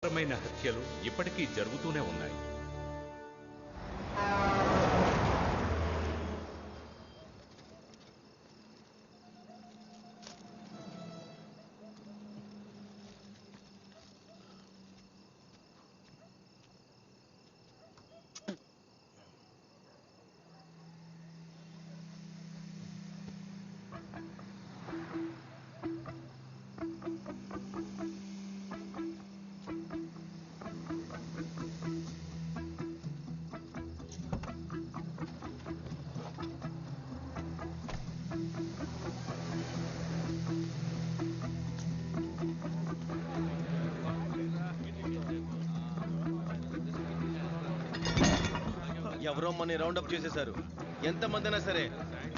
మైన హత్యలు ఇప్పటికీ జరుగుతూనే ఉన్నాయి. ఎవరో మన రౌండప్ చేసేశారు. ఎంతమందైనా సరే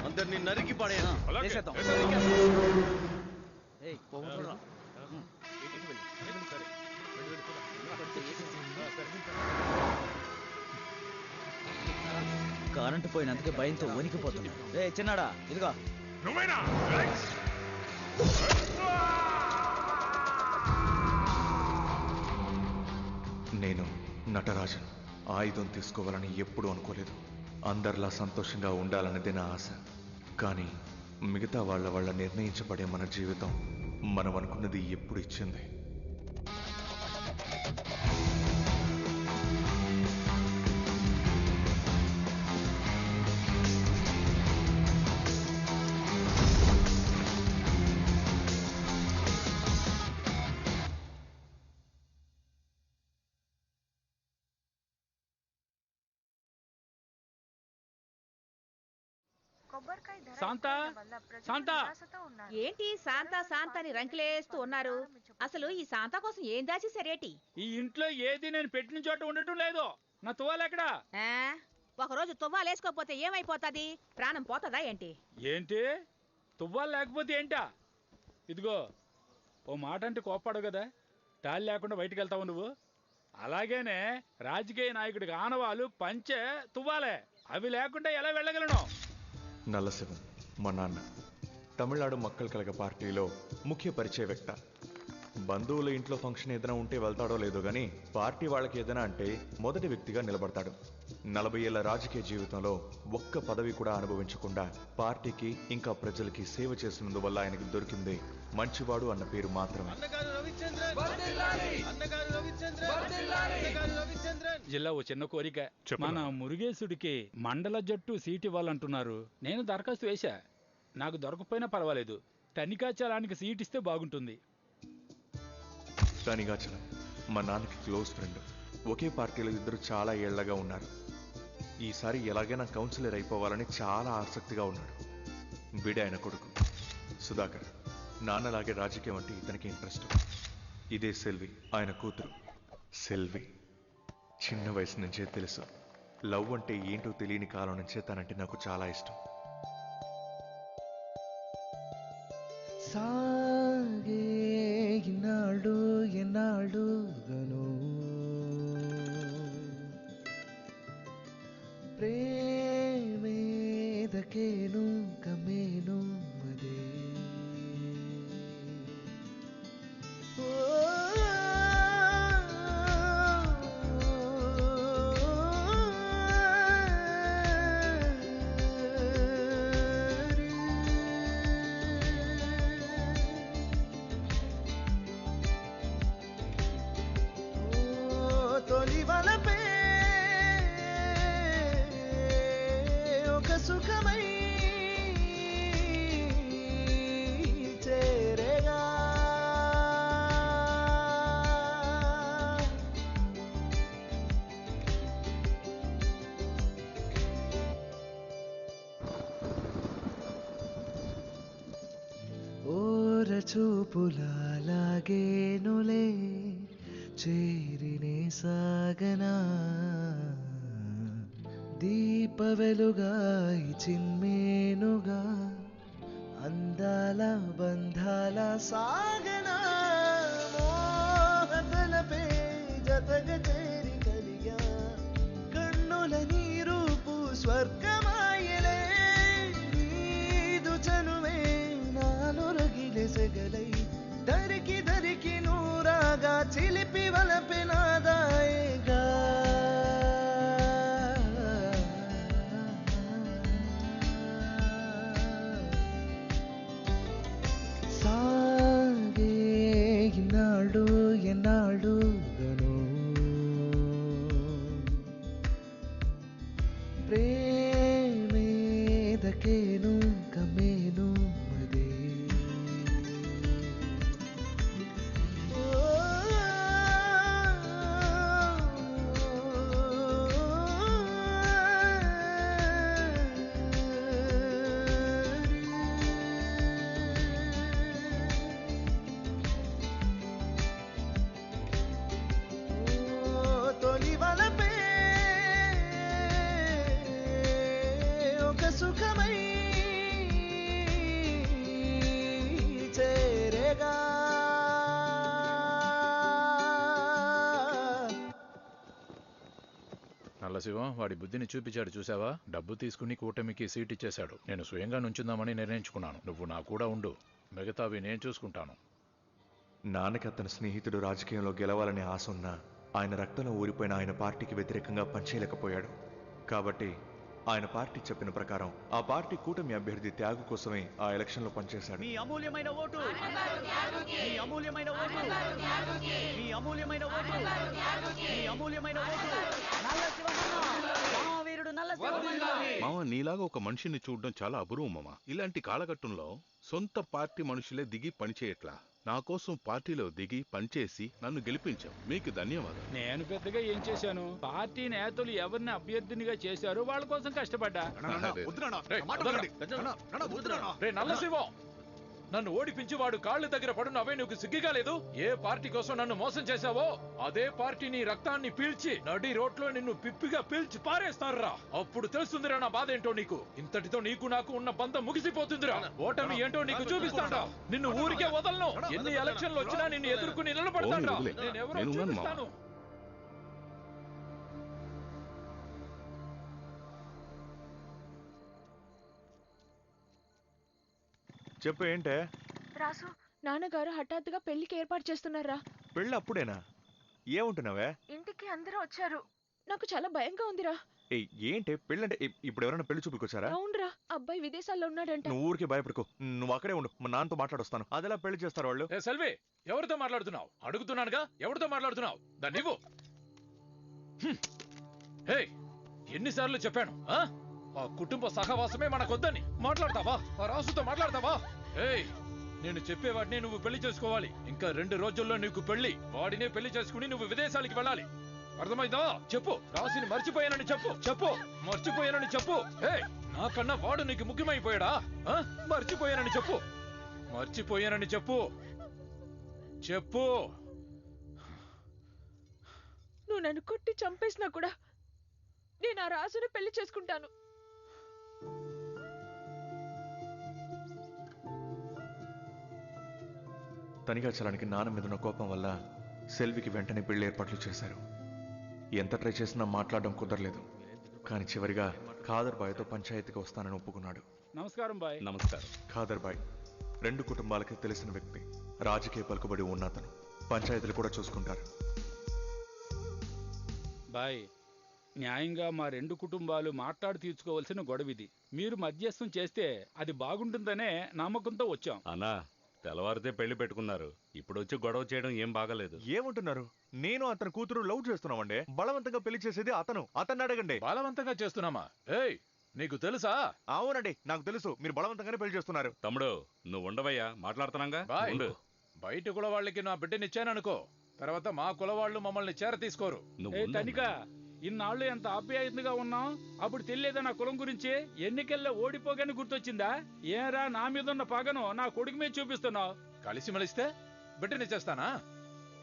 అందరినీ నరికి పడేయాలి. కరెంటు పోయినందుకే భయంతో వణికిపోతున్నా. రే చిన్నాడా, ఇదిగో నేను నటరాజన్. ఆయుధం తీసుకోవాలని ఎప్పుడూ అనుకోలేదు. అందరిలా సంతోషంగా ఉండాలన్నదే నా ఆశ. కానీ మిగతా వాళ్ళ నిర్ణయించబడే మన జీవితం మనం అనుకున్నది ఎప్పుడు ఇచ్చింది. ఏంటి శాంతా శాంతా అని రంకిలేస్తూ ఉన్నారు? అసలు ఈ శాంతా కోసం ఏం దాచేసారేటి? ఈ ఇంట్లో ఏది నేను పెట్టిన చోట ఉండటం లేదు. నా తువ్వాలెక్కడా? ఒకరోజు తువ్వాలేసుకోపోతే ఏమైపోతాది? ప్రాణం పోతుందా ఏంటి? ఏంటి తువ్వాలు లేకపోతే ఏంటా? ఇదిగో ఓ మాట అంటే కోప్పడవు కదా. తాళి లేకుండా బయటికి వెళ్తావు నువ్వు. అలాగేనే రాజకీయ నాయకుడికి ఆనవాలు పంచే తువ్వాలే. అవి లేకుండా ఎలా వెళ్ళగలను? నల్లశివం మా నాన్న తమిళనాడు మక్కల్ కలగ పార్టీలో ముఖ్య పరిచయ వ్యక్త. బంధువుల ఇంట్లో ఫంక్షన్ ఏదైనా ఉంటే వెళ్తాడో లేదో గానీ పార్టీ వాళ్ళకి ఏదైనా అంటే మొదటి వ్యక్తిగా నిలబడతాడు. 40 ఏళ్ల రాజకీయ జీవితంలో ఒక్క పదవి కూడా అనుభవించకుండా పార్టీకి ఇంకా ప్రజలకి సేవ చేసినందువల్ల ఆయనకి దొరికింది మంచివాడు అన్న పేరు మాత్రమే. జిల్లా ఓ చిన్న కోరిక. మన మురుగేశుడికి మండల జట్టు సీట్ ఇవ్వాలంటున్నారు. నేను దరఖాస్తు వేశా. నాకు దొరకపోయినా పర్వాలేదు. తనికాచలానికి సీట్ ఇస్తే బాగుంటుంది. తనికాచలం మా నాన్నకి క్లోజ్ ఫ్రెండ్. ఒకే పార్టీలో ఇద్దరు చాలా ఏళ్లగా ఉన్నారు. ఈసారి ఎలాగైనా కౌన్సిలర్ అయిపోవాలని చాలా ఆసక్తిగా ఉన్నాడు. వీడే ఆయన కొడుకు సుధాకర్. నాన్నలాగే రాజకీయం అంటే ఇతనికి ఇంట్రెస్ట్. ఇదే సెల్వి, ఆయన కూతురు. సెల్వి చిన్న వయసు నుంచే తెలుసు. లవ్ అంటే ఏంటో తెలియని కాలం నుంచే తనంటే నాకు చాలా ఇష్టం. సాగే ఇన్నాడు ఎన్నాడుగను ప్రేమేదకేను కమేను అదే సుఖమై చేరేగా ఓర చూపులాగేనులే చేరినే సాగనా దీప వెలుగాయి చిన్మేనుగా అందాల బంధాల సాగనా మోహతలపే జతగ చేరి కలిగా కన్నుల నీ రూపు స్వర్గమాయలే నీదు చనువే నాలో రగిలెసగలై దరికి దరికి నూరాగా చిలిపి వలపే నల్లశివం వాడి బుద్ధిని చూపించాడు చూసావా? డబ్బు తీసుకుని కూటమికి సీట్ ఇచ్చేశాడు. నేను స్వయంగా నుంచుందామని నిర్ణయించుకున్నాను. నువ్వు నా కూడా ఉండు, మిగతావి నేను చూసుకుంటాను. నాన్నకి అతని స్నేహితుడు రాజకీయంలో గెలవాలనే ఆశ ఉన్నా ఆయన రక్తంలో ఊరిపోయిన ఆయన పార్టీకి వ్యతిరేకంగా పనిచేయలేకపోయాడు. కాబట్టి ఆయన పార్టీ చెప్పిన ప్రకారం ఆ పార్టీ కూటమి అభ్యర్థి త్యాగు కోసమే ఆ ఎలక్షన్లో పనిచేశాడు. మీ అమూల్యమైన ఓటు, మీ అమూల్యమైన ఓటు, మీ అమూల్యమైన ఓటు, మీ అమూల్యమైన ఓటు నల్లశివమన్న, మహావీరుడు నల్లశివమన్న. మామ, నీలాగా ఒక మనిషిని చూడడం చాలా అపురూపం మామ. ఇలాంటి కాలఘట్టంలో సొంత పార్టీ మనుషులే దిగి పనిచేయట్లా. నా కోసం పార్టీలో దిగి పనిచేసి నన్ను గెలిపించావు, మీకు ధన్యవాదాలు. నేను పెద్దగా ఏం చేశాను? పార్టీ నేతలు ఎవరిని అభ్యర్థినిగా చేశారో వాళ్ళ కోసం కష్టపడ్డా. రే నల్లశివం, నన్ను ఓడిపించి వాడు కాళ్ళ దగ్గర పడున్నావే, నీకు సిగ్గుగా లేదు? ఏ పార్టీ కోసం నన్ను మోసం చేశావో అదే పార్టీ నీ రక్తాన్ని పీల్చి నడి రోడ్లో నిన్ను పిప్పిగా పీల్చి పారేస్తారా. అప్పుడు తెలుస్తుందిరా నా బాధ ఏంటో నీకు. ఇంతటితో నీకు నాకు ఉన్న బంధం ముగిసిపోతుందిరా. ఓటమి ఏంటో నీకు చూపిస్తాడా. నిన్ను ఊరికే వదలను. ఎన్ని ఎలక్షన్లు వచ్చినా నిన్ను ఎదుర్కొని నిలబడతాడా. నేనెవరో చూపిస్తాను. చెప్పు ఏంటే? రాసు, నాన్నగారు హఠాత్తుగా పెళ్లికి ఏర్పాటు చేస్తున్నారా? పెళ్ళి అప్పుడేనా? ఏముంటున్నావే? ఇంటికి అందరూ వచ్చారు. నాకు చాలా భయంగా ఉందిరా. ఏంటే పెళ్ళంటే? ఇప్పుడు ఎవరైనా పెళ్లి చూపుకొచ్చారా? అవునరా, అబ్బాయి విదేశాల్లో ఉన్నాడంట. నువ్వు ఊరికే భయపడుకో, నువ్వు అక్కడే ఉండు, మా నాన్నతో మాట్లాడొస్తాను. అదెలా పెళ్లి చేస్తారు వాళ్ళు? సెల్వి, ఎవరితో మాట్లాడుతున్నావు? అడుగుతున్నానుగా, ఎవరితో మాట్లాడుతున్నావు? దాన్ని ఇవ్వు. హే, ఎన్నిసార్లు చెప్పాను ఆ కుటుంబ సహవాసమే మనకొద్దని. మాట్లాడతావా? ఆ రాసుతో మాట్లాడతావా? ఏయ్, నేను చెప్పేవాడిని నువ్వు పెళ్లి చేసుకోవాలి. ఇంకా 2 రోజుల్లో నీకు పెళ్లి. వాడినే పెళ్లి చేసుకుని నువ్వు విదేశాలకి వెళ్ళాలి. అర్థమైందా? చెప్పు. రాసిని మర్చిపోయానని చెప్పు. చెప్పు, మర్చిపోయానని చెప్పు. ఏయ్, నాకన్నా వాడు నీకు ముఖ్యమైపోయాడా? మర్చిపోయానని చెప్పు. మర్చిపోయానని చెప్పు. చెప్పు. నువ్వు నన్ను కొట్టి చంపేసినా కూడా నేను ఆ రాజును పెళ్లి చేసుకుంటాను. తనిగాచలానికి నాన్న మీద ఉన్న కోపం వల్ల సెల్వికి వెంటనే పెళ్లి ఏర్పాట్లు చేశారు. ఎంత ట్రై చేసినా మాట్లాడడం కుదరలేదు. కానీ చివరిగా ఖాదర్ బాయ్తో పంచాయతీకి వస్తానని ఒప్పుకున్నాడు. నమస్కారం బాయ్. నమస్కారం. ఖాదర్ బాయ్ 2 కుటుంబాలకి తెలిసిన వ్యక్తి. రాజకీయ పలుకుబడి ఉన్నతను. పంచాయతీలు కూడా చూసుకుంటారు. బాయ్, న్యాయంగా మా 2 కుటుంబాలు మాట్లాడి తీర్చుకోవాల్సిన గొడవిది. మీరు మధ్యస్థం చేస్తే అది బాగుంటుందనే నమ్మకంతో వచ్చాం. అన్నా, తెల్లవారితే పెళ్లి పెట్టుకున్నారు. ఇప్పుడు వచ్చి గొడవ చేయడం ఏం బాగాలేదు. ఏమంటున్నారు? నేను అతని కూతురు లవ్ చేస్తున్నామండి. బలవంతంగా పెళ్లి చేసేది అతన్ని అడగండి. బలవంతంగా చేస్తున్నామా? ఏయ్, నీకు తెలుసా? అవునండి, నాకు తెలుసు. మీరు బలవంతంగానే పెళ్లి చేస్తున్నారు. తమ్ముడు, నువ్వు ఉండవయ్యా, మాట్లాడుతున్నాగా. బాయ్, బయట కుల వాళ్ళకి నా బిడ్డనిచ్చాననుకో, తర్వాత మా కులవాళ్ళు మమ్మల్ని చేర తీసుకోరు. తనిక, ఇన్నాళ్ళు ఎంత ఆప్యాయంగా ఉన్నాం, అప్పుడు తెలియదా నా కులం గురించి? ఎన్నికల్లో ఓడిపోగానే గుర్తొచ్చిందా? ఏరా, నా మీద ఉన్న పగను నా కొడుకు మీద చూపిస్తున్నావు? కలిసి మలిస్తే బిడ్డనిచ్చేస్తానా?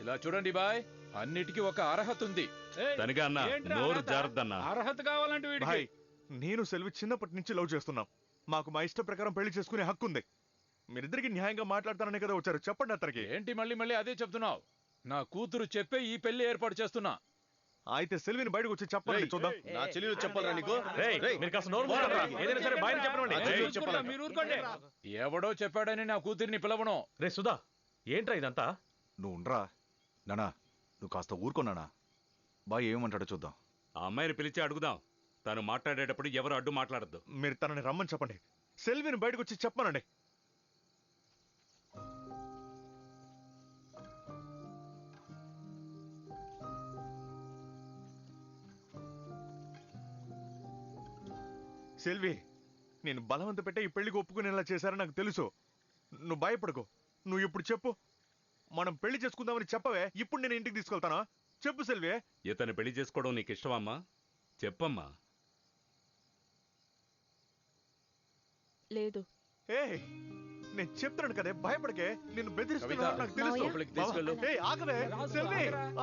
ఇలా చూడండి బాయ్, అన్నిటికీ ఒక అర్హత ఉంది. అర్హత కావాలంటే వీడికి. నేను సెల్వి చిన్నప్పటి నుంచి లవ్ చేస్తున్నాం. మాకు మా ఇష్ట ప్రకారం పెళ్లి చేసుకునే హక్కు ఉంది. మీరిద్దరికి న్యాయంగా మాట్లాడతాననే కదా వచ్చారు. చెప్పండి అతనికి. ఏంటి మళ్ళీ అదే చెప్తున్నావు? నా కూతురు చెప్పే ఈ పెళ్లి ఏర్పాటు చేస్తున్నా. అయితే సెల్విని బయటకు వచ్చి చెప్పండి, చూద్దాం. నా చెల్లెలు చెప్పాలరా నీకు? మీరు ఊరుకోండి. ఎవడో చెప్పాడని నా కూతురిని పిలవను. రే సుధా, ఏంట్రా ఇదంతా? నువ్వు ఉండరా నానా, నువ్వు కాస్త ఊరుకున్నానా? బాయ్ ఏమంటాడో చూద్దాం. ఆ అమ్మాయిని పిలిచి అడుగుదాం. తను మాట్లాడేటప్పుడు ఎవరు అడ్డు మాట్లాడద్దు. మీరు తనని రమ్మని చెప్పండి. సెల్విని బయటకు వచ్చి చెప్పమనండి. సెల్వి, నేను బలవంత పెట్టే ఈ పెళ్లికి ఒప్పుకునేలా చేశారని నాకు తెలుసు. నువ్వు భయపడకు. నువ్వు ఇప్పుడు చెప్పు. మనం పెళ్లి చేసుకుందామని చెప్పవే. ఇప్పుడు నేను ఇంటికి తీసుకెళ్తానా? చెప్పు సెల్వి. ఇతను పెళ్లి చేసుకోవడం నీకు ఇష్టమమ్మా? చెప్పమ్మా. లేదు. నేను చెప్తున్నాను కదే, భయపడకే. నిన్ను బెదిరిస్తున్నా నాకు తెలుసు.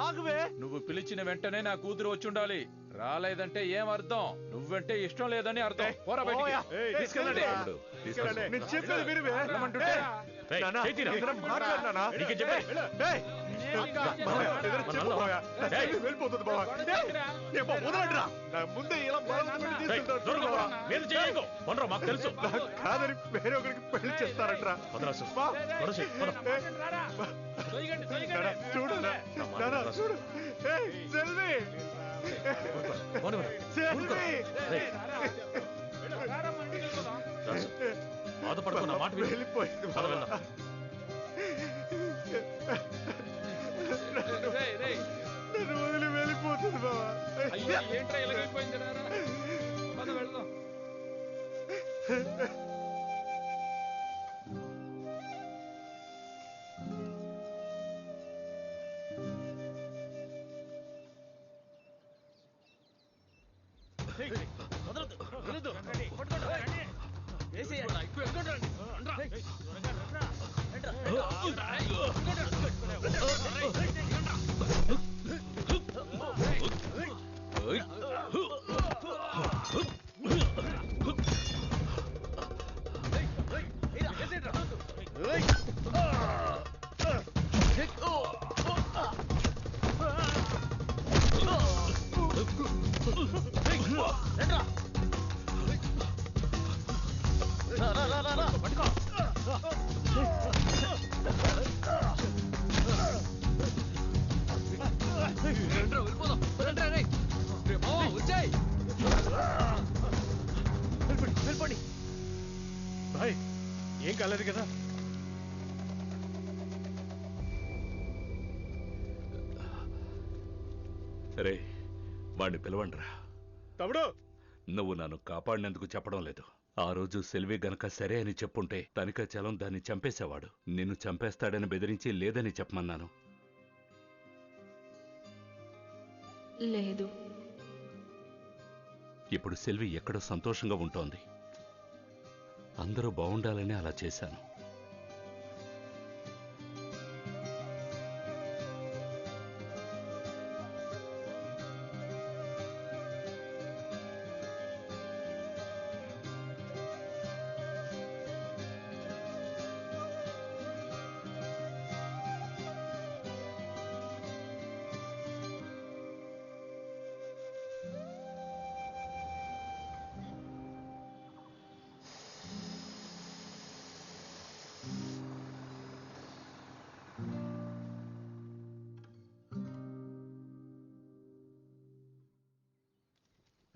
ఆగవే. నువ్వు పిలిచిన వెంటనే నా కూతురు వచ్చి ఉండాలి. రాలేదంటే ఏం అర్థం? నువ్వంటే ఇష్టం లేదని అర్థం. వెళ్ళిపోతుంది బావా. ఏమో వదలండిరా. నా ముందే ఇలా బలవంతపెట్టి తీసుకెళ్తారు బావా. మాకు తెలుసు కాదని వేరే ఒకరికి పెళ్లి చేస్తారంట్రా. బా. నానా, చూడు నానా, చూడు. ఏయ్, సెల్వి. సెల్వి. బాధపడుతున్న మాట వెళ్ళిపోయింది బావా. నన్ను వదిలి వెళ్ళిపోతుంది బావా. ఏంట్రా ఇలాగైపోయింది వెళ్దాం. భాయ్, ఏం కాలేదు కదా? రే వాడిని పిలవండిరా. తమ్ముడు, నువ్వు నన్ను కాపాడినందుకు చెప్పడం లేదు. ఆ రోజు సెల్వి గనక సరే అని చెప్పుంటే తనిఖాచలం దాన్ని చంపేసేవాడు. నిన్ను చంపేస్తాడని బెదిరించి లేదని చెప్పమన్నాను. లేదు. ఇప్పుడు సెల్వి ఎక్కడో సంతోషంగా ఉంటోంది. అందరూ బాగుండాలని అలా చేశాను.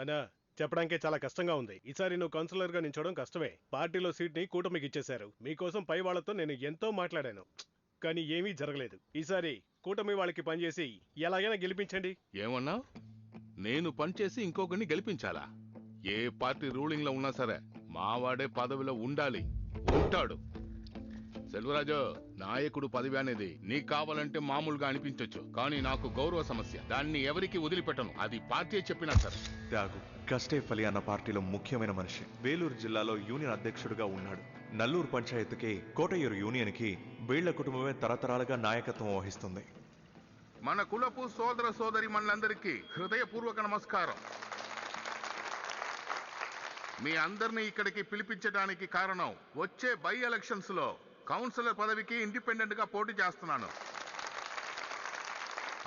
అన్నా, చెప్పడానికే చాలా కష్టంగా ఉంది. ఈసారి నువ్వు కౌన్సిలర్ గా నించోవడం కష్టమే. పార్టీలో సీట్ ని కూటమికి ఇచ్చేశారు. మీకోసం పై వాళ్లతో నేను ఎంతో మాట్లాడాను, కానీ ఏమీ జరగలేదు. ఈసారి కూటమి వాళ్ళకి పనిచేసి ఎలాగైనా గెలిపించండి. ఏమన్నా? నేను పనిచేసి ఇంకొకరిని గెలిపించాలా? ఏ పార్టీ రూలింగ్ లో ఉన్నా సరే మావాడే పదవిలో ఉండాలి, ఉంటాడు. సెల్వరాజు, నాయకుడు పదవి అనేది నీకు కావాలంటే మామూలుగా అనిపించొచ్చు, కానీ నాకు గౌరవ సమస్య. దాన్ని ఎవరికి వదిలిపెట్టను, అది పార్టీ చెప్పినా సరే. త్యాగు కస్టేఫలి అన్న పార్టీలో ముఖ్యమైన మనిషి. వేలూరు జిల్లాలో యూనియన్ అధ్యక్షుడిగా ఉన్నాడు. నల్లూరు పంచాయతీకి, కోటయూరు యూనియన్ కి బీళ్ల కుటుంబమే తరతరాలుగా నాయకత్వం వహిస్తుంది. మన కులపు సోదర సోదరి మనందరికీ హృదయపూర్వక నమస్కారం. మీ అందరినీ ఇక్కడికి పిలిపించడానికి కారణం, వచ్చే బై ఎలక్షన్స్ లో కౌన్సిలర్ పదవికి ఇండిపెండెంట్ గా పోటీ చేస్తున్నాను.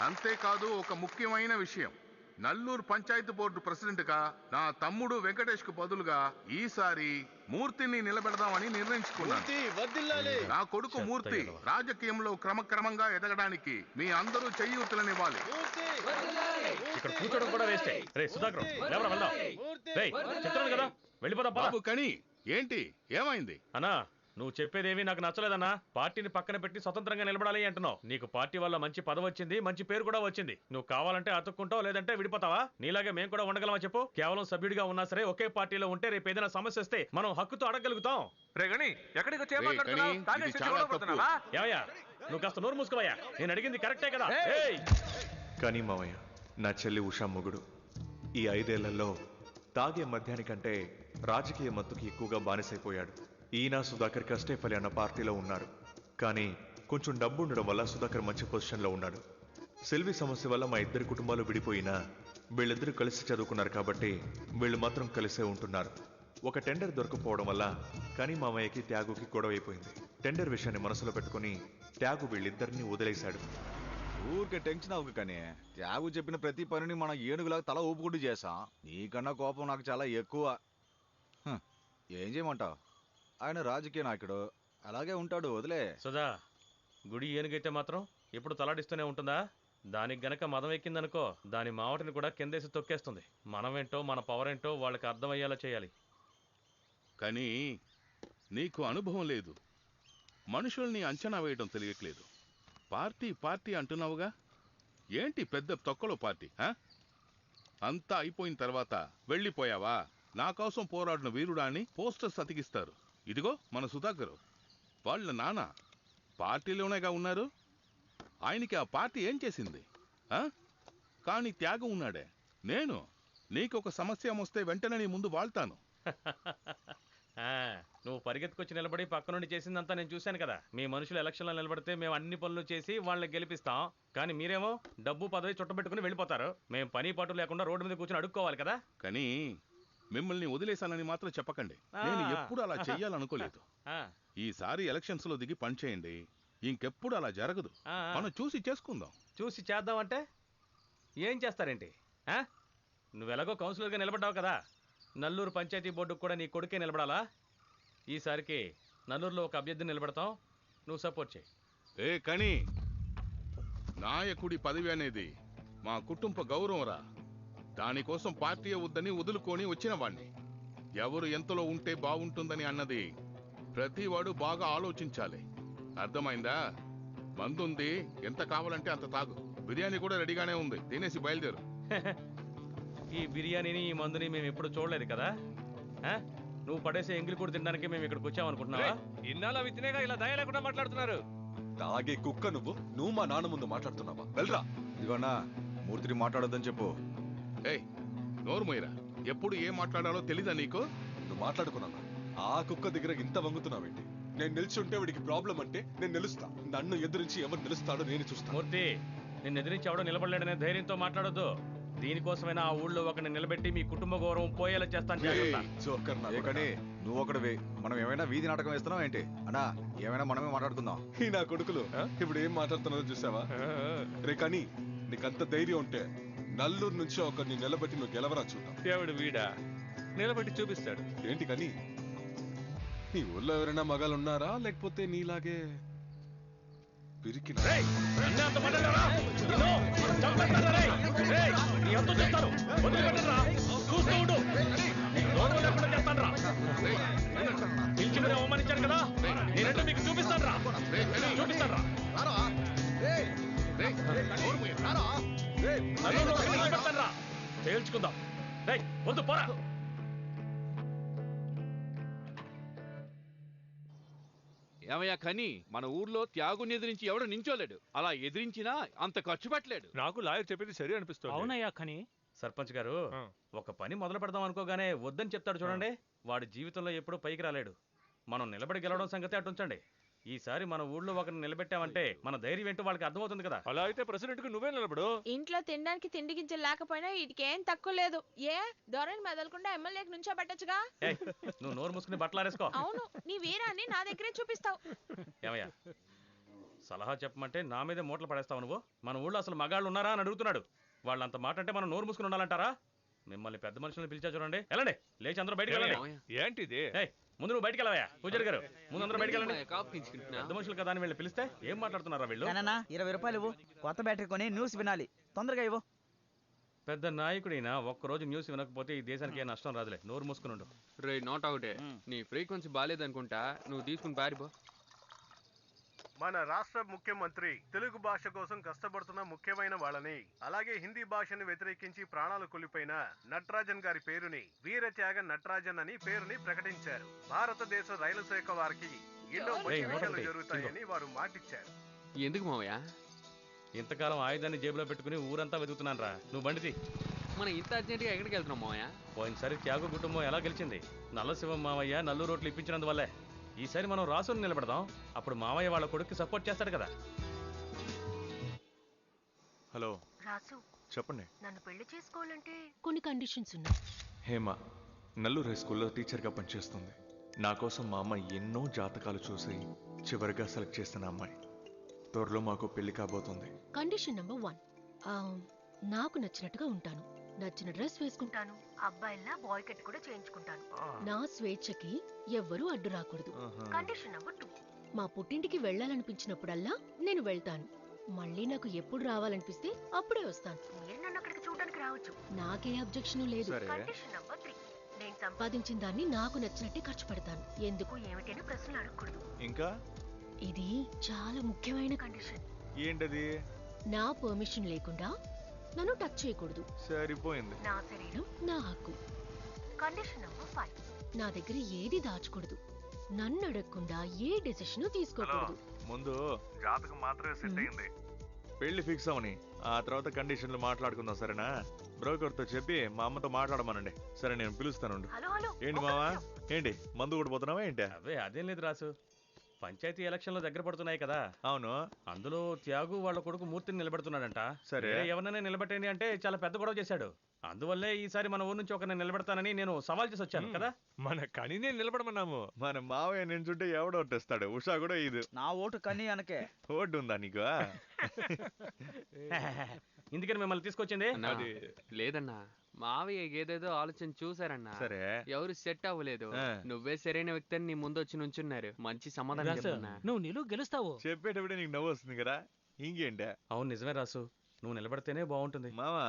అంతేకాదు, ఒక ముఖ్యమైన విషయం, నల్లూరు పంచాయతీ బోర్డు ప్రెసిడెంట్ గా నా తమ్ముడు వెంకటేష్ కు బదులుగా ఈసారి మూర్తిని నిలబెడదామని నిర్ణయించుకున్నాను. నా కొడుకు మూర్తి రాజకీయంలో క్రమక్రమంగా ఎదగడానికి మీ అందరూ చెయ్యూతులనివ్వాలి. ఇక్కడ కూర్చోడం కూడా వేస్టే. రే సుధాకర్, లేవరా వెళ్దాం. రేయ్, చెప్తున్నాను కదా, వెళ్ళిపోదాం. బాబు కని, ఏంటి ఏమైంది అన్నా? నువ్వు చెప్పేదేమీ నాకు నచ్చలేదన్నా. పార్టీని పక్కన పెట్టి స్వతంత్రంగా నిలబడాలి అంటున్నావు. నీకు పార్టీ వల్ల మంచి పదవి వచ్చింది, మంచి పేరు కూడా వచ్చింది. నువ్వు కావాలంటే అతుక్కుంటావు, లేదంటే విడిపోతావా? నీలాగే మేము కూడా ఉండగలమా చెప్పు? కేవలం సభ్యుడిగా ఉన్నా సరే ఒకే పార్టీలో ఉంటే రేపు ఏదైనా సమస్య వస్తే మనం హక్కుతో అడగలుగుతాం. ఏమయ్యా, నువ్వు కాస్త నోరు మూసుకోవయ్యా. నేను అడిగింది కరెక్టే కదా? కానీ మావయ్య, నా చెల్లి ఉషా మొగుడు ఈ 5 ఏళ్లలో తాగే మద్యానికంటే రాజకీయ మత్తుకి ఎక్కువగా బానిసైపోయాడు. ఈయన సుధాకర్ కస్టేఫలి అన్న పార్టీలో ఉన్నారు, కానీ కొంచెం డబ్బు ఉండడం వల్ల సుధాకర్ మంచి పొజిషన్లో ఉన్నాడు. సెల్వి సమస్య వల్ల మా ఇద్దరి కుటుంబాలు విడిపోయినా వీళ్ళిద్దరూ కలిసి చదువుకున్నారు కాబట్టి వీళ్ళు మాత్రం కలిసే ఉంటున్నారు. ఒక టెండర్ దొరకపోవడం వల్ల కానీ మామయ్యకి త్యాగుకి గొడవ అయిపోయింది. టెండర్ విషయాన్ని మనసులో పెట్టుకుని త్యాగు వీళ్ళిద్దరినీ వదిలేశాడు. ఊరికే టెన్షన్ అవ్వకు. కానీ త్యాగు చెప్పిన ప్రతి పనిని మనం ఏనుగులాగా తల ఊపుకుంటూ చేసాం. నీకన్నా కోపం నాకు చాలా ఎక్కువ. హ, ఏం చేయమంటావు? ఆయన రాజకీయ నాయకుడు, అలాగే ఉంటాడు, వదిలే. సుధా, గుడి ఏనుగైతే మాత్రం ఎప్పుడు తలాడిస్తూనే ఉంటుందా? దానికి గనక మదం ఎక్కిందనుకో, దాని మావటిని కూడా కిందేసి తొక్కేస్తుంది. మనమేంటో మన పవర్ ఏంటో వాళ్ళకి అర్థమయ్యేలా చేయాలి. కానీ నీకు అనుభవం లేదు, మనుషుల్ని అంచనా వేయడం తెలియట్లేదు. పార్టీ పార్టీ అంటున్నావుగా, ఏంటి పెద్ద తొక్కలో పార్టీ? అంతా అయిపోయిన తర్వాత వెళ్ళిపోయావా, నా కోసం పోరాడిన వీరుడా అని పోస్టర్స్ అతికిస్తారు. ఇదిగో మన సుధాకరు, వాళ్ళ నాన్న పార్టీలోనేగా ఉన్నారు. ఆయనకి ఆ పార్టీ ఏం చేసింది? కానీ త్యాగం ఉన్నాడే. నేను నీకొక సమస్య వస్తే వెంటనే నీ ముందు వాళ్తాను. నువ్వు పరిగెత్తుకొచ్చి నిలబడి పక్క నుండి చేసిందంతా నేను చూశాను కదా. మీ మనుషులు ఎలక్షన్లో నిలబడితే మేము అన్ని పనులు చేసి వాళ్ళని గెలిపిస్తాం. కానీ మీరేమో డబ్బు పదవి చుట్టబెట్టుకుని వెళ్ళిపోతారు. మేము పని పాటు లేకుండా రోడ్డు మీద కూర్చొని అడుక్కోవాలి కదా. కానీ మిమ్మల్ని వదిలేశానని మాత్రం చెప్పకండి. నేను ఎప్పుడు అలా చెయ్యాలనుకోలేదు. ఈసారి ఎలక్షన్స్ లో దిగి పనిచేయండి, ఇంకెప్పుడు అలా జరగదు. మనం చూసి చేసుకుందాం. చూసి చేద్దామంటే ఏం చేస్తారేంటి? నువ్వెలాగో కౌన్సిలర్గా నిలబడ్డావు కదా, నల్లూరు పంచాయతీ బోర్డుకు కూడా నీ కొడుకే నిలబడాలా? ఈసారికి నల్లూరులో ఒక అభ్యర్థిని నిలబడతాం, నువ్వు సపోర్ట్ చేయి. కానీ నాయకుడి పదవి అనేది మా కుటుంబ గౌరవంరా. దానికోసం పార్టీ వద్దని వదులుకొని వచ్చిన వాణ్ణి. ఎవరు ఎంతలో ఉంటే బాగుంటుందని అన్నది ప్రతివాడు బాగా ఆలోచించాలి. అర్థమైందా? మందుంది, ఎంత కావాలంటే అంత తాగు. బిర్యానీ కూడా రెడీగానే ఉంది, తినేసి బయలుదేరు. ఈ బిర్యానీని ఈ మందుని మేము ఎప్పుడు చూడలేదు కదా. నువ్వు పడేసే ఎంగిలి కూడా తినడానికి మేము ఇక్కడికి వచ్చామనుకుంటున్నావా? ఇన్నాళ్ళు అవి తినేగా ఇలా దయ లేకుండా మాట్లాడుతున్నారు. తాగే కుక్క నువ్వు మా నాన్న ముందు మాట్లాడుతున్నావా? వెళ్ళరా. ఇదిగోనా, మూర్తిని మాట్లాడొద్దని చెప్పు. నోరు మొయ్యరా. ఎప్పుడు ఏం మాట్లాడాలో తెలీదా నీకు? నువ్వు మాట్లాడుకున్నాను. ఆ కుక్క దగ్గర ఇంత వంగుతున్నావేంటి? నేను నిల్చుంటే వాడికి ప్రాబ్లం అంటే నేను నిలుస్తా. నన్ను ఎదురించి ఎవరు నిలుస్తాడో నేను చూస్తాను. మూర్తి, నిన్ను ఎదిరించి ఎవడో నిలబడలేడనే ధైర్యంతో మాట్లాడొద్దు. దీనికోసమైనా ఆ ఊళ్ళో ఒకరిని నిలబెట్టి మీ కుటుంబ గౌరవం పోయేలా చేస్తాను. కానీ నువ్వు ఒకటివి, మనం ఏమైనా వీధి నాటకం వేస్తున్నాం ఏంటి? అన్నా, ఏమైనా మనమే మాట్లాడుకుందాం. ఈ నా కొడుకులు ఇప్పుడు ఏం మాట్లాడుతున్నారో చూసావా? రే కానీ నీకంత ధైర్యం ఉంటే నల్లూరు నుంచి ఒకరిని నిలబెట్టి నువ్వు గెలవరా చూద్దాం. దేవుడు వీడా నిలబెట్టి చూపిస్తాడు. ఏంటి కానీ నీ ఊళ్ళో ఎవరైనా మగాళ్ళు ఉన్నారా, లేకపోతే నీలాగే పిరికిన? అవమానించారు కదా, నేనంటే మీకు చూపిస్తాను రా. తేల్చుకుందాం. వద్దు, పోరా. ఏమయ్యా కానీ మన ఊర్లో త్యాగుని ఎదిరించి ఎవడు నించోలేడు. అలా ఎదిరించినా అంత ఖర్చు పెట్టలేడు. నాకు లాయర్ చెప్పింది సరి అనిపిస్తుంది. అవునయ్యా కానీ సర్పంచ్ గారు, ఒక పని మొదలు పెడదాం అనుకోగానే వద్దని చెప్తాడు చూడండి. వాడి జీవితంలో ఎప్పుడూ పైకి రాలేడు. మనం నిలబడి గెలవడం సంగతి అటుంచండి. ఈసారి మన ఊళ్ళో ఒకరిని నిలబెట్టామంటే మన ధైర్యం ఏంటో వాళ్ళకి అర్థమవుతుంది కదా. అలా అయితే ప్రెసిడెంట్ కు నువ్వే నిలబడు. ఇంట్లో తినడానికి తిండి గింజలు లేకపోయినా వీటికేం తక్కువ లేదు. ఏ దొరని మెదలకుండా ఎమ్మెల్యేకి నుంచో పెట్టచ్చుగా. నువ్వు నోరు మూసుకుని బట్టలారేసుకో. అవును, నీ వీరాన్ని నా దగ్గరే చూపిస్తావు. ఏమయ్యా, సలహా చెప్పమంటే నా మీదే మూటలు పడేస్తావు నువ్వు? మన ఊళ్ళో అసలు మగాళ్ళు ఉన్నారా అని అడుగుతున్నాడు. వాళ్ళంత మాట అంటే మనం నోరు మూసుకుని ఉండాలంటారా? మిమ్మల్ని పెద్ద మనుషులను పిలిచా చూడండి. వెళ్ళండి, లేచి అందరూ బయటకు వెళ్ళండి. ఏంటిది? ముందు నువ్వు బయటికి వెళ్ళవయ్యా. పూజారి గారు, ముందు అందరూ బయటికి వెళ్ళండి. పెద్ద మనుషులు కదా అని వీళ్ళు పిలిస్తే ఏం మాట్లాడుతున్నారా వీళ్ళు? 20 రూపాయలు ఇవ్వు, కొత్త బ్యాటరీ కొని న్యూస్ వినాలి, తొందరగా ఇవ్వు. పెద్ద నాయకుడైనా ఒక్కరోజు న్యూస్ వినకపోతే ఈ దేశానికి ఏ నష్టం రాదులే. నోరు మూసుకుని రే నాట్ అవుటే, నీ ఫ్రీక్వెన్సీ బాగాలేదనుకుంటా, నువ్వు తీసుకుని పారిపో. మన రాష్ట్ర ముఖ్యమంత్రి తెలుగు భాష కోసం కష్టపడుతున్న ముఖ్యమైన వాళ్ళని, అలాగే హిందీ భాషను వ్యతిరేకించి ప్రాణాలు కోల్పోయిన నటరాజన్ గారి పేరుని వీరత్యాగ నటరాజన్ అని పేరుని ప్రకటించారు. భారతదేశ రైలు శాఖ వారికి ఎన్నో మంచి విషయాలు జరుగుతాయని వారు మాటిచ్చారు. ఎందుకు మావయ్య ఇంతకాలం ఆయుధాన్ని జేబులో పెట్టుకుని ఊరంతా వెతుకుతున్నాను రా. నువ్వు బండిది. మనం ఇంత అర్జెంట్గా ఎక్కడికి వెళ్తున్నాం మావయ్య? పోయినసారి త్యాగ కుటుంబం ఎలా గెలిచింది? నల్లశివం మావయ్య నల్లూరు రోడ్లు ఇప్పించినందువల్లే. ఈసారి మనం రాసుని నిలబడదాం. అప్పుడు మావయ్య వాళ్ళ కొడుకు సపోర్ట్ చేస్తాడు కదా. హలో రాసు, చెప్పండి. నన్ను పెళ్లి చేసుకోవాలంటే కొన్ని కండిషన్స్ ఉన్నాయి. హేమ నల్లూరు హై స్కూల్లో టీచర్గా పనిచేస్తుంది. నా కోసం మా అమ్మ ఎన్నో జాతకాలు చూసి చివరిగా సెలెక్ట్ చేసిన అమ్మాయి. త్వరలో మాకు పెళ్లి కాబోతుంది. కండిషన్ నెంబర్ 1, నాకు నచ్చినట్టుగా ఉంటాను, నచ్చిన డ్రెస్ వేసుకుంటాను, అబ్బాయిలా బాయ్ కట్ కూడా చేయించుకుంటాను. నా స్వేచ్ఛకి ఎవ్వరూ అడ్డు రాకూడదు. కండిషన్ నెంబర్ 2, మా పుట్టింటికి వెళ్ళాలనిపించినప్పుడల్లా నేను వెళ్తాను. మళ్ళీ నాకు ఎప్పుడు రావాలనిపిస్తే అప్పుడే వస్తాను. మీరు నన్ను అక్కడికి చూడడానికి రావచ్చు, నాకే అబ్జెక్షన్ లేదు. కండిషన్ నెంబర్ 3, నేను సంపాదించిన దాన్ని నాకు నచ్చినట్టే ఖర్చు పెడతాను. ఎందుకు ఏమిటైనా ప్రశ్నలు అడగకూడదు. ఇంకా ఇది చాలా ముఖ్యమైన కండిషన్. ఏంటది? నా పర్మిషన్ లేకుండా నన్ను టచ్ చేయకూడదు. సరిపోయింది. నా శరీరం నా హక్కు. కండిషన్ నెంబర్ 5, నా దగ్గర ఏది దాచకూడదు. నన్ను అడగకుండా ఏ డెసిషన్ తీసుకోకూడదు. ముందు జాతకం మాత్రమే సెట్ అయింది, పెళ్లి ఫిక్స్ అవని ఆ తర్వాత కండిషన్లు మాట్లాడుకుందాం. సరేనా? బ్రోకర్తో చెప్పి మా అమ్మతో మాట్లాడమనండి. సరే, నేను పిలుస్తాను. ఏంటి మావా, ఏంటి మందు కూడా పోతున్నావా ఏంటి? అవే అదేం లేదు రాసు, పంచాయతీ ఎలక్షన్లు దగ్గర పడుతున్నాయి కదా. అవును. అందులో త్యాగు వాళ్ళ కొడుకు మూర్తిని నిలబెడుతున్నాడంట. సరే, ఎవరినైనా నిలబెట్టండి అంటే చాలా పెద్ద గొడవ చేశాడు. అందువల్లే ఈసారి మన ఊరు నుంచి ఒకరిని నిలబెడతానని నేను సవాల్ చేసి వచ్చాను కదా. మన కనీనే నిలబడమన్నాము. మన మావయ్య నించుంటే ఎవడో ఓటేస్తాడు. ఉషా కూడా ఇది నా ఓటు కనీ అనకే. ఓటు ఉందా నీకు? ఇందుకని మిమ్మల్ని తీసుకొచ్చింది. అది లేదన్నా, మావయ్య ఏదేదో ఆలోచన చూసారన్నా. సరే, ఎవరు సెట్ అవ్వలేదు. నువ్వే సరైన వ్యక్తిని నీ ముందు వచ్చి నుంచున్నారు. మంచి సమాధానం చెప్పన్నా. నువ్వు నిలువు గెలుస్తావు. చెప్పేటప్పుడే నీకు నవ్వు వస్తుంది కదా. ఇంకేంటే? అవును, నిజమే రాసు, నువ్వు నిలబడితేనే బాగుంటుంది. మామా,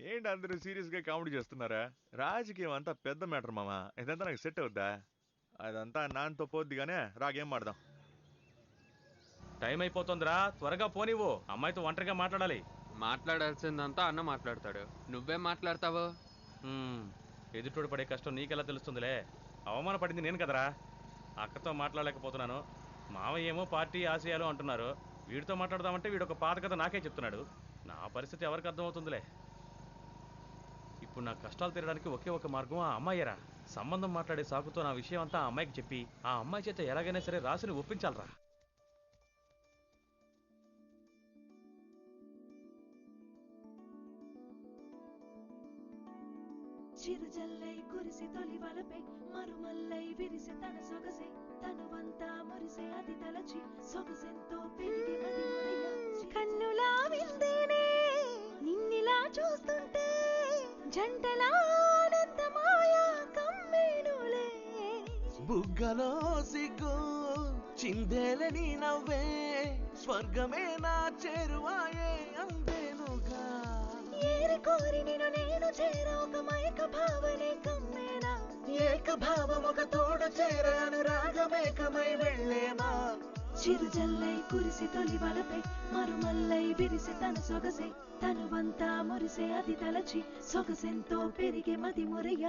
ఏంటి అందరూ సీరియస్ గా కామెడీ చేస్తున్నారా? రాజకీయం అంతా పెద్ద మ్యాటర్ మామా. ఇదంతా నాకు సెట్ అవుద్దా? అదంతా నాన్నతో పోద్ది గానే రాగేం మాడదాం. టైం అయిపోతుందిరా, త్వరగా పోనివ్వు. అమ్మాయితో ఒంటరిగా మాట్లాడాలి. మాట్లాడాల్సిందంతా అన్న మాట్లాడతాడు, నువ్వేం మాట్లాడతావు? ఎదుటోడు పడే కష్టం నీకెలా తెలుస్తుందిలే. అవమానపడింది నేను కదరా. అక్కతో మాట్లాడలేకపోతున్నాను. మావయ్య ఏమో పార్టీ ఆశయాలు అంటున్నారు. వీడితో మాట్లాడదామంటే వీడు ఒక పాత కథ నాకే చెప్తున్నాడు. నా పరిస్థితి ఎవరికి అర్థమవుతుందిలే. ఇప్పుడు నా కష్టాలు తీరడానికి ఒకే ఒక మార్గం ఆ అమ్మాయిరా. సంబంధం మాట్లాడే సాకుతో నా విషయం అంతా ఆ అమ్మాయికి చెప్పి ఆ అమ్మాయి చేత ఎలాగైనా సరే రాసుని ఒప్పించాలరా. చిరుజల్లై కురిసి తొలి వలపై మరుమల్లై విరిసి తన సొగసే తనువంతా మురిసే అది తలచి సొగసెంతో పెరిగి మది మురయ కన్నులా విందేనే నిన్నిలా చూస్తుంటే జంటలా ఆనందమాయా కమ్మేనులే బుగ్గలో సిగ్గు చిందేలని నవ్వే స్వర్గమే నా చేరువాయే అందేనుగా ఏరి కోరి నిన్ను నేను చేర ఒక మైక భావనే కమ్మేనా ఏక భావం ఒక తోడు చేర అనురాగమేకమై వెళ్ళేమా చిరుజల్లై కురిసి తొలి వలపై మరుమల్లై విరిసి తన సొగసే తనువంతా మురిసే అది తలచి సొగసెంతో పెరిగే మది మురయ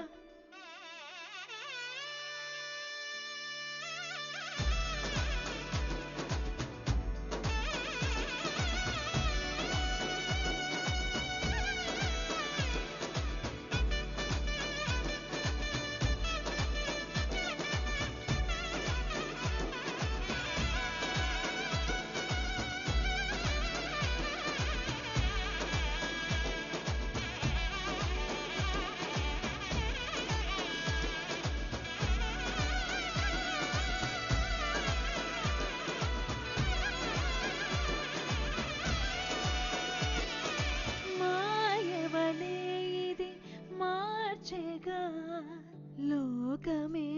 లోకమే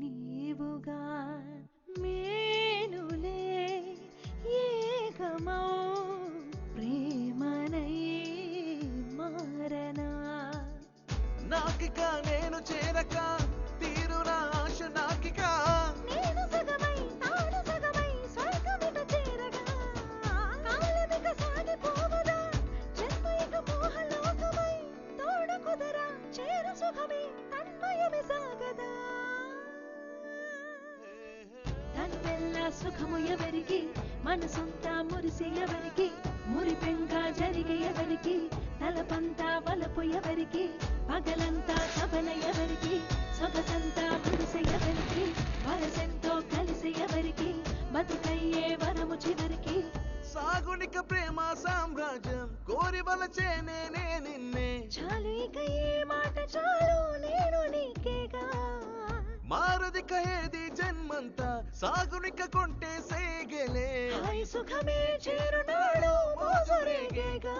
నీవుగా మేనులే ఏకమౌ ప్రేమనై మారనా నాకిక నేను చేరక తీరునా ఆశ నాకిక నేను సగమై తాను సగమై స్వర్గమిక చేరగా కాలమిక సాగిపోవదా జన్మయిక మోహలోకమై తోడ కుదరా చేరు సుఖమే తన్మయమే సాగదా తన్వెల్లా సుఖము ఎవరికి మనసంతా మురిసి ఎవరికి మురిపెంగా జరిగే ఎవరికి తలపంతా వలపు ఎవరికి పగలంతా సబల ఎవరికి సొగసంతా మురిసె ఎవరికి వరసెంతో కలిసి ఎవరికి బతుకయ్యే వరము చివరికి సాగునిక ప్రేమ సామ్రాజ్యం కోరి వలచేనే నిన్నే చాలు ఇక ఏ మాట చాలు నేను నీకేగా మారదిక ఏది జన్మంతా సాగునిక కొంటే సేగలే హాయి సుఖమే చేరునాడు మోజురేగేగా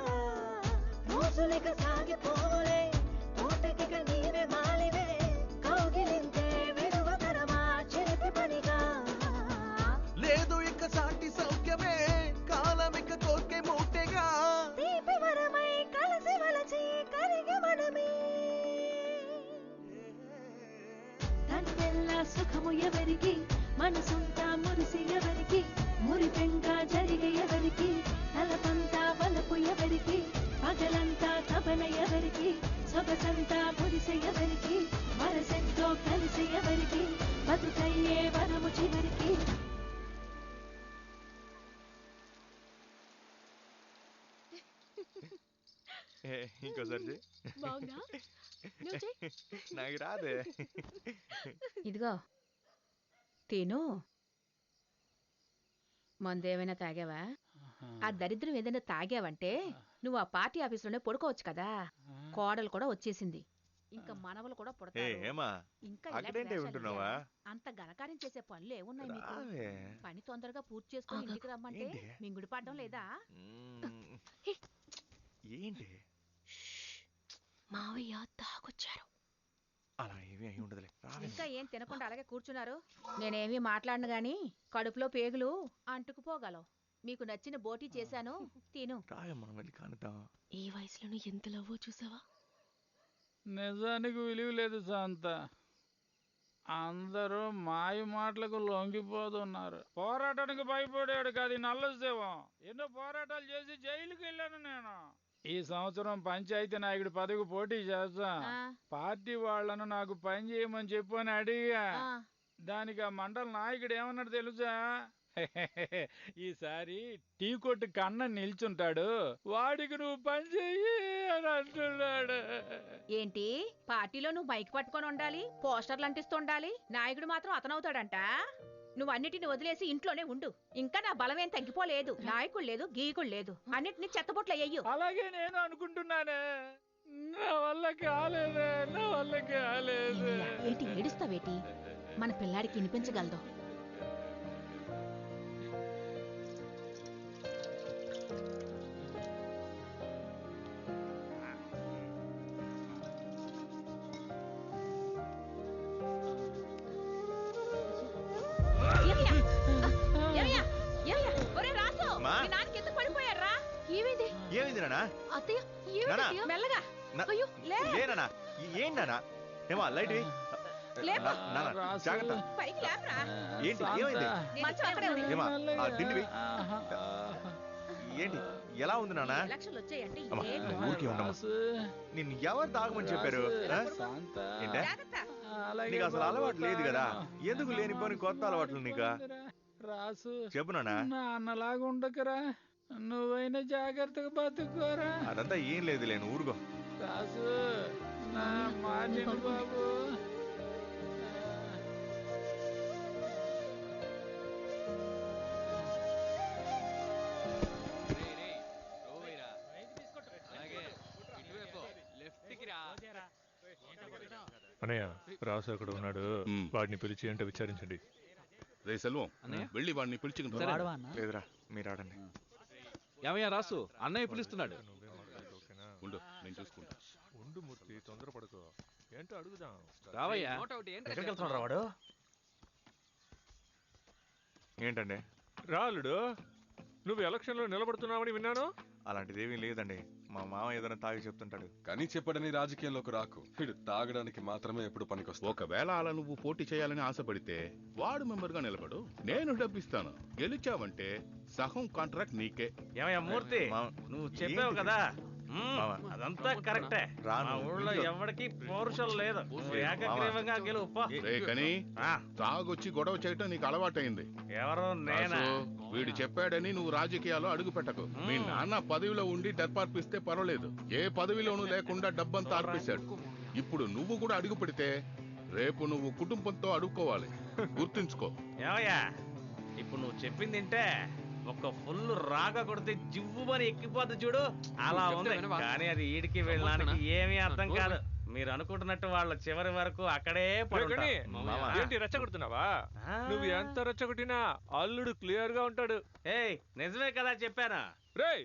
మోజులిక సాగిపోలే తోటకిక నీవే మాలివే కౌగిలింతే విడువతరమా చెరిపి పనిగా లేదు ఇక సాటి సౌఖ్యమే కాలమిక కోర్కె మూటెగా తీపి వరమై కలసి వలచి కరిగి మనమే తన్నెల్ల సుఖము ఎవరికి మనసుంతా మురిసి ఎవరికి మురిపెంగా జరిగే ఎవరికి తలపంతా వలపు ఎవరికి పగలంతా తపన ఎవరికి సొగసంతా మురిసె ఎవరికి వరసెంతో కలిసి ఎవరికి బతుకయ్యే వరము చివరికి ఇంకోసారి బాగుందా నువ్వు చెయ్. నాకు రాదే. ఇదిగో తిను మందేమైనా తాగావా? ఆ దరిద్రం ఏదైనా తాగావంటే నువ్వు ఆ పార్టీ ఆఫీసులోనే పడుకోవచ్చు కదా. కోడలు కూడా వచ్చేసింది, ఇంకా మనవలు కూడా పుడతారు. ఏమా ఇంకా ఇలాంటి అక్కడేంటే వేషాలు ఉంటున్నావా? అంత ఘనకార్యం చేసే పనులు ఏమున్నాయి మీకు? రావే. పని తొందరగా పూర్తి చేసుకుని ఇంటికి రమ్మంటే మింగుడు పడ్డం లేదా? ఏంటి మావయ్య తాగొచ్చారు. అలా ఏమీ అయి ఉండదులే. రావే. ఇంకా ఏం తినకుండా అలాగే కూర్చున్నారు? నేనేమీ మాట్లాడను గాని కడుపులో పేగులు అంటుకుపోగలవు. మీకు నచ్చిన బోటీ చేశాను, తిను. రావే, మనం వెళ్ళి కానిద్దాం. ఈ వయసులోనూ ఎంత లవ్వో చూసావా? నిజానికి విలువ లేదు శాంత. అందరూ మాయ మాటలకు లొంగిపోతున్నారు. పోరాటానికి భయపడాడు కాదు ఈ నల్లసేవం. ఎన్నో పోరాటాలు చేసి జైలుకి వెళ్ళాను నేను. ఈ సంవత్సరం పంచాయతీ నాయకుడి పదవికి పోటీ చేస్తా. పార్టీ వాళ్ళను నాకు పని చేయమని చెప్పు అని అడిగా. దానికి ఆ మండల నాయకుడు ఏమన్నాడు తెలుసా? ఈసారి టీ కొట్టు కన్న నిల్చుంటాడు, వాడికి నువ్వు పని చెయ్యి అని అంటున్నాడు. ఏంటి పార్టీలో నువ్వు మైక్ పట్టుకొని ఉండాలి, పోస్టర్లు అంటిస్తుండాలి, నాయకుడు మాత్రం అతనవుతాడంట? నువ్వు అన్నిటిని వదిలేసి ఇంట్లోనే ఉండు. ఇంకా నా బలమేం తగ్గిపోలేదు. నాయకుడు లేదు, గీకుడు లేదు, అన్నిటిని చెత్తబొట్లు అయ్యు. అలాగే నేను అనుకుంటున్నానే. నా వల్ల కాలేదే, నా వల్ల కాలేదు. ఏంటి ఏడుస్తావేటి? మన పిల్లాడికి వినిపించగలదు. ఏమైంది నానా? అత్తయ్య నానా? ఏమిటి మెల్లగా. అయ్యో లేనా? ఏంటి నానా? ఏమా లైట్ జాగ్రత్త. ఏంటి ఏమైంది? ఏమా ఆ తిండివి ఏంటి ఎలా ఉంది నానా? అమ్మా, ఊరికే ఉండమ్మా. నిన్ను ఎవరు తాగమని చెప్పారు? ఏంటే నీకు అసలు అలవాటు లేదు కదా, ఎందుకు లేనిపోని కొత్త అలవాట్లు నీకు? రాసు చెప్పు నానా. నా అన్నలాగా ఉండకరా, నువ్వైనా జాగ్రత్తగా బతుకోరా. అదంతా ఏం లేదు లేను ఊరుకో. రాసు నా మాట బాబు. అన్నయ్య రాసు అక్కడ ఉన్నాడు, వాడిని పిలిచి అంటే విచారించండి. రే సెల్వం, వెళ్ళి వాడిని పిలిచి. లేదురా మీరు ఆడండి. ఏమయ్యా రాసు, అన్నయ్య పిలుస్తున్నాడు. ఉండు, నేను చూసుకుంటా. ఉండు మూర్తి, తొందరపడుకో. ఏంటో అడుగుదాం. రావయ్యా. ఎక్కడికి వెళ్తున్నాడు వాడు? ఏంటండి రాలుడు, నువ్వు ఎలక్షన్లో నిలబడుతున్నావని విన్నాను. అలాంటిదేమీ లేదండి, మా మామ ఏదైనా తాగి చెప్తుంటాడు. కానీ చెప్పడని రాజకీయాల్లోకి రాకు. వీడు తాగడానికి మాత్రమే ఎప్పుడు పనికొస్తా. ఒకవేళ అలా నువ్వు పోటీ చేయాలని ఆశపడితే వార్డు మెంబర్ గా నిలబడు, నేను డబ్బిస్తాను. గెలిచావంటే సగం కాంట్రాక్ట్ నీకే. ఏమయ్యా మూర్తి, నువ్వు చెప్పావు కదా, అదంతా కరెక్టే. మా ఊళ్ళో ఎవరికి పౌరుషం లేదు. నువ్వు ఏకగ్రీవంగా గెలుపు. కానీ తాగొచ్చి గొడవ చేయటం నీకు అలవాటైంది. ఎవరు నేనా? వీడు చెప్పాడని నువ్వు రాజకీయాల్లో అడుగు పెట్టకు. మీ నాన్న పదవిలో ఉండి డబ్బర్పిస్తే పర్వాలేదు, ఏ పదవిలోనూ లేకుండా డబ్బంతా అర్పిస్తాడు. ఇప్పుడు నువ్వు కూడా అడుగు పెడితే రేపు నువ్వు కుటుంబంతో అడుక్కోవాలి, గుర్తుంచుకో. ఏమయ్యా ఇప్పుడు నువ్వు చెప్పింది తింటే ఒక ఫుల్ రాగా కొడితే జివ్వుమని ఎక్కిపోద్ది చూడు, అలా ఉంది. కానీ అది ఈడికి వెళ్ళడానికి ఏమీ అర్థం కాదు. మీరు అనుకుంటున్నట్టు వాళ్ళ చివరి వరకు అక్కడే పడుంటారు. ఏంటి రెచ్చగొడుతున్నావా? నువ్వు ఎంత రెచ్చగొట్టినా అల్లుడు క్లియర్ గా ఉంటాడు. ఏయ్ నిజమే కదా చెప్పానా? రేయ్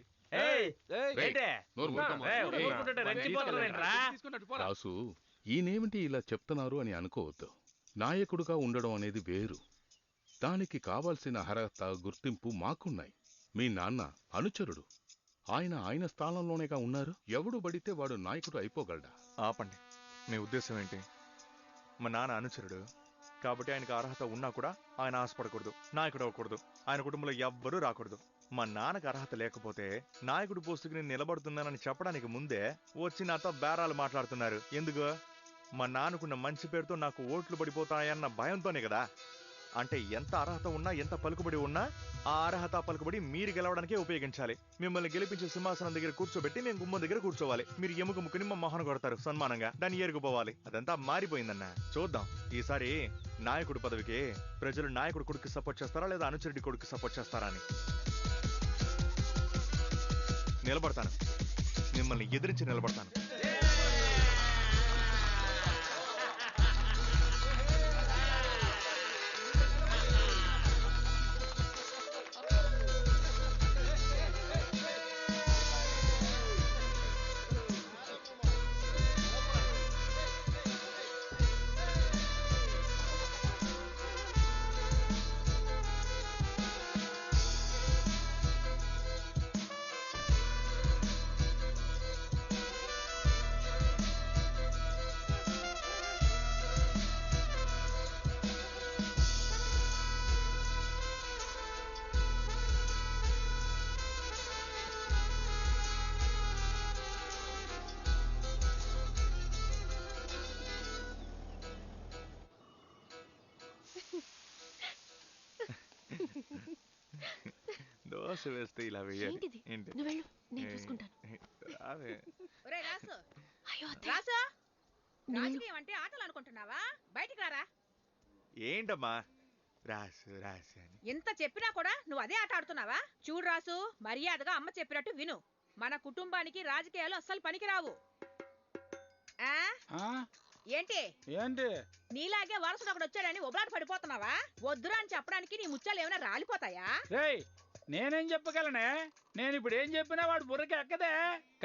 రాసు ఈయనేమిటి ఇలా చెప్తున్నారు అని అనుకోవద్దు. నాయకుడుగా ఉండడం అనేది వేరు. దానికి కావాల్సిన అర్హత గుర్తింపు మాకున్నాయి. మీ నాన్న అనుచరుడు. ఆయన స్థానంలోనేగా ఉన్నారు. ఎవడు పడితే వాడు నాయకుడు అయిపోగలడా? ఆపండి. మీ ఉద్దేశం ఏంటి? మా నాన్న అనుచరుడు కాబట్టి ఆయనకు అర్హత ఉన్నా కూడా ఆయన ఆశపడకూడదు, నాయకుడు అవ్వకూడదు, ఆయన కుటుంబంలో ఎవ్వరూ రాకూడదు. మా నాన్నకు అర్హత లేకపోతే నాయకుడు పోస్టుకి నేను నిలబడుతున్నానని చెప్పడానికి ముందే వచ్చి నాతో బేరాలు మాట్లాడుతున్నారు. ఎందుకు? మా నాన్నకున్న మంచి పేరుతో నాకు ఓట్లు పడిపోతాయన్న భయంతోనే కదా. అంటే ఎంత అర్హత ఉన్నా, ఎంత పలుకుబడి ఉన్నా ఆ అర్హత పలుకుబడి మీరు గెలవడానికే ఉపయోగించాలి. మిమ్మల్ని గెలిపించే సింహాసనం దగ్గర కూర్చోబెట్టి మేము గుమ్మం దగ్గర కూర్చోవాలి. మీరు ఎముక ముక్కుని మా మొహన కొడతారు సన్మానంగా. దాన్ని ఏరుకుపోవాలి. అదంతా మారిపోయిందన్న. చూద్దాం ఈసారి నాయకుడు పదవికి ప్రజలు నాయకుడు కొడుకు సపోర్ట్ చేస్తారా లేదా అనుచరుడి కొడుకు సపోర్ట్ చేస్తారా అని నిలబడతాను. మిమ్మల్ని ఎదిరించి నిలబడతాను. దోశ వేస్తే ఇలా వేయాలి. ఏంటి? నువ్వు వెళ్ళు, నేను చూసుకుంటాను. ఒరేయ్ రాసు, రాసు, రాజకీయం అంటే ఆటలు అనుకుంటున్నావా? బయటికి రారా. ఏంటమ్మా రాసు రాసు అని ఎంత చెప్పినా కూడా నువ్వు అదే ఆట ఆడుతున్నావా? చూడు రాసు, మర్యాదగా అమ్మ చెప్పినట్టు విను. మన కుటుంబానికి రాజకీయాలు అస్సలు పనికిరావు. ఏంటి ఏంటి నీలాగే వరసడు ఒకడు వచ్చాడని ఒబలాట పడిపోతున్నావా? వద్దురా అని చెప్పడానికి నీ ముచ్చాలు ఏమైనా రాలిపోతాయా? రేయ్ నేనేం చెప్పగలనే? నేను ఇప్పుడు ఏం చెప్పినా వాడు బుర్రకి ఎక్కదే.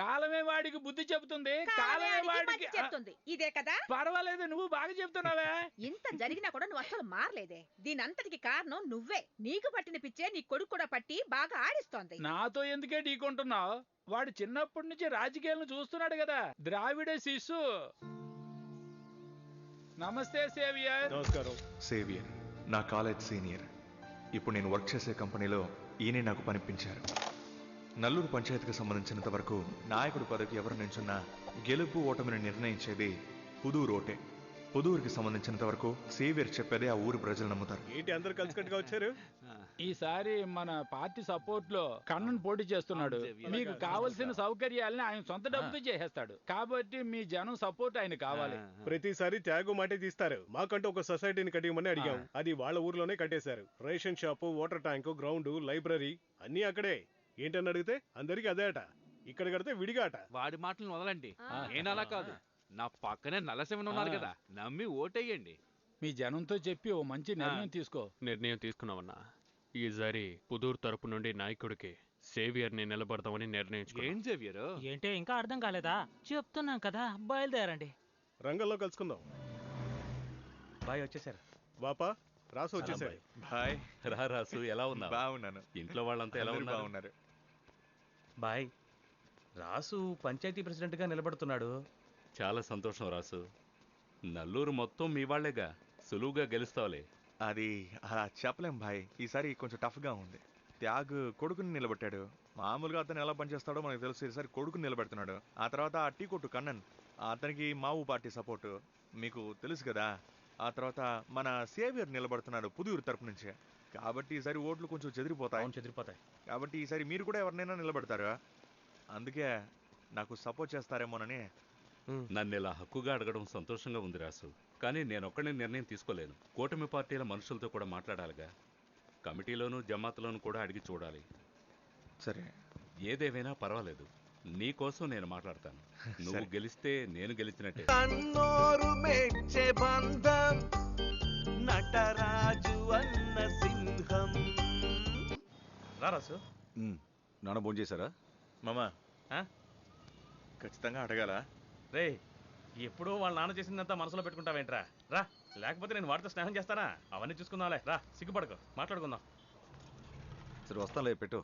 కాలమే వాడికి బుద్ధి చెబుతుంది. కాలమే వాడికి చెప్తుంది. ఇదే కదా? పర్వాలేదు, నువ్వు బాగా చెప్తున్నావే. ఇంత జరిగినా కూడా నువ్వు అసలు మారలేదే. దీని అంతటికి కారణం నువ్వే. నీకు పట్టిన పిచ్చే నీ కొడుకు కూడా పట్టి బాగా ఆడిస్తోంది. నాతో ఎందుకే ఢీకొంటున్నావు? వాడు చిన్నప్పటి నుంచి రాజకీయాలను చూస్తున్నాడు కదా. ద్రావిడ శిశు. నమస్తే సేవియర్. నమస్కారం. సేవియర్ నా కాలేజ్ సీనియర్. ఇప్పుడు నేను వర్క్ చేసే కంపెనీలో ఈయనే నాకు పనిపించారు. నల్లూరు పంచాయతీకి సంబంధించినంత వరకు నాయకుడి పదవికి ఎవరు నించున్నా గెలుపు ఓటమిని నిర్ణయించేది పుదూరు ఓటే. పుదూరుకి సంబంధించినంత వరకు సేవియర్ చెప్పేదే ఆ ఊరు ప్రజలు నమ్ముతారు. ఏంటి అందరు కలిసికట్టుగా వచ్చారు? ఈసారి మన పార్టీ సపోర్ట్ లో కన్నన్ పోటీ చేస్తున్నాడు. మీకు కావలసిన సౌకర్యాలని ఆయన సొంత డబ్బుతో చేసేస్తాడు. కాబట్టి మీ జనం సపోర్ట్ ఆయన కావాలి. ప్రతిసారి త్యాగు మాటే తీస్తారు. మాకంటూ ఒక సొసైటీని కట్టిమని అడిగాం. అది వాళ్ళ ఊర్లోనే కట్టేశారు. Ration shop, water tank, ground, library అన్ని అక్కడే. ఏంటని అడిగితే అందరికి అదే అట. ఇక్కడ కడితే విడిగా అట. వాడి మాటలను వదలండి. నేనలా కాదు. నా పక్కనే నల్లసేమని ఉన్నారు కదా, నమ్మి ఓటేయండి. మీ జనంతో చెప్పి ఓ మంచి నిర్ణయం తీసుకో. నిర్ణయం తీసుకున్నామన్నా. ఈసారి పుదూరు తరపు నుండి నాయకుడికి సేవియర్ ని నిలబడతామని నిర్ణయించుకో. ఏం సేవియర్? ఏంటే ఇంకా అర్థం కాలేదా? చెప్తున్నాం కదా, బయలుదేరండి. రంగంలో కలుసుకుందాం. బాయ్ వచ్చేసారు. బాపా రాసు వచ్చేసాడు. బాయ్. రా రాసు, ఎలా ఉన్నావు? బాగున్నాను. ఇంట్లో వాళ్ళంతా ఎలా బాగున్నారు? బాయ్. రాసు పంచాయతీ ప్రెసిడెంట్ గా నిలబడుతున్నాడు. చాలా సంతోషం రాసు. నల్లూరు మొత్తం మీ వాళ్లేగా, సులువుగా గెలుస్తావులే. అది అలా చెప్పలేం భాయ్. ఈసారి కొంచెం టఫ్గా ఉంది. త్యాగ్ కొడుకుని నిలబెట్టాడు. మామూలుగా అతను ఎలా పనిచేస్తాడో మనకు తెలుసు. ఈసారి కొడుకుని నిలబెడుతున్నాడు. ఆ తర్వాత ఆ టీ కొట్టు కన్నన్, అతనికి మావు పార్టీ సపోర్టు మీకు తెలుసు కదా. ఆ తర్వాత మన సేవియర్ నిలబడుతున్నాడు పుదూరు తరపు నుంచే. కాబట్టి ఈసారి ఓట్లు కొంచెం చెదిరిపోతాయి. కాబట్టి ఈసారి మీరు కూడా ఎవరినైనా నిలబెడతారు. అందుకే నాకు సపోర్ట్ చేస్తారేమోనని. నన్ను ఇలా హక్కుగా అడగడం సంతోషంగా ఉంది రాసు. కానీ నేనొక్కడే నిర్ణయం తీసుకోలేను. కూటమి పార్టీల మనుషులతో కూడా మాట్లాడాలిగా. కమిటీలోనూ జమాత్లోనూ కూడా అడిగి చూడాలి. సరే, ఏదేమైనా పర్వాలేదు. నీకోసం నేను మాట్లాడతాను. నువ్వు గెలిస్తే నేను గెలిచినట్టే. కన్నోరు మెచ్చే బంధం నటరాజు అన్న సింహం. రారాసు నాన్న ఫోన్ చేశారా? మామా ఖచ్చితంగా అడగాల రే, ఎప్పుడూ వాళ్ళ నాన్న చేసిందంతా మనసులో పెట్టుకుంటావేంట్రా? రా, లేకపోతే నేను వాడితో స్నేహం చేస్తానా? అవన్నీ చూసుకుందాంలే. రా, సిగ్గుపడకు, మాట్లాడుకుందాం. సరే వస్తానులే, పెట్టు.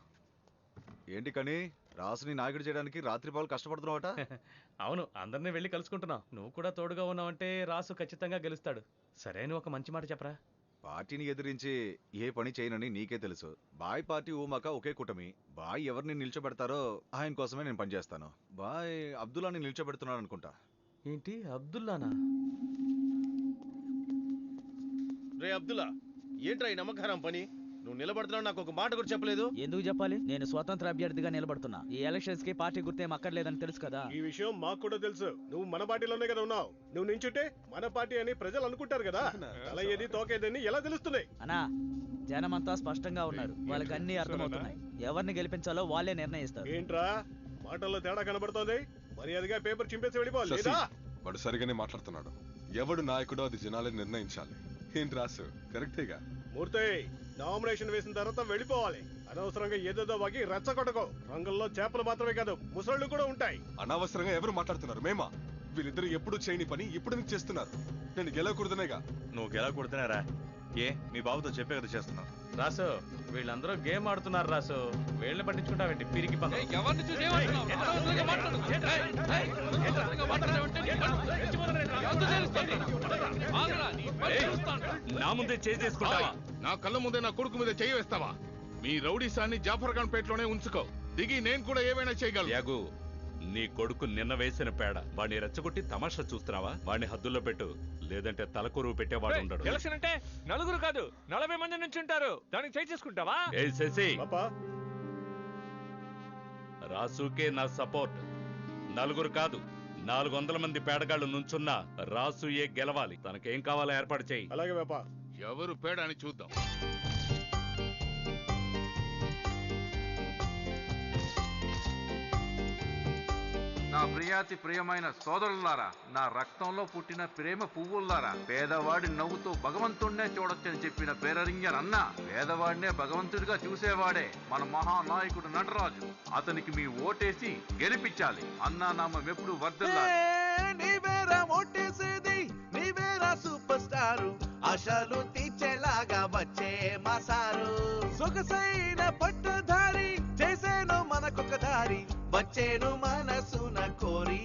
ఏంటి కానీ రాసుని నాయకుడు చేయడానికి రాత్రి పాలు కష్టపడుతున్నావట? అవును, అందరినీ వెళ్ళి కలుసుకుంటున్నాం. నువ్వు కూడా తోడుగా ఉన్నావంటే రాసు ఖచ్చితంగా గెలుస్తాడు. సరే, నువ్వు ఒక మంచి మాట చెప్పరా. పార్టీని ఎదిరించి ఏ పని చేయనని నీకే తెలుసు. బాయ్ పార్టీ ఊమాక ఒకే కూటమి. బాయ్ ఎవరిని నిల్చోబెడతారో ఆయన కోసమే నేను పనిచేస్తాను. బాయ్ అబ్దుల్లాని నిల్చోబెడుతున్నాను అనుకుంటా. ఏంటి, అబ్దుల్లానా? రే అబ్దుల్లా, ఏంట్రా ఈ నమ్మకరం పని? నువ్వు నిలబడుతున్నావు, నాకు ఒక మాట కూడా చెప్పలేదు. ఎందుకు చెప్పాలి? నేను స్వతంత్ర అభ్యర్థిగా నిలబడుతున్నా. ఈ ఎలక్షన్స్ కి పార్టీ గుర్తేం అక్కర్లేదని తెలుసు కదా. ఈ విషయం మాకు కూడా తెలుసు. నువ్వు మన పార్టీలోనే కదా ఉన్నావు. నువ్వు నించుంటే మన పార్టీ అని ప్రజలు అనుకుంటారు కదా. తల ఏది తోకేదని ఎలా తెలుస్తున్నాయి? అన్నా, జనమంతా స్పష్టంగా ఉన్నారు. వాళ్ళకి అన్ని అర్థమవుతున్నాయి. ఎవరిని గెలిపించాలో వాళ్ళే నిర్ణయిస్తారు. ఏంట్రా మాటల్లో తేడా కనబడుతోంది? మర్యాదగా పేపర్ చింపేసి వెళ్ళిపోవాలి శశి, లేదా? వాడు సరిగానే మాట్లాడుతున్నాడు. ఎవడు నాయకుడో అది జనాలే నిర్ణయించాలి. ఏంటి రాసు, కరెక్టేగా? మూర్తి, నామినేషన్ వేసిన తర్వాత వెళ్ళిపోవాలి. అనవసరంగా ఏదేదో వాగి రెచ్చగొట్టకో. రంగంలో చేపలు మాత్రమే కాదు, ముసళ్ళు కూడా ఉంటాయి. అనవసరంగా ఎవరు మాట్లాడుతున్నారు? మేమా? వీళ్ళిద్దరు ఎప్పుడు చేయని పని ఇప్పుడు నీకు చేస్తున్నారు. నేను గెలవకూడదనేగా. నువ్వు గెలవకూడదనేరా? ఏ మీ బాబుతో చెప్పే కదా చేస్తున్నావు? రాసు, వీళ్ళందరూ గేమ్ ఆడుతున్నారు. రాసు, వీళ్ళని పట్టించుకుంటావేంటి? పిరికి పని. ఎవరిని చూసి ఏమంటున్నావు? అనవసరంగా మాట్లాడు. అనవసరంగా మాట్లాడావంటే నీ పని రెచ్చిపోతాను. ఎంత తెలుస్తుంది? ఆగరా, నీ పని చూస్తాను. నా ముందే చేసుకుంటావా? నా కళ్ళ ముందే నా కొడుకు మీద చేయి వేస్తావా? మీ రౌడీసాన్ని జాఫర్ ఖాన్ పేటలోనే ఉంచుకో. దిగి నేను కూడా ఏమైనా చేయగలను. యాగు, నీ కొడుకు నిన్న వేసిన పేడ వాడిని రెచ్చగొట్టి తమాషా చూస్తున్నావా? వాడిని హద్దుల్లో పెట్టు, లేదంటే తలకొరువు పెట్టేవాడు ఉండడు. ఎలక్షన్ అంటే నలుగురు కాదు 40 మంది నుంచి ఉంటారు. దానికి చేయి చేసుకుంటావా? ఏ శశి, రాసుకే నా సపోర్ట్. నలుగురు కాదు 400 మంది పేడగాళ్ళు నుంచున్నా రాసు ఏ గెలవాలి. తనకేం కావాలో ఏర్పాటు చేయి. అలాగే బాపా. ఎవరు పేడ అని చూద్దాం. నా ప్రియాతి ప్రియమైన సోదరులారా, నా రక్తంలో పుట్టిన ప్రేమ పువ్వుల్లారా, పేదవాడి నవ్వుతో భగవంతుడినే చూడొచ్చని చెప్పిన పేరరింగర్ అన్న, పేదవాడినే భగవంతుడిగా చూసేవాడే మన మహానాయకుడు నటరాజు. అతనికి మీ ఓటేసి గెలిపించాలి. అన్నా నామం ఎప్పుడు వర్ధిల్లాలి. నీవేరా ఓటేసేది, నీవేరా సూపర్ స్టారు. ఆశలు తీర్చేలాగా వచ్చే మా సారు. సొగసైన పట్టుదారి చేసేను మనకొక దారి. వచ్చేను మనసున కోరి.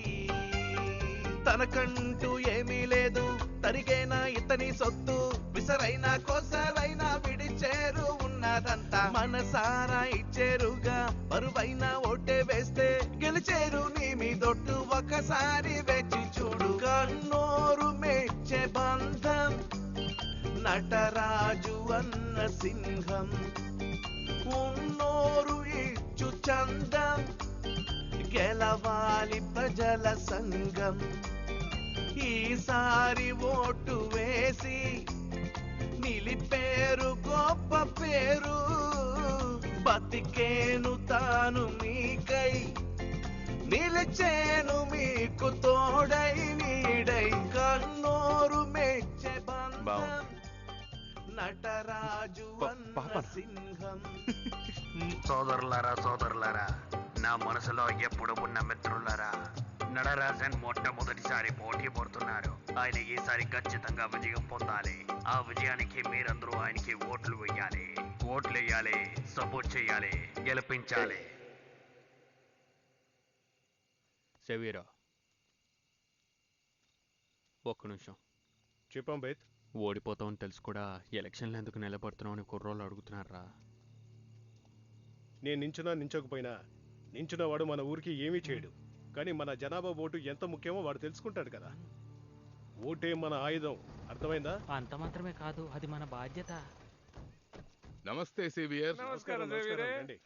తనకంటూ ఏమీ లేదు, తరిగేనా ఇతని సొత్తు. విసరైనా కోసరైనా విడిచేరు ఉన్నదంతా. మనసారా ఇచ్చేరుగా బరువైన ఓటే వేస్తే గెలిచేరు నీ మీదొట్టు. ఒకసారి వేచి చూడు. కన్నోరు మెచ్చే బంధం నటరాజు అన్న సింహం. ఉన్నోరు ఇచ్చు చందం గెలవాలి ప్రజల సంఘం. ఈసారి ఓటు వేసి నిలిపేరు గొప్ప పేరు. బతికేను తాను మీకై, నిలిచేను మీకు తోడై నీడై. కన్నోరు మెచ్చే బంధం నటరాజు అన్న సింహం. సోదరులారా సోదరులారా, నా మనసులో ఎప్పుడు ఉన్న మిత్రులారా, నటరాజన్ మొట్టమొదటిసారి పోటీ పడుతున్నారు. ఆయన ఈసారి ఖచ్చితంగా విజయం పొందాలి. ఆ విజయానికి మీరందరూ ఆయనకి ఓట్లు వేయాలి. ఓట్లు వేయాలి, సపోర్ట్ చేయాలి, గెలిపించాలి. సెవీరా, ఒక్క నిమిషం చెప్పాం బేత్. ఓడిపోతామని తెలుసు కూడా ఎలక్షన్లు ఎందుకు నిలబడుతున్నావు అని కుర్రోళ్ళు అడుగుతున్నారా? నేను నించున్నా నించోకపోయినా నించున్నవాడు మన ఊరికి ఏమీ చేయడు. కానీ మన జనాభా ఓటు ఎంత ముఖ్యమో వాడు తెలుసుకుంటాడు కదా. ఓటే మన ఆయుధం, అర్థమైందా? అంత మాత్రమే కాదు, అది మన బాధ్యత. నమస్తే సేవియర్. నమస్కారం రండి.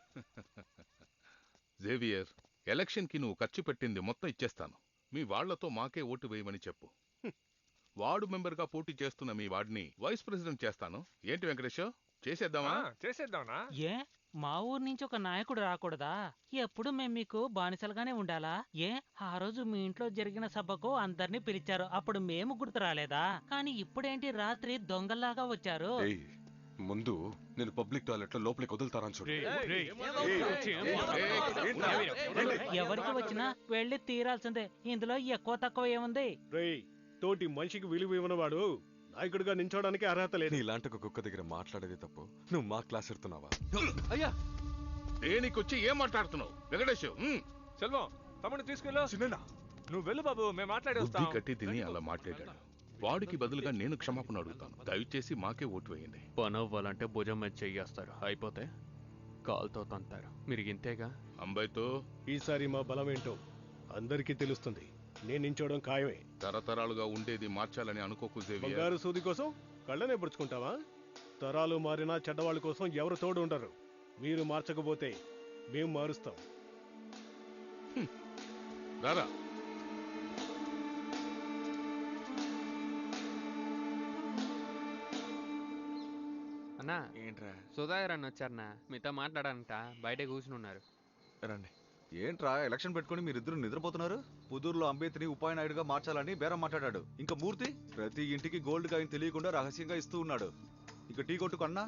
జేవియర్, ఎలక్షన్ కి నువ్వు ఖర్చు పెట్టింది మొత్తం ఇచ్చేస్తాను. మీ వాళ్లతో మాకే ఓటు వేయమని చెప్పు. వార్డు మెంబర్ గా పోటీ చేస్తున్న మీ వాడిని వైస్ ప్రెసిడెంట్ చేస్తాను. ఏంటి వెంకటేశ్వర, చేసేద్దామా? చేసేద్దామా? ఏ మా ఊరు నుంచి ఒక నాయకుడు రాకూడదా? ఎప్పుడు మేము మీకు బానిసలుగానే ఉండాలా? ఏ ఆ రోజు మీ ఇంట్లో జరిగిన సభకు అందరినీ పిలిచారు, అప్పుడు మేము గుర్తు రాలేదా? కానీ ఇప్పుడేంటి రాత్రి దొంగల్లాగా వచ్చారు? ముందు నేను పబ్లిక్ టాయిలెట్ లో లోపలికి వదులుతారని చూడు. ఎవరికి వచ్చినా వెళ్ళి తీరాల్సిందే, ఇందులో ఎక్కువ తక్కువ ఏముంది? తోటి మనిషికి విలువ ఇవ్వనవాడు నాయకుడిగా నించోడానికి అర్హత లేదు. ఇలాంటి ఒక కుక్క దగ్గర మాట్లాడేది తప్పు, నువ్వు మా క్లాస్ ఎడుతున్నావా? అయ్యా దేనికొచ్చి ఏం మాట్లాడుతున్నావు వెంకటేష్? సెల్వం తమ్ముడిని తీసుకెళ్ళు. చిన్న నువ్వు వెళ్ళు బాబు, మేము మాట్లాడి బుద్ధి వస్తాం. కట్టి తిని అలా మాట్లాడాడు. వాడికి బదులుగా నేను క్షమాపణ అడుగుతాను. దయచేసి మాకే ఓటు వేయండి. పని అవ్వాలంటే భుజం మీద చెయ్యేస్తారు, అయిపోతే కాల్తో తంతారు. మీరు ఇంతేగా అంబైతో ఈసారి మా బలం ఏంటో అందరికీ తెలుస్తుంది. నేను నించోవడం ఖాయమే. తరతరాలుగా ఉండేది మార్చాలని అనుకోకు జేవియర్. బంగారు సూది కోసం కళ్ళనే పుడుచుకుంటావా? తరాలు మారినా చెడ్డవాళ్ళ కోసం ఎవరు తోడు ఉండరు. మీరు మార్చకపోతే మేము మారుస్తాం. రారా అన్నా. ఏంట్రా? సుధాకర్ అన్న వచ్చారన్నా, మీతో మాట్లాడాలంట, బయట కూర్చుని ఉన్నారు. రండి. ఏంట్రా ఎలక్షన్ పెట్టుకుని మీరిద్దరు నిద్రపోతున్నారు? పుదూరులో అంబేద్కర్ని ఉపాయనాయుడుగా మార్చాలని బేరం మాట్లాడాడు. ఇంకా మూర్తి ప్రతి ఇంటికి గోల్డ్ కాయిన్ తెలియకుండా రహస్యంగా ఇస్తూ ఉన్నాడు. ఇక టీ కొట్టు కన్నా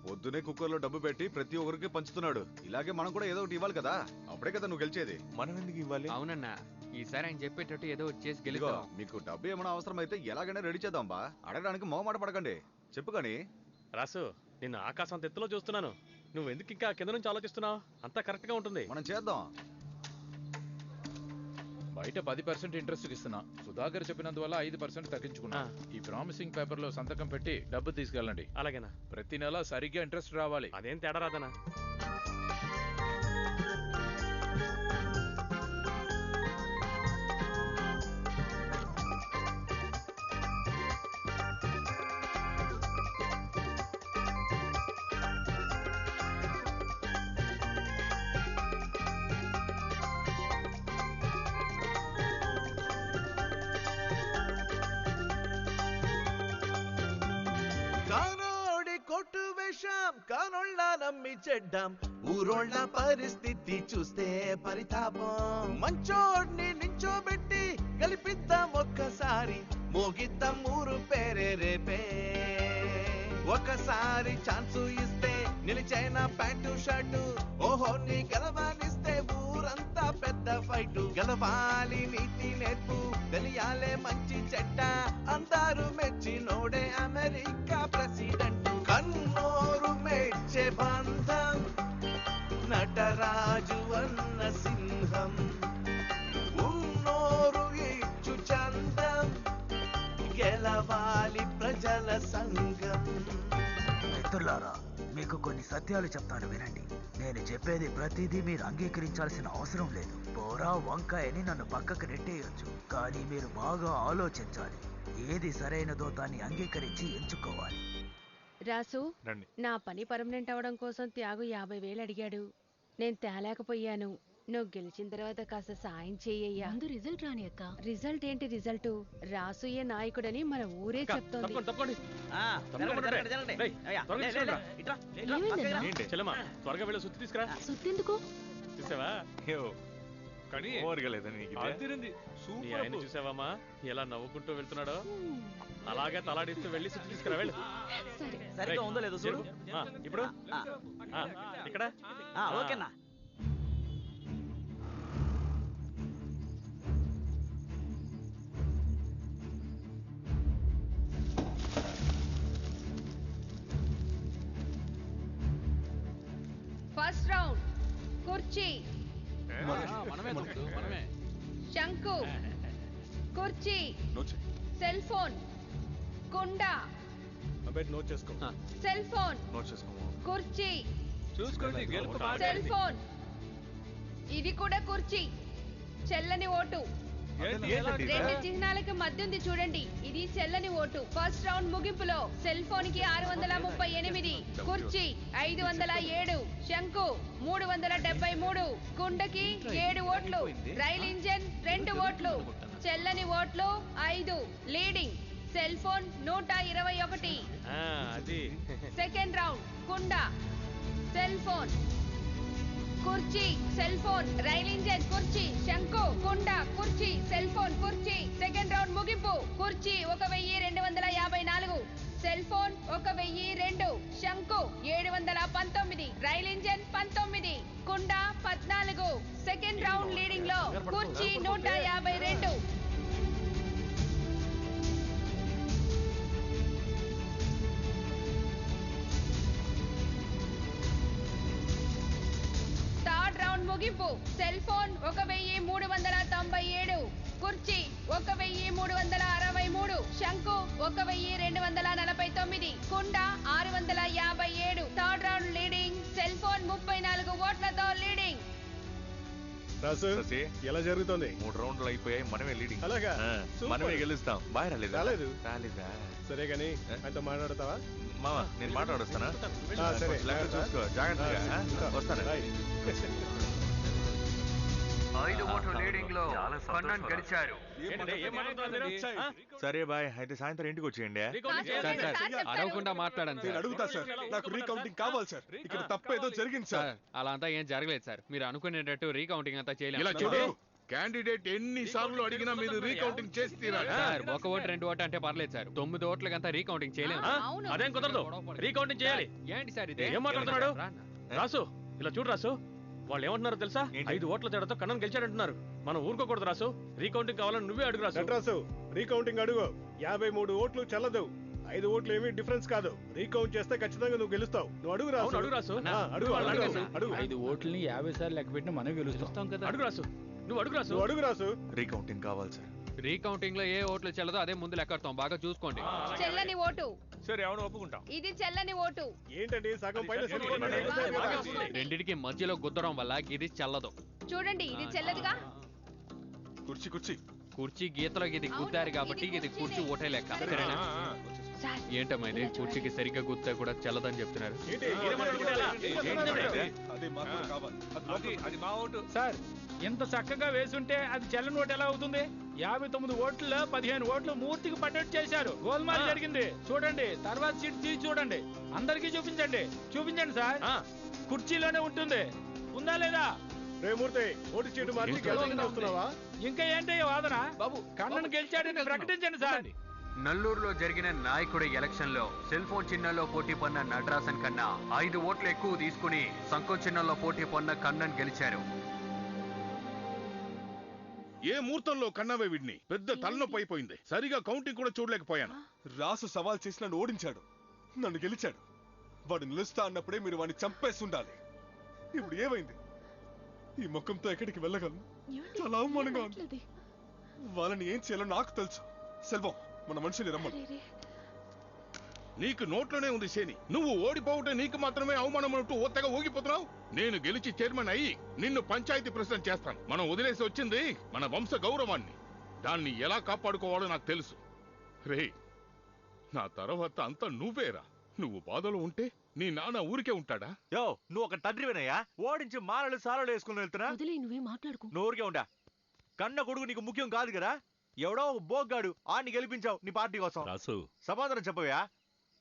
పొద్దునే కుక్కర్లో డబ్బు పెట్టి ప్రతి ఒక్కరికి పంచుతున్నాడు. ఇలాగే మనం కూడా ఏదో ఒకటి ఇవ్వాలి కదా, అప్పుడే కదా నువ్వు గెలిచేది. మనం ఎందుకు ఇవ్వాలి? అవునన్నా, ఈసారి ఆయన చెప్పేటట్టు ఏదో వచ్చేసి ఇదిగో, గెలుస్తాం. మీకు డబ్బు ఏమైనా అవసరం అయితే ఎలాగైనా రెడీ చేద్దాం బా. అడగడానికి మొహమాట పడకండి, చెప్పు కానీ. రాసు, నిన్ను ఆకాశం ఎత్తులో చూస్తున్నాను. నువ్వు ఎందుకు ఇంకా కింద నుంచి ఆలోచిస్తున్నావు? అంతా కరెక్ట్ గా ఉంటుంది. మనం చేద్దాం. బయట 10% ఇంట్రెస్ట్ ఇస్తున్నా. సుధాకర్ చెప్పినందువల్ల 5% తగ్గించుకున్నా. ఈ ప్రామిసింగ్ పేపర్ లో సంతకం పెట్టి డబ్బు తీసుకెళ్ళండి. అలాగేనా? ప్రతి నెల సరిగ్గా ఇంట్రెస్ట్ రావాలి. అదేం తేడా రాదనా? కానోడి కొట్టు వేషం కానోళ్ళ నమ్మి చెడ్డాం, ఊరోళ్ళ పరిస్థితి చూస్తే పరితాపం. మంచోడ్ని నించోబెట్టి గెలిపిద్దాం ఒక్కసారి, మోగిద్దాం ఊరు పేరే రేపే. ఒకసారి ఛాన్సు ఇస్తే నిలిచైన ప్యాంటు షర్టు, ఓహో నీ గెలవానిస్తే ఊరంతా పెద్ద ఫైటు. గెలవాలి నీతి నేర్పు, తెలియాలే మంచి చెడ్డ, అందరూ మెచ్చినోడే అమెరికా ప్రెసిడెంట్. కన్నోరు మెచ్చే బంధం, నటరాజు అన్న సింహం. ఉన్నోరు ఇచ్చు చందం, గెలవాలి ప్రజల సంఘం. మిత్రులారా, మీకు కొన్ని సత్యాలు చెప్తాను వినండి. నేను చెప్పేది ప్రతిదీ మీరు అంగీకరించాల్సిన అవసరం లేదు. పోరా వంకాయని నన్ను పక్కకు నెట్టేయొచ్చు, కానీ మీరు బాగా ఆలోచించాలి. ఏది సరైనదో దాన్ని అంగీకరించి ఎంచుకోవాలి. రాసు, నా పని పర్మనెంట్ అవడం కోసం త్యాగు 50,000 అడిగాడు. నేను తేలేకపోయాను. నువ్వు గెలిచిన తర్వాత కాస్త సాయం చెయ్యయ్యా. ముందు రిజల్ట్ రాని అక్క. రిజల్ట్ ఏంటి రిజల్ట్? రాసుయే నాయకుడని మన ఊరే చెప్తోంది. చెల్లమ్మా, త్వరగా వెళ్ళి సుత్తి తీసుకురా. సుత్తెందుకు? చూసావా? కానీ నీ ఆయన చూసావమ్మా ఎలా నవ్వుకుంటూ వెళ్తున్నాడో? అలాగే తలాడిస్తూ వెళ్ళి సుత్తి తీసుకురా. వెళ్ళు. సరిగ్గా ఉందో లేదో చూడు. ఇప్పుడు ఇక్కడ ఓకేనా? ఫస్ట్ రౌండ్ కుర్చీ, శంకు, కుర్చీ, సెల్ ఫోన్, కుండ, నోట్ చేసుకో. సెల్ ఫోన్, నోట్ చేసుకో. కుర్చీ, చూసుకోండి. సెల్ ఫోన్, ఇది కూడా కుర్చీ. చెల్లని ఓటు. రెండు చిహ్నాలకు మధ్య ఉంది చూడండి, ఇది చెల్లని ఓటు. ఫస్ట్ రౌండ్ ముగింపులో సెల్ ఫోన్ కి 638, కుర్చీ 507, శంకు 373, కుండకి 7 ఓట్లు, రైల్ ఇంజన్ 2 ఓట్లు, చెల్లని ఓట్లు 5. Leading cell phone 121. Second round కుండ, సెల్ ఫోన్ కుర్చీ సెల్ ఫోన్ రైల్ ఇంజన్ కుర్చీ శంకు కుండ కుర్చీ సెల్ ఫోన్ కుర్చీ సెకండ్ రౌండ్ ముగింపు కుర్చీ 1254 సెల్ ఫోన్ 1002 శంకు 719 రైల్ ఇంజన్ 19 కుండ 14 సెకండ్ రౌండ్ లీడింగ్ లో కుర్చీ 152 థర్డ్ రౌండ్ ముగింపు సెల్ ఫోన్ 1397 కుర్చీ 1363 శంకు 1249 కుండ 657 third round leading cell phone 34 ఓట్లతో లీడింగ్. రాసు ఎలా జరుగుతుంది? 3 రౌండ్లు అయిపోయాయి, మనమే లీడింగ్. అలాగా? మనమే గెలుస్తాం. బాయ్ రాలేదా? రాలేదా? సరే కానీ ఆయనతో మాట్లాడతావా? మామ నేను మాట్లాడొస్తానా? సరే చూసుకో జాగ్రత్తగా వస్తాను. 5 ఓట్ల లీడింగ్ లో కన్నన్ గెలిచారు. సరే బాయ్, అయితే సాయంత్రం ఇంటికి వచ్చేయండి. అడగకుండా మాట్లాడండి నేను అడుగుతా సార్, నాకు రీకౌంటింగ్ కావాలి సార్. ఇక్కడ తప్పేదో జరిగింది సార్. అలా అంతా ఏం జరగలేదు సార్. మీరు అనుకునేటట్టు రీకౌంటింగ్ అంతా ఇలా చేయలేదు చూడు, క్యాండిడేట్ ఎన్ని సార్లు అడిగినా మీరు రీకౌంటింగ్ చేసి తీరాలి. సార్. 1 ఓటు 2 ఓటు అంటే పర్లేదు సార్. 9 ఓట్లకంతా రీకౌంటింగ్ చేయలేము. అదేం కుదరదు, రీకౌంటింగ్ చేయాలి. ఏంటి సార్ ఇది? ఏం మాట్లాడుతున్నాడు రాసు? ఇలా చూడు రాసు, వాళ్ళు ఏమంటున్నారో తెలుసా? 5 ఓట్ల తేడాతో కన్నన్ గెలిచాడంటున్నారు. మనం ఊరుకోకూడదు రాసు. రీకౌంటింగ్ కావాలని నువ్వే అడుగు రాసు. రాసు రీకౌంటింగ్ అడుగు. 53 ఓట్లు చెల్లదు. 5 ఓట్లు ఏమీ డిఫరెన్స్ కాదు. రీకౌంట్ చేస్తే ఖచ్చితంగా నువ్వు గెలుస్తావు. నువ్వు అడుగు రాసు. అడుగు రాసు. అడుగు. 5 ఓట్లని 50 సార్లు లెక్క పెట్టిన మనం గెలుస్తాం కదా. అడుగు రాసు. నువ్వు అడుగు రాసు. అడుగు రాసు. రీకౌంటింగ్ కావాలి సార్. రీకౌంటింగ్ లో ఏ ఓట్లు చెల్లదో అదే ముందు లెక్కడతాం. బాగా చూసుకోండి. చెల్లని ఓటు. సరే అవును ఒప్పుకుంటాం. ఇది చెల్లని ఓటు. ఏంటండి సగం పైన రెండిటికి మధ్యలో గుద్దడం వల్ల ఇది చెల్లదు. చూడండి ఇది చెల్లదుగా. కుర్చీ గీతలో ఇది గుద్దారు కాబట్టి ఇది కుర్చీ ఓటే లెక్క. సరేనా? ఏంటమ్మా ఇది? కుర్చీకి సరిగ్గా గుద్దా కూడా చెల్లదని చెప్తున్నారు. సార్ ఎంత చక్కగా వేసుంటే అది చెల్లని ఓటు ఎలా అవుతుంది? 59 ఓట్లలో 15 ఓట్లు మూర్తికి పడ్డట్టు చేశారు. గోల్మాల్ జరిగింది. చూడండి, తర్వాత సీట్ తీసి చూడండి. అందరికీ చూపించండి. చూపించండి సార్. కుర్చీలోనే ఉంటుంది. ఉందా లేదా? రేమూర్తి ఓటు చీటు మార్చి గెలుస్తున్నావా? ఇంకా ఏంటి వాదన? బాబు కన్నన్ గెలిచాడని ప్రకటించండి సార్. నల్లూరులో జరిగిన నాయకుడి ఎలక్షన్ లో సెల్ ఫోన్ చిహ్నంలో పోటీ పడిన నటరాసన్ కన్నా 5 ఓట్లు ఎక్కువ తీసుకుని సంకో చిహ్నంలో పోటీ పడిన కన్నన్ గెలిచారు. ఏ ముహూర్తంలో కన్నవే వీడిని? పెద్ద తలనొప్పి అయిపోయింది. సరిగా కౌంటింగ్ కూడా చూడలేకపోయాను. రాసు సవాల్ చేసి నన్ను ఓడించాడు, నన్ను గెలిచాడు. వాడు నిలుస్తా అన్నప్పుడే మీరు వాడిని చంపేసి ఉండాలి. ఇప్పుడు ఏమైంది? ఈ ముఖంతో ఎక్కడికి వెళ్ళగలను? చాలా అవమానంగా ఉంది. వాళ్ళని ఏం చేయాలో నాకు తెలుసు. సెల్వం, మన మనుషుని రమ్మను. నీకు నోట్లోనే ఉంది శని. నువ్వు ఓడిపోవటే నీకు మాత్రమే అవమానం అంటూ ఓతగా ఊగిపోతున్నావు. నేను గెలిచి చైర్మన్ అయ్యి నిన్ను పంచాయతీ ప్రెసిడెంట్ చేస్తాను. మనం వదిలేసి వచ్చింది మన వంశ గౌరవాన్ని. దాన్ని ఎలా కాపాడుకోవాలో నాకు తెలుసు. రే, నా తర్వాత అంతా నువ్వేరా. నువ్వు బాధలో ఉంటే నీ నాన్న ఊరికే ఉంటాడా? యో, నువ్వు ఒక తండ్రివేనయ్యా. ఓడించి మాలలు సాలలు వేసుకుని వెళ్తున్నా. నువ్వే మాట్లాడుకో. నువ్వు ఊరికే ఉండా. కన్న కొడుకు నీకు ముఖ్యం కాదు కదా. ఎవడో బోగ్గాడు ఆడిని గెలిపించావు నీ పార్టీ కోసం. సమాధానం చెప్పవయ్యా.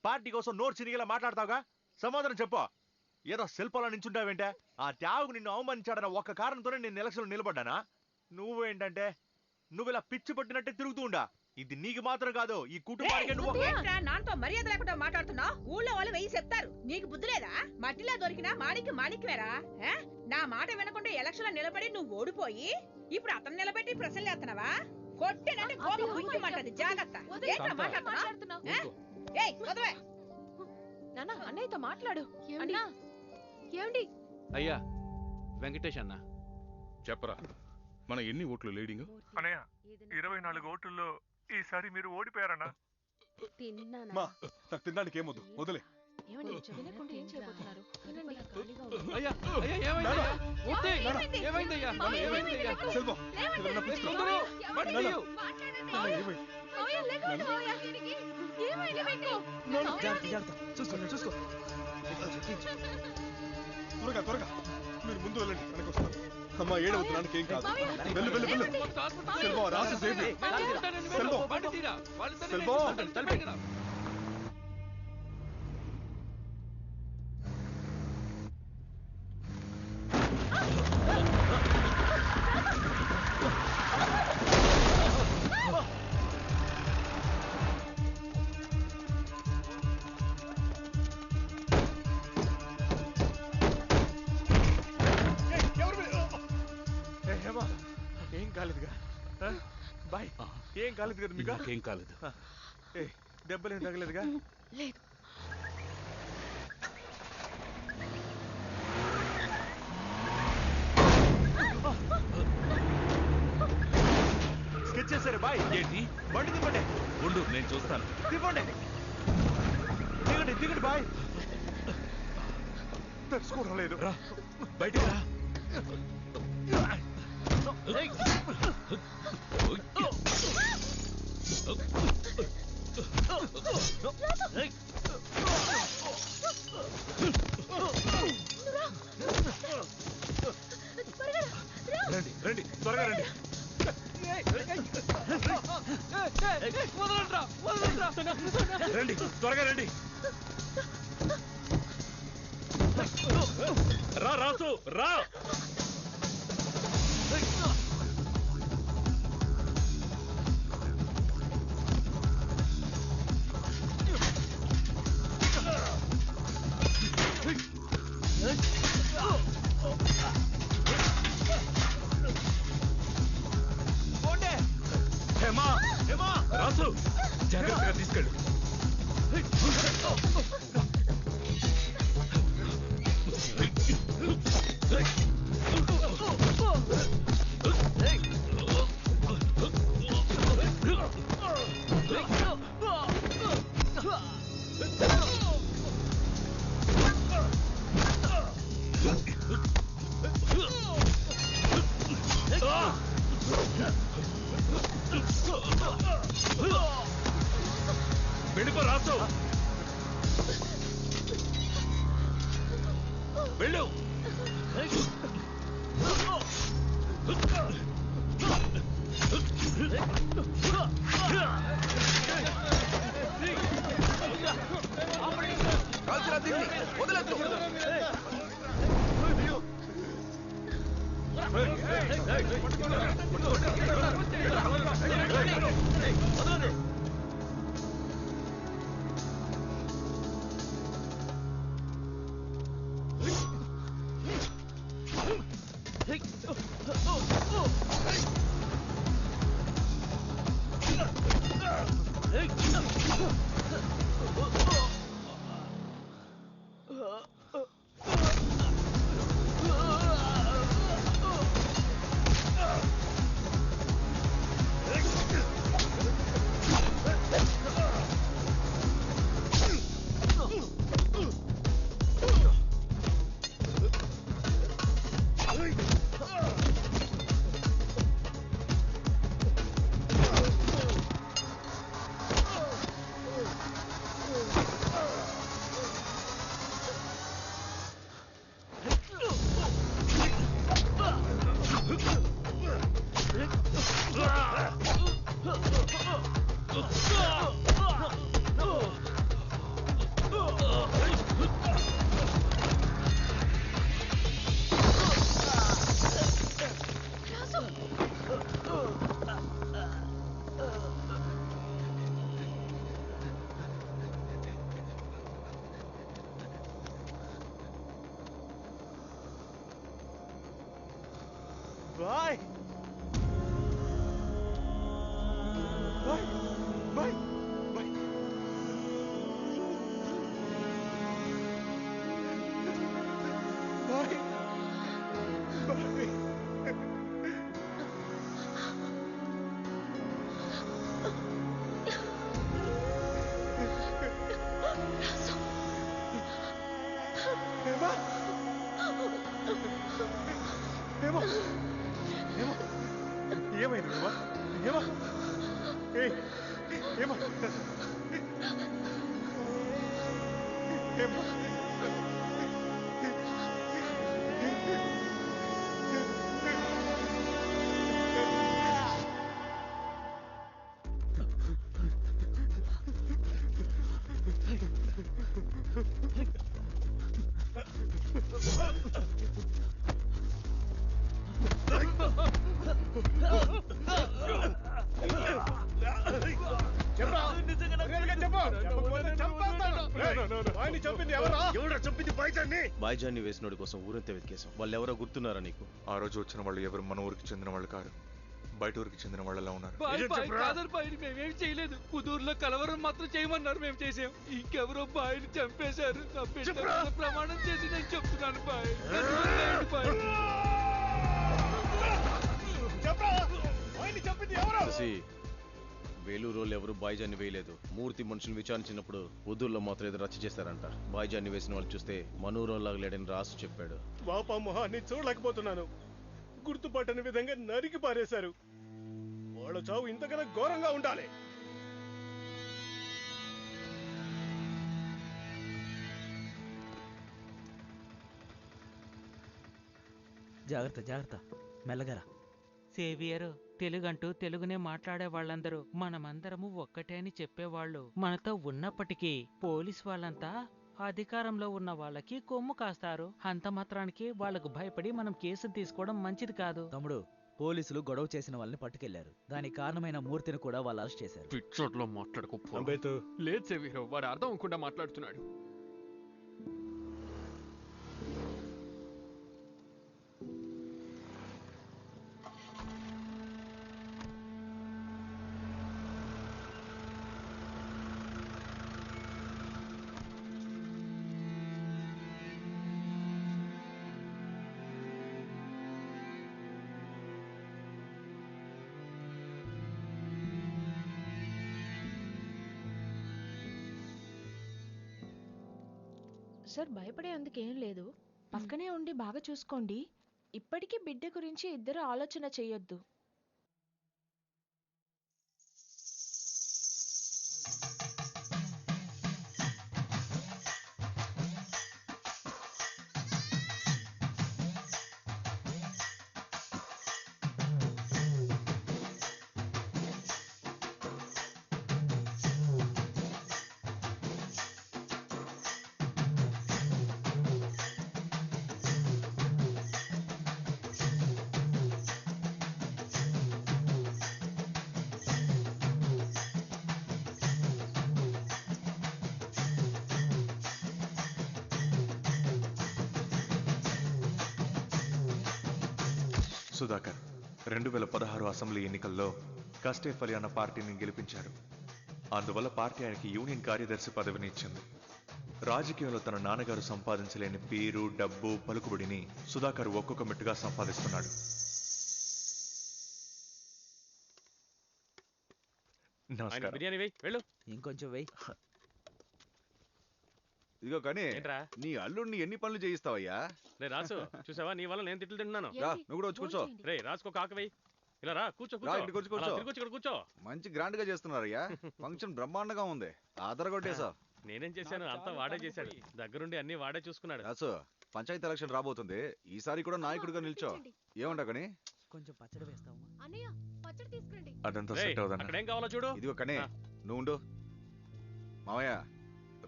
పార్టీ కోసం నోరు చినిగేలా మాట్లాడతావుగా. సమాధానం చెప్పు. ఏదో శిల్పాల నించుంటావేంటే? ఆ త్యాగుకు నిన్ను అవమానించాడన్న ఒక్క కారణంతోనే నేను ఎలక్షన్ నిలబడ్డానా? నువ్వేంటంటే నువ్వు ఇలా పిచ్చి పట్టినట్టే తిరుగుతూ ఉండా. ఇది నీకు మాత్రం కాదు, ఈ కుటుంబానికి. నాతో మర్యాద లేకుండా మాట్లాడుతున్నావు. ఊళ్ళో వాళ్ళు 1000 చెప్తారు. నీకు బుద్ధి లేదా? మట్టిలో దొరికినా మాణిక్యమేరా. నా మాట వినకుండా ఎలక్షన్ లో నిలబడి నువ్వు ఓడిపోయి ఇప్పుడు అతను నిలబెట్టి ప్రశ్నలు చేస్తున్నావా? కొట్టేనంటే కోపం ముఖ్యమంటది. జాగ్రత్త. అన్నయ్యతో మాట్లాడు. అన్నా ఏమండి? అయ్యా వెంకటేష్ అన్న చెప్పరా, మన ఎన్ని ఓట్లు లీడింగ్? అన్నయ్య 24 ఓట్లలో ఈసారి మీరు ఓడిపోయారన్నా. నాకు తినడానికి ఏమొద్దు, వదిలే. త్వరగా మీరు ముందు వెళ్ళండి, వెనక వస్తారు. అమ్మా ఏడవద్దు, నాన్నకి ఏం కాదు. వెళ్ళు వెళ్ళు వెళ్ళు. సెల్వం, రాసు సేఫీ. సెల్వం, సెల్వం. బాయ్ ఏం కాలేదు కదా మీకు? నాకేం కాలేదు. దెబ్బలేం తగలేదుగా? లేదు. స్కెచ్ చేశారు బాయ్. ఏంటి? బండి తిప్పండి. ఉండు నేను చూస్తాను. తిప్పండి దిగండి దిగండి బాయ్. తెలుసుకోవడం లేదు. రా బయటికి రా. రండి రండి త్వరగా రండి. రండి త్వరగా రండి. రా రాసు రా. హేమా హేమా రాసు జాగ్రత్తగా తీసుకెళ్ళు. వెళ్ళిపో రాసు. వెళ్ళు. వదలద్దు. Bye bye bye bye. Bye bye. Hema Hema Hema ఏమైంది హేమా? హేమా హేమా హేమా బాయ్జాన్ని వేసినోడి కోసం ఊరంతా వెతికేశాం. వాళ్ళు ఎవరో గుర్తున్నారా నీకు? ఆ రోజు వచ్చిన వాళ్ళు ఎవరు మన ఊరికి చెందిన వాళ్ళు కాదు. బయట ఊరికి చెందిన వాళ్ళలా ఉన్నారు. బాయ్ మేమేం చేయలేదు. పుదూరులో కలవరం మాత్రం చేయమన్నారు, మేము చేసాం. ఇంకెవరో బాయ్ని చంపేశారు. నా బిడ్డ మీద ప్రమాణం చేసి నేను చెప్తున్నాను బాయ్. వేలూరులో ఎవరు బాయ్జాన్ని వేయలేదు. మూర్తి మనుషులు విచారించినప్పుడు ఉదూరులో మాత్రం ఏదో రచ్చ చేశారంట. బాయ్జాన్ని వేసిన వాళ్ళు చూస్తే మనూరంలాగా లేడని రాసు చెప్పాడు. పాప మొహాన్ని చూడలేకపోతున్నాను. గుర్తుపట్టని విధంగా నరికి పారేశారు. వాళ్ళ చావు ఇంతకన్నా ఘోరంగా ఉండాలి. జాగ్రత్త జాగ్రత్త, మెల్లగరా. సేవియర్, తెలుగంటూ తెలుగునే మాట్లాడే వాళ్ళందరూ మనమందరము ఒక్కటే అని చెప్పేవాళ్ళు మనతో ఉన్నప్పటికీ పోలీస్ వాళ్ళంతా అధికారంలో ఉన్న వాళ్ళకి కొమ్ము కాస్తారు. అంత మాత్రానికి వాళ్ళకు భయపడి మనం కేసు తీసుకోవడం మంచిది కాదు. తమ్ముడు, పోలీసులు గొడవ చేసిన వాళ్ళని పట్టుకెళ్లారు. దానికి కారణమైన మూర్తిని కూడా వాళ్ళు అరెస్ట్ చేశారు. పిచ్చోట్లో మాట్లాడుకో. లేదు సేవియర్, వాడు అర్థం అవ్వకుండా మాట్లాడుతున్నాడు. సార్, భయపడే అందుకేం లేదు. పక్కనే ఉండి బాగా చూసుకోండి. ఇప్పటికీ బిడ్డ గురించి ఇద్దరు ఆలోచన చేయొద్దు. సుధాకర్ 2016 అసెంబ్లీ ఎన్నికల్లో కస్టేఫ్ అలీ అన్న పార్టీని గెలిపించాడు. అందువల్ల పార్టీ ఆయనకి యూనియన్ కార్యదర్శి పదవిని ఇచ్చింది. రాజకీయంలో తన నాన్నగారు సంపాదించలేని పేరు, డబ్బు, పలుకుబడిని సుధాకర్ ఒక్కొక్క మెట్టుగా సంపాదిస్తున్నాడు. నమస్కారం. బిర్యానీ వెయ్యి, వెళ్ళు. ఇంకొంచెం వెయ్యి. ఇదిగో కానీ నీ అల్లుడిని ఎన్ని పనులు చేయిస్తావయ్యా? రే రాసు, చూసావా నీ వల్ల నేను తిట్లు తింటున్నాను. నువ్వు కూడా వచ్చి కూర్చో. రే రాసుకో, కాక వెయ్యి. ఇలా రా, కూర్చో కూర్చో. కూర్చో. మంచి గ్రాండ్ గా చేస్తున్నారయ్యా. ఫంక్షన్ బ్రహ్మాండంగా ఉంది. ఆదరగొట్టేసా. నేనేం చేశాను, అంతా వాడే చేశాడు. దగ్గరుండి అన్ని వాడే చూసుకున్నాడు. రాసు, పంచాయతీ ఎలక్షన్ రాబోతుంది. ఈసారి కూడా నాయకుడిగా నిల్చో. ఏమంటా కానీ కొంచెం పచ్చడి వేస్తావా? అన్నయ్య, పచ్చడి తీసుకురండి. అదంతా సెట్ అవుదన్న. అక్కడ ఏం కావాలో చూడు. ఇదిగో కనే, నువ్వు ఉండు. మావయ్య,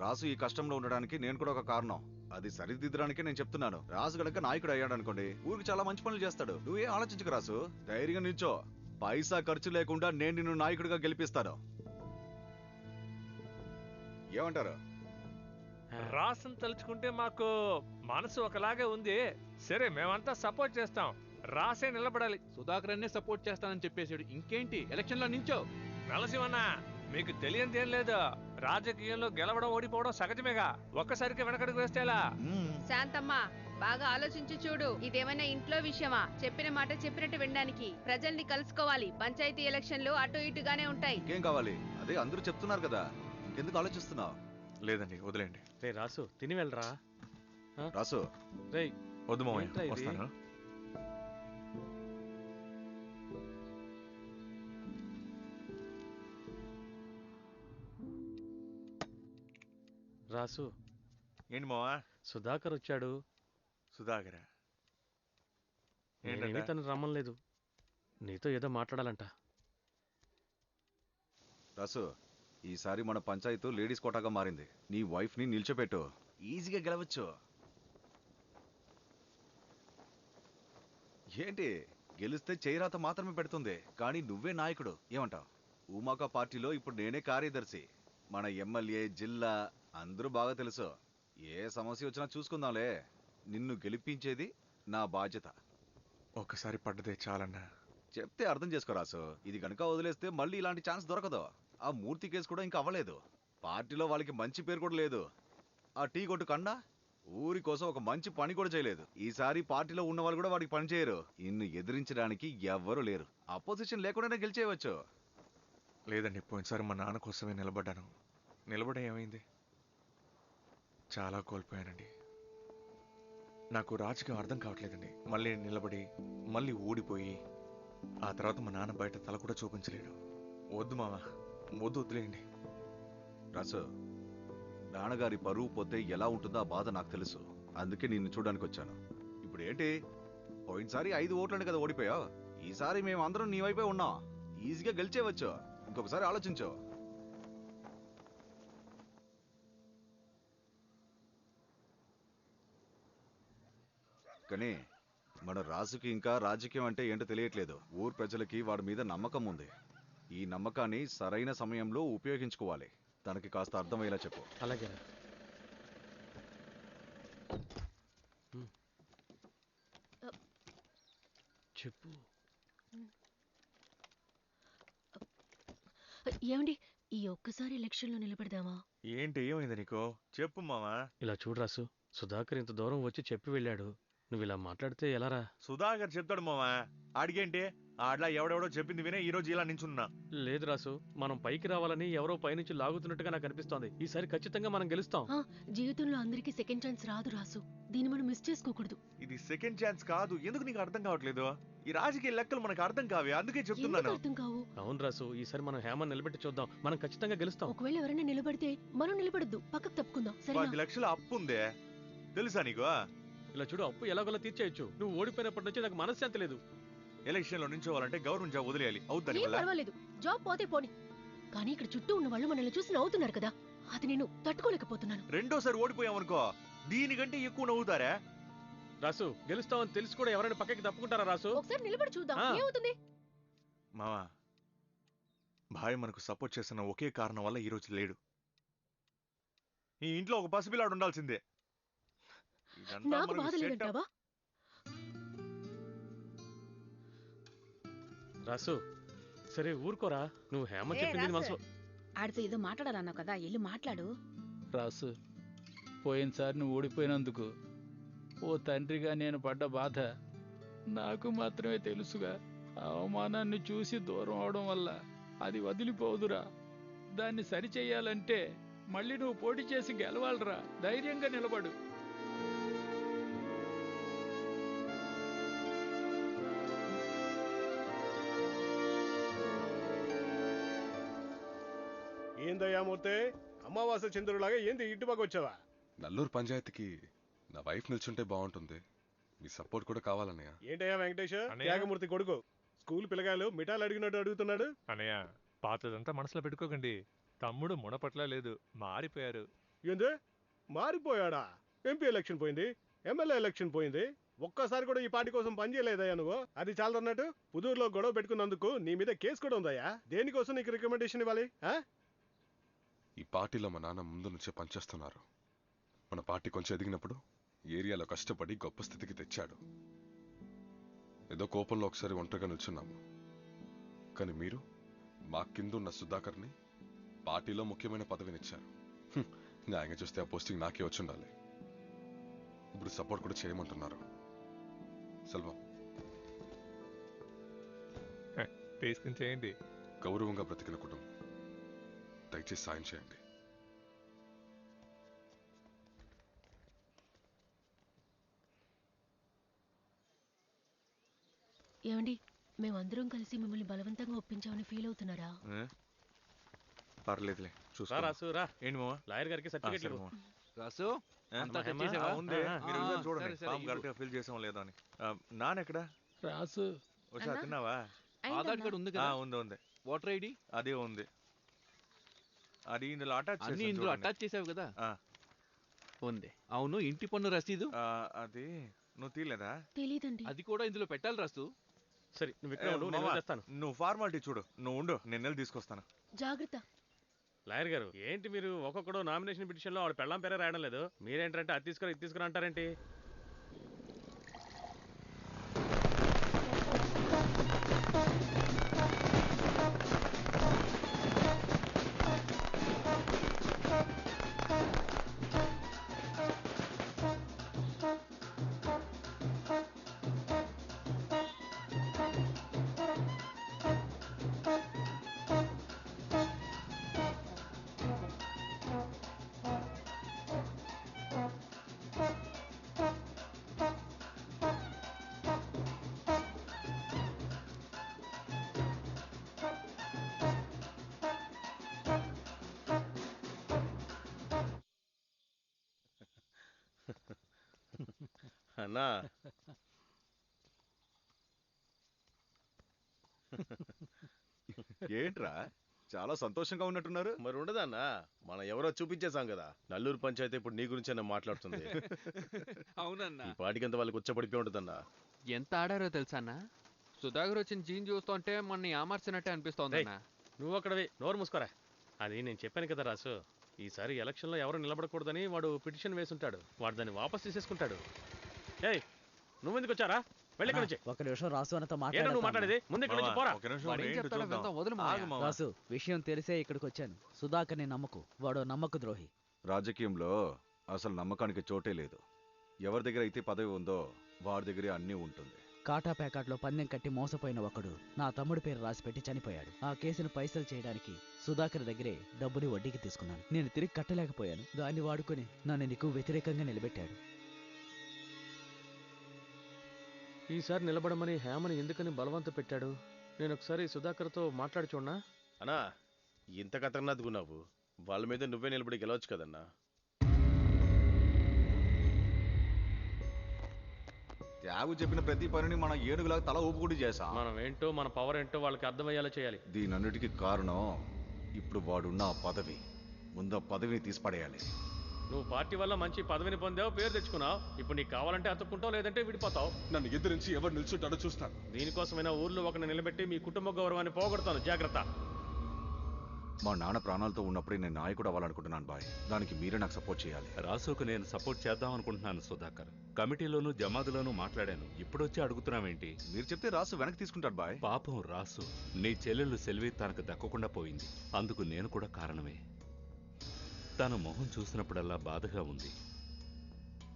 రాసు ఈ కష్టంలో ఉండడానికి నేను కూడా ఒక కారణం. అది సరిదిద్దడానికి నేను చెప్తున్నాను. రాసు గనక నాయకుడు అయ్యాడు అనుకోండి, ఊరికి చాలా మంచి పనులు చేస్తాడు. నువ్వే ఆలోచించుకు రాసు. ధైర్యంగా నిల్చో. పైసా ఖర్చు లేకుండా నేను నిన్ను నాయకుడిగా గెలిపిస్తాను. ఏమంటారు? రాసును తలుచుకుంటే మాకు మనసు ఒకలాగే ఉంది. సరే, మేమంతా సపోర్ట్ చేస్తాం. రాసే నిలబడాలి. సుధాకర్ అన్నే సపోర్ట్ చేస్తానని చెప్పేశాడు. ఇంకేంటి, ఎలక్షన్ లో నించో. నలసింహన్న, మీకు తెలియంది ఏం లేదు. రాజకీయంలో గెలవడం ఓడిపోవడం సహజమేగా. ఒక్కసారికి వెనకడుగు వేస్తేలా? శాంతమ్మ, బాగా ఆలోచించి చూడు. ఇదేమైనా ఇంట్లో విషయమా? చెప్పిన మాట చెప్పినట్టు వినడానికి. ప్రజల్ని కలుసుకోవాలి. పంచాయతీ ఎలక్షన్లు అటు ఇటుగానే ఉంటాయి. ఏం కావాలి? అదే అందరూ చెప్తున్నారు కదా, ఇంకెందుకు ఆలోచిస్తున్నావు? లేదండి, వదిలేండి. రే రాసు, తిని వెళ్ళరా. రాసు, రే వద్దు మామయ్య, వస్తాను. రాసు, ఏంటి మావా? సుధాకర్ వచ్చాడు. సుధాకర్ నేనేమీ తను రమ్మలేదు. నీతో ఏదో మాట్లాడాలంట. రాసు, ఈసారి మన పంచాయతీ లేడీస్ కోటాగా మారింది. నీ వైఫ్ ని నిల్చోపెట్టు, ఈజీగా గెలవచ్చు. ఏంటి, గెలిస్తే చేయరాత మాత్రమే పెడుతుంది, కానీ నువ్వే నాయకుడు. ఏమంటావు? ఉమాకా పార్టీలో ఇప్పుడు నేనే కార్యదర్శి. మన ఎమ్మెల్యే, జిల్లా అందరూ బాగా తెలుసు. ఏ సమస్య వచ్చినా చూసుకుందాంలే. నిన్ను గెలిపించేది నా బాధ్యత. ఒక్కసారి పడ్డదే చాలన్నా. చెప్తే అర్థం చేసుకో రాసు. ఇది కనుక వదిలేస్తే మళ్ళీ ఇలాంటి ఛాన్స్ దొరకదు. ఆ మూర్తి కేసు కూడా ఇంకా అవ్వలేదు. పార్టీలో వాళ్ళకి మంచి పేరు కూడా లేదు. ఆ టీ కొట్టు కన్నా ఊరి కోసం ఒక మంచి పని కూడా చేయలేదు. ఈసారి పార్టీలో ఉన్న వాళ్ళు కూడా వాడికి పని చేయరు. ఇన్ని ఎదిరించడానికి ఎవ్వరూ లేరు. అపోజిషన్ లేకుండానే గెలిచేయవచ్చు. లేదండి, పోయినసారి మా నాన్న కోసమే నిలబడ్డాను. నిలబడే ఏమైంది? చాలా కోల్పోయానండి. నాకు రాజకీయం అర్థం కావట్లేదండి. మళ్ళీ నిలబడి మళ్ళీ ఊడిపోయి ఆ తర్వాత మా నాన్న బయట తల కూడా చూపించలేడు. వద్దు మామ, వదిలేయండి. రాసు, నాన్నగారి పరువు పోతే ఎలా ఉంటుందో ఆ బాధ నాకు తెలుసు. అందుకే నిన్ను చూడడానికి వచ్చాను. ఇప్పుడు ఏంటి, పోయినసారి 5 ఓట్లని కదా ఓడిపోయావు. ఈసారి మేము అందరం నీ వైపే ఉన్నాం. ఈజీగా గెలిచేవచ్చు. ఇంకొకసారి ఆలోచించు. కానీ మన రాజుకి ఇంకా రాజకీయం అంటే ఏంటో తెలియట్లేదు. ఊరు ప్రజలకి వాడి మీద నమ్మకం ఉంది. ఈ నమ్మకాన్ని సరైన సమయంలో ఉపయోగించుకోవాలి. తనకి కాస్త అర్థమయ్యేలా చెప్పు. అలాగే చెప్పు. ఏమండి, ఈ ఒక్కసారి ఎలక్షన్లో నిలబడదామా? ఏంటి, ఏమైంది నీకు? చెప్పు మామా. ఇలా చూడు రాసు, సుధాకర్ ఇంత దూరం వచ్చి చెప్పి వెళ్ళాడు. నువ్వు ఇలా మాట్లాడితే ఎలారా? సుధాకర్ చెప్తాడు మామా. అడిగేంటి, ఆడలా ఎవడెవడో చెప్పింది వినే ఈ రోజు ఇలా నించున్నా. లేదు రాసు, మనం పైకి రావాలని ఎవరో పైనుంచి లాగుతున్నట్టుగా నాకు అనిపిస్తోంది. ఈసారి ఖచ్చితంగా మనం గెలుస్తాం. జీవితంలో అందరికీ సెకండ్ ఛాన్స్ రాదు రాసు. దీన్ని మనం మిస్ చేసుకోకూడదు. ఇది సెకండ్ ఛాన్స్ కాదు. ఎందుకు నీకు అర్థం కావట్లేదు? ఈ రాజకీయ లెక్కలు మనకు అర్థం కావే, అందుకే చెప్తున్నాను. అర్థం కావు. అవును రాసు, ఈసారి మనం హేమని నిలబెట్టి చూద్దాం. మనం ఖచ్చితంగా గెలుస్తాం. ఒకవేళ ఎవరైనా నిలబడితే మనం నిలబడద్దు, పక్కకు తప్పుకుందాం. 10 లక్షల అప్పు ఉందే, తెలుసా నీకు? ఇలా చూడు, అప్పు ఎలాగోలా తీర్చేయచ్చు. నువ్వు ఓడిపోయినప్పటి నుంచి నాకు మనశ్శాంతి లేదు. ఎలక్షన్ లో నుంచోవాలంటే గవర్నమెంట్ జాబ్ వదిలేయాలి. అవుద్దని ఏం పర్వాలేదు, జాబ్ పోతే పోని. కానీ ఇక్కడ చుట్టూ ఉన్న వాళ్ళు మనల్ని చూసి నవ్వుతున్నారు కదా, అది నేను తట్టుకోలేకపోతున్నాను. రెండోసారి ఓడిపోయామనుకో, దీనికంటే ఎక్కువ నవ్వుతారా? రాసు, గెలుస్తామని తెలిసి కూడా ఎవరైనా పక్కకి తప్పుకుంటారా రాసు? ఒకసారి నిలబడి చూద్దాం, ఏమవుతుంది? మావా, భాయ్ మనకు సపోర్ట్ చేస్తున్న ఒకే కారణం వల్ల ఈ రోజు లేడు. ఈ ఇంట్లో ఒక పసిపిల్లాడు ఉండాల్సిందే. నాకు బాధ లేదంటావా? రాసు, సరే ఊరుకోరా. నువ్వు హేమ చెప్పింది మనసు. ఆడితో ఏదో మాట్లాడాలన్నావు కదా, వెళ్ళి మాట్లాడు. రాసు, పోయినసారి నువ్వు ఓడిపోయినందుకు ఓ తండ్రిగా నేను పడ్డ బాధ నాకు మాత్రమే తెలుసుగా. అవమానాన్ని చూసి దూరం అవడం వల్ల అది వదిలిపోదురా. దాన్ని సరిచెయ్యాలంటే మళ్ళీ నువ్వు పోటీ చేసి గెలవాలరా. ధైర్యంగా నిలబడు. ఏందయ్యా మూర్తి, అమావాస్య చంద్రులాగా ఏంది ఇటుబాగా వచ్చావా? నల్లూరు పంచాయతీకి నా వైఫ్ నిల్చుంటే బాగుంటుంది. మీ సపోర్ట్ కూడా కావాలన్నయ్య. ఏంటయ్యా వెంకటేష్, త్యాగమూర్తి కొడుకు స్కూల్ పిల్లగాలు మిఠాలు అడిగినట్టు అడుగుతున్నాడు. అన్నయ్య, పాతదంతా మనసులో పెట్టుకోకండి. తమ్ముడు మునపట్ల లేదు, మారిపోయారు. ఏంది మారిపోయాడా? ఎంపీ ఎలక్షన్ పోయింది, ఎమ్మెల్యే ఎలక్షన్ పోయింది. ఒక్కసారి కూడా ఈ పార్టీ కోసం పనిచేయలేదయ్యా నువ్వు. అది చాలదన్నట్టు పుదూరులో గొడవ పెట్టుకున్నందుకు నీ మీద కేసు కూడా ఉందయ్యా. దేనికోసం నీకు రికమెండేషన్ ఇవ్వాలి? ఈ పార్టీలో మా నాన్న ముందు నుంచే పనిచేస్తున్నారు. మన పార్టీ కొంచెం ఎదిగినప్పుడు ఏరియాలో కష్టపడి గొప్ప స్థితికి తెచ్చాడు. ఏదో కోపంలో ఒకసారి ఒంటరిగా నిల్చున్నాము. కానీ మీరు మా కిందున్న సుధాకర్ని పార్టీలో ముఖ్యమైన పదవినిచ్చారు. న్యాయంగా చూస్తే ఆ పోస్టింగ్ నాకే వచ్చుండాలి. ఇప్పుడు సపోర్ట్ కూడా చేయమంటున్నారు. సెల్వం, తీసుకుని చేయండి. గౌరవంగా బ్రతికిన కుటుంబం, దయచేసి సాయం చేయండి. ఏమండి, మేమందరం కలిసి మిమ్మల్ని బలవంతంగా ఒప్పించామని ఫీల్ అవుతున్నారా? పర్లేదులే, చూసుకో. రాసు రా. ఏంటి మామ? లాయర్ గారికి సర్టిఫికేట్ ఇవ్వు. రాసు, ఉంది. మీరు ఒకసారి చూడండి, ఫామ్ కరెక్ట్గా ఫిల్ చేసాం లేదో అని. నాన్న ఎక్కడ? రాసు, వచ్చా తిన్నావా? ఆధార్ కార్డు ఉంది కదా? ఉంది. ఓటర్ ఐడి అదే ఉంది. అది ఇందులో అటాచ్ అన్ని ఇందులో అటాచ్ చేసావు కదా? ఉంది. అవును, ఇంటి పన్ను రసీదు అది నువ్వు తీయలేదా? తెలీదండి. అది కూడా ఇందులో పెట్టాలి రాసు. సరే, నువ్వు ఇక్కడ ఉండు, నేను చేస్తాను. నువ్వు ఫార్మాలిటీ చూడు, నువ్వు ఉండు, నేను నెల తీసుకొస్తాను. జాగ్రత్త. లాయర్ గారు, ఏంటి మీరు ఒక్కొక్కడు నామినేషన్ పిటిషన్ లో వాడు పెళ్ళాం పేరే రాయడం లేదు? మీరేంటంటే అది తీసుకురా ఇది తీసుకురా అంటారేంటి? అన్నా ఏంట్రా చాలా సంతోషంగా ఉన్నట్టున్నారు. మరి ఉండదన్నా, మనం ఎవరో చూపించేసాం కదా. నల్లూరు పంచాయతీ ఇప్పుడు నీ గురించే మాట్లాడుతుంది. అవునన్నా. ఈ పాటికంత వాళ్ళకి ఉచ్చపడిపోయి ఉంటుందన్నా. ఎంత ఆడారో తెలుసా అన్న? సుధాకర్ వచ్చిన జీన్ చూస్తుంటే మొన్న ఆమర్చినట్టే అనిపిస్తోందన్నా. నువ్వు అక్కడవి నోరు మూసుకోరా. అది నేను చెప్పాను కదా రాసు, ఈసారి ఎలక్షన్లో ఎవరు నిలబడకూడదని వాడు పిటిషన్ వేసుంటాడు. వాడు దాన్ని వాపస్ తీసేసుకుంటాడు. ఏయ్ నువ్వెందుకు వచ్చారా? వెళ్ళి ఇక్కడి నుంచి. ఒక నిమిషం రాసు అన్నతో ఏంటో నువ్వు మాట్లాడేది? ముందు ఇక్కడి నుంచి పోరా. రాసు, విషయం తెలిసే ఇక్కడికి వచ్చాను. సుధాకర్ని నమ్మకు, వాడు నమ్మక ద్రోహి. రాజకీయంలో అసలు నమ్మకానికి చోటే లేదు. ఎవరి దగ్గర అయితే పదవి ఉందో వాడి దగ్గరే అన్నీ ఉంటుంది. కాటా ప్యాకాట్లో పందెం కట్టి మోసపోయిన ఒకడు నా తమ్ముడి పేరు రాసిపెట్టి చనిపోయాడు. ఆ కేసును పైసలు చేయడానికి సుధాకర్ దగ్గరే డబ్బుని వడ్డీకి తీసుకున్నాను. నేను తిరిగి కట్టలేకపోయాను. దాన్ని వాడుకొని నన్ను నీకు వ్యతిరేకంగా నిలబెట్టాడు. ఈసారి నిలబడమని హేమని ఎందుకని బలవంత పెట్టాడు? నేను ఒకసారి సుధాకర్తో మాట్లాడి చూడనా? అన్నా ఇంత ఖతర్నాకున్నావు, వాళ్ళ మీద నువ్వే నిలబడి గెలవచ్చు కదన్నా. త్యాగు చెప్పిన ప్రతి పనిని మనం ఏనుగులాగా తల ఊపుకుంటూ చేశాం. మనం ఏంటో మన పవర్ ఏంటో వాళ్ళకి అర్థమయ్యేలా చేయాలి. దీనన్నిటికీ కారణం ఇప్పుడు వాడున్న ఆ పదవి. ముందు ఆ పదవిని తీసిపడేయాలి. నువ్వు పార్టీ వల్ల మంచి పదవిని పొందావు, పేరు తెచ్చుకున్నావు. ఇప్పుడు నీకు కావాలంటే అతుక్కుంటావు, లేదంటే విడిపోతావు. నన్ను ఎదిరించి ఎవరు నిల్చుంటాడో చూస్తాను. దీనికోసమైనా ఊర్లో ఒకరిని నిలబెట్టి మీ కుటుంబ గౌరవాన్ని పోగొడతాను. జాగ్రత్త. మా నాన్న ప్రాణాలతో ఉన్నప్పుడే నేను నాయకుడు అవ్వాలనుకుంటున్నాను బాయ్. దానికి మీరే నాకు సపోర్ట్ చేయాలి. రాసుకు నేను సపోర్ట్ చేద్దాం అనుకుంటున్నాను సుధాకర్. కమిటీలోనూ జమాదులోనూ మాట్లాడాను. ఇప్పుడొచ్చి అడుగుతున్నావేంటి? మీరు చెప్తే రాసు వెనక్కి తీసుకుంటాడు బాయ్. పాపం రాసు, నీ చెల్లెలు సెల్వి తనకు దక్కకుండా పోయింది. అందుకు నేను కూడా కారణమే. తన మొహం చూసినప్పుడల్లా బాధగా ఉంది.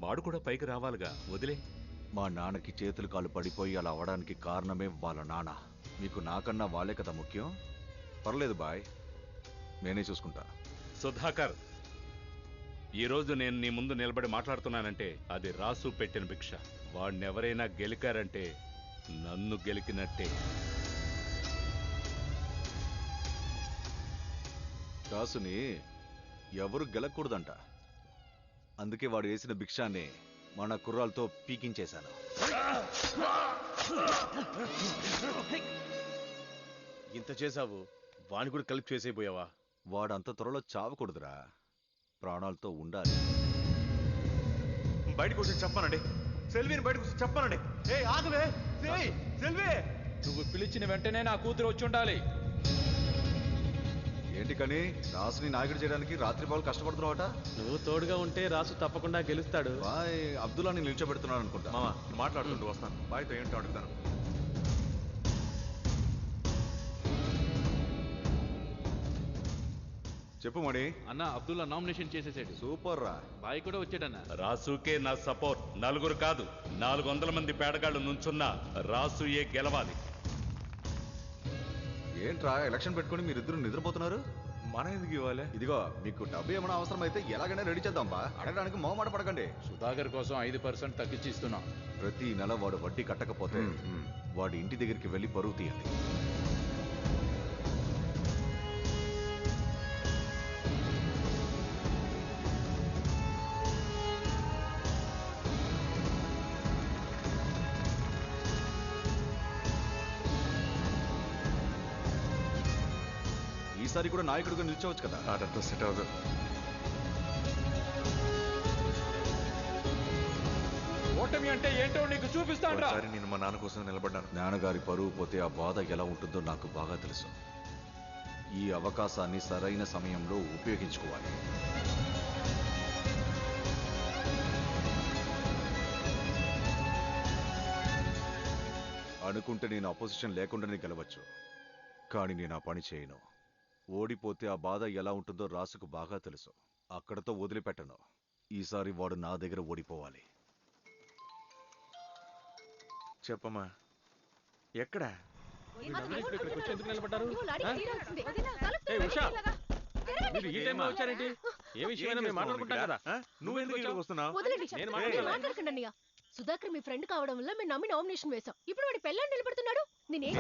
వాడు కూడా పైకి రావాలిగా, వదిలే. మా నాన్నకి చేతులు కాలు పడిపోయి అలా అవ్వడానికి కారణమే వాళ్ళ నాన్న. మీకు నాకన్నా వాళ్ళే కదా ముఖ్యం. పర్లేదు బాయ్, నేనే చూసుకుంటా. సుధాకర్, ఈరోజు నేను నీ ముందు నిలబడి మాట్లాడుతున్నానంటే అది రాసు పెట్టిన భిక్ష. వాడినెవరైనా గెలికారంటే నన్ను గెలికినట్టే. రాసుని ఎవరు గెలకూడదంట. అందుకే వాడు వేసిన భిక్షాన్ని మన కుర్రాలతో పీకించేశాను. ఇంత చేసావు, వాణ్ణి కూడా కలిపి చేసేపోయావా? వాడు అంత త్వరలో చావకూడదురా, ప్రాణాలతో ఉండాలి. బయటకు వచ్చి చెప్పానండి, సెల్విని బయటకు వచ్చి చెప్పానండి. ఏ ఆగవే సెల్వి, నువ్వు పిలిచిన వెంటనే నా కూతురు వచ్చి ఉండాలి. ఏంటి కానీ రాసుని నాయకుడు చేయడానికి రాత్రి బాలు కష్టపడుతున్నావట. నువ్వు తోడుగా ఉంటే రాసు తప్పకుండా గెలుస్తాడు. బాయ్, అబ్దుల్లాని నిల్చోబెడుతున్నాను అనుకుంటా. మామా మాట్లాడుతుంటూ వస్తాను. బాయ్తో ఏంటో అడుగుతాను. చెప్పు మణి. అన్న అబ్దుల్లా నామినేషన్ చేసేసాడు. సూపర్ రా. బాయ్ కూడా వచ్చాడన్న. రాసుకే నా సపోర్ట్. నలుగురు కాదు, 400 మంది పేడగాళ్ళు నుంచున్నా రాసుయే గెలవాలి. ఏంట్రా ఎలక్షన్ పెట్టుకుని మీరిద్దరు నిద్రపోతున్నారు? మన ఎందుకు ఇవ్వాలి? ఇదిగో మీకు డబ్బు ఏమైనా అవసరం అయితే ఎలాగైనా రెడీ చేద్దాం బా. అడగడానికి మొహమాట పడకండి. సుధాకర్ కోసం 5% తగ్గించి ఇస్తున్నాం. ప్రతి నెల వాడు వడ్డీ కట్టకపోతే వాడి ఇంటి దగ్గరికి వెళ్ళి పరువు తీయండి. ఈసారి కూడా నాయకుడిగా నిల్చోవచ్చు కదా. అదంతా సెట్ అవ్వదు. ఓటమి అంటే ఏంటో నీకు చూపిస్తాను. నేను మా నాన్న కోసం నిలబడ్డాను. నాన్నగారి పరువు పోతే ఆ బాధ ఎలా ఉంటుందో నాకు బాగా తెలుసు. ఈ అవకాశాన్ని సరైన సమయంలో ఉపయోగించుకోవాలి. అనుకుంటే నేను అపోజిషన్ లేకుండానే గెలవచ్చు, కానీ నేను ఆ పని చేయను. ఓడిపోతే ఆ బాధ ఎలా ఉంటుందో రాసుకు బాగా తెలుసు. అక్కడతో వదిలిపెట్టను. ఈసారి వాడు నా దగ్గర ఓడిపోవాలి. చెప్పమ్మా, ఎక్కడ? నిలబడ్డారు? ఉషా, మీరు ఈ టైంలో వచ్చారేంటి? ఏ విషయమైనా మేము మాట్లాడుకుంటాం కదా. నువ్వెందుకు ఇక్కడికి వస్తున్నావు? వదలండి. నేను మాట్లాడకండి అన్నయ్య. సుధాకర్ మీ ఫ్రెండ్ కావడం వల్ల మేము నమ్మి నామినేషన్ వేశాం. ఇప్పుడు వాడి పెళ్ళాన్ని నిలబడుతున్నాడు. నేనేం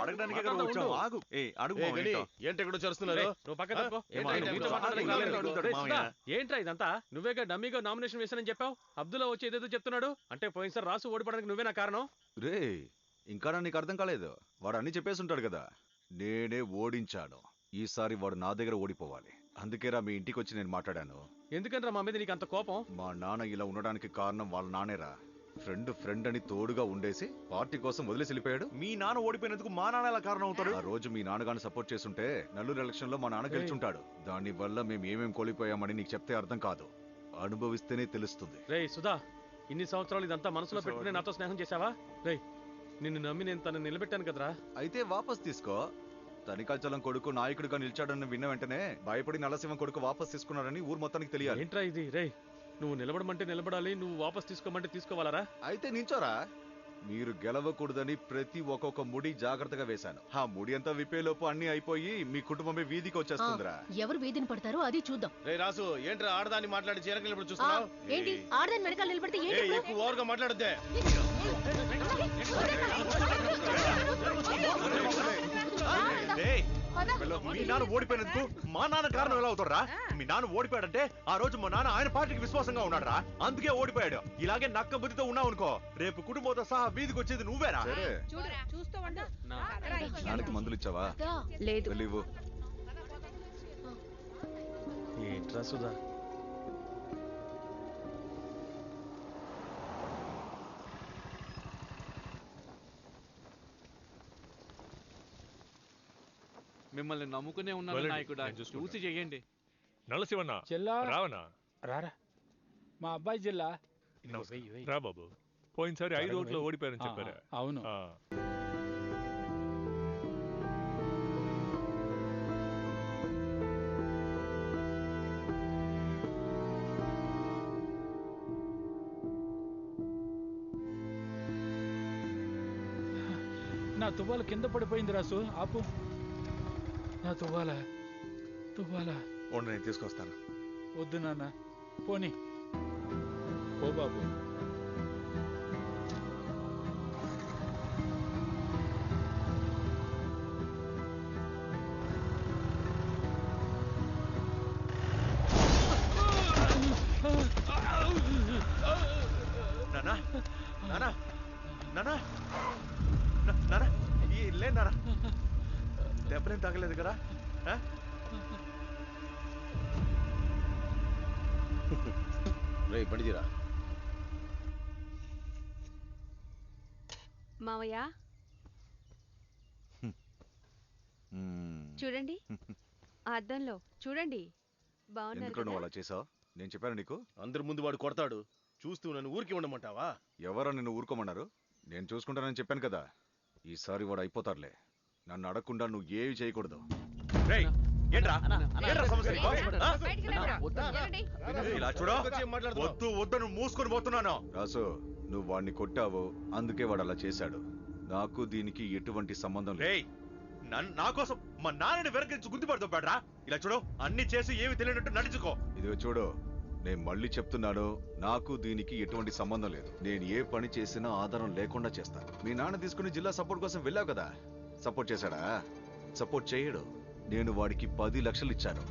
అడగడానికి కదా వచ్చావు. ఆగు. అడుగు ఏంటి ఎక్కడో చేస్తున్నారు? నువ్వు పక్కన తప్పుకో. ఏంట్రా ఇదంతా? నువ్వేగా డమ్మీగా నామినేషన్ వేశానని చెప్పావు. అబ్దుల్లా వచ్చి ఏదేదో చెప్తున్నాడు. అంటే పోయినసారి రాసు ఓడిపోవడానికి నువ్వే నా కారణం. రే ఇంకా నీకు అర్థం కాలేదు. వాడు అన్ని చెప్పేసి ఉంటాడు కదా. నేనే ఓడించాను. ఈసారి వాడు నా దగ్గర ఓడిపోవాలి. అందుకేరా మీ ఇంటికి వచ్చి నేను మాట్లాడాను. ఎందుకంటే మా మీద నీకు అంత కోపం? మా నాన్న ఇలా ఉండడానికి కారణం వాళ్ళ నానేరా. ఫ్రెండ్ అని తోడుగా ఉండేసి పార్టీ కోసం వదిలేసి వెళ్ళిపోయాడు. మీ నాన్న ఓడిపోయినందుకు మా నాన్న ఎలా కారణం అవుతాడు? ఆ రోజు మీ నాన్నగాని సపోర్ట్ చేస్తుంటే నల్లూరు ఎలక్షన్ లో మా నాన్న గెలుచుంటాడు. దాని వల్ల మేము ఏమేం కోల్పోయామని నీకు చెప్తే అర్థం కాదు, అనుభవిస్తేనే తెలుస్తుంది. రే సుధా, ఇన్ని సంవత్సరాలు ఇదంతా మనసులో పెట్టుకుని నాతో స్నేహం చేశావా? రే నిన్ను నమ్మి నేను తను నిలబెట్టాను కదరా. అయితే వాపస్ తీసుకో. తనికాచలం కొడుకు నాయకుడిగా నిలిచాడని విన్న వెంటనే భయపడి నల్లసింహం కొడుకు వాపస్ తీసుకున్నాడని ఊరు మొత్తానికి తెలియాలి. ఏంట్రా ఇది? రే నువ్వు నిలబడమంటే నిలబడాలి, నువ్వు వాపస్ తీసుకోమంటే తీసుకోవాలరా? అయితే నించోరా. మీరు గెలవకూడదని ప్రతి ఒక్కొక్క ముడి జాగ్రత్తగా వేశాను. ఆ ముడి అంతా విప్పేలోపు అన్ని అయిపోయి మీ కుటుంబమే వీధికి వచ్చేస్తుందిరా. ఎవరు వీధిని పడతారో అది చూద్దాం. రే రాసు, ఏంట్రా ఆడదాన్ని మాట్లాడి చీరకు నిలబడి చూస్తున్నావు? ఏంటి ఆడదాని వెనకాల నిలబడితే ఎక్కువ ఓవర్గా మాట్లాడద్దే. మీ నాన్న ఓడిపోయినందుకు మా నాన్న కారణం ఎలా అవుతారా? మీ నాన్న ఓడిపోయాడంటే ఆ రోజు మా నాన్న ఆయన పార్టీకి విశ్వాసంగా ఉన్నాడు రా. అందుకే ఓడిపోయాడు. ఇలాగే నక్క బుద్ధితో ఉన్నావు అనుకో, రేపు కుటుంబంతో సహా వీధికి వచ్చేది నువ్వేరా. నాన్నకి మందులు ఇచ్చావా? లేదు. వెళ్ళివ్వు. ఏంట్రా సుధా? మిమ్మల్ని నమ్ముకునే ఉన్నాను నాయకుడా, చూసి చెయ్యండి. నలశివన్న జిల్లా రావనా? రారా మా అబ్బాయి జిల్లా. రా బాబు. పోయినసారి 5 ఓట్లు ఓడిపోయారని చెప్పారా? అవును. నా తువ్వాల కింద పడిపోయింది రాసు. ఆపు. నా తువ్వాల నేను తీసుకొస్తాను. వద్దు నాన్న, పోనీ ఓ బాబు. నానా నానా నానా నానా లే నానా, దెబ్బలేం తగలేదు కదా? రే పడిదిరా. మావయ్య చూడండి, ఆ అద్దంలో చూడండి. ఎందుకు నువ్వు అలా చేసావు? నేను చెప్పాను నీకు. అందరి ముందు వాడు కొడతాడు, చూస్తూ నన్ను ఊరికి ఉండమంటావా? ఎవరో నిన్ను ఊరుకోమన్నారు? నేను చూసుకుంటానని చెప్పాను కదా. ఈసారి వాడు అయిపోతారులే. నన్ను అడగకుండా నువ్వు ఏవి చేయకూడదు. ఇలా చూడ వద్దు వద్దు మూసుకొని పోతున్నాను. రాసు, నువ్వు వాడిని కొట్టావు, అందుకే వాడు అలా చేశాడు. నాకు దీనికి ఎటువంటి సంబంధం లేదు. నా కోసం మా నాన్నని వెనకించి గుర్తుపడుతాడా? ఇలా చూడు, అన్ని చేసి ఏమి తెలియనట్టు నడుచుకో. ఇదిగో చూడు, నేను మళ్ళీ చెప్తున్నాను, నాకు దీనికి ఎటువంటి సంబంధం లేదు. నేను ఏ పని చేసినా ఆధారం లేకుండా చేస్తాను. మీ నాన్న తీసుకుని జిల్లా సపోర్ట్ కోసం వెళ్ళావు కదా, సపోర్ట్ చేశాడా? సపోర్ట్ చేయడు. నేను వాడికి 10 లక్షలు ఇచ్చాను,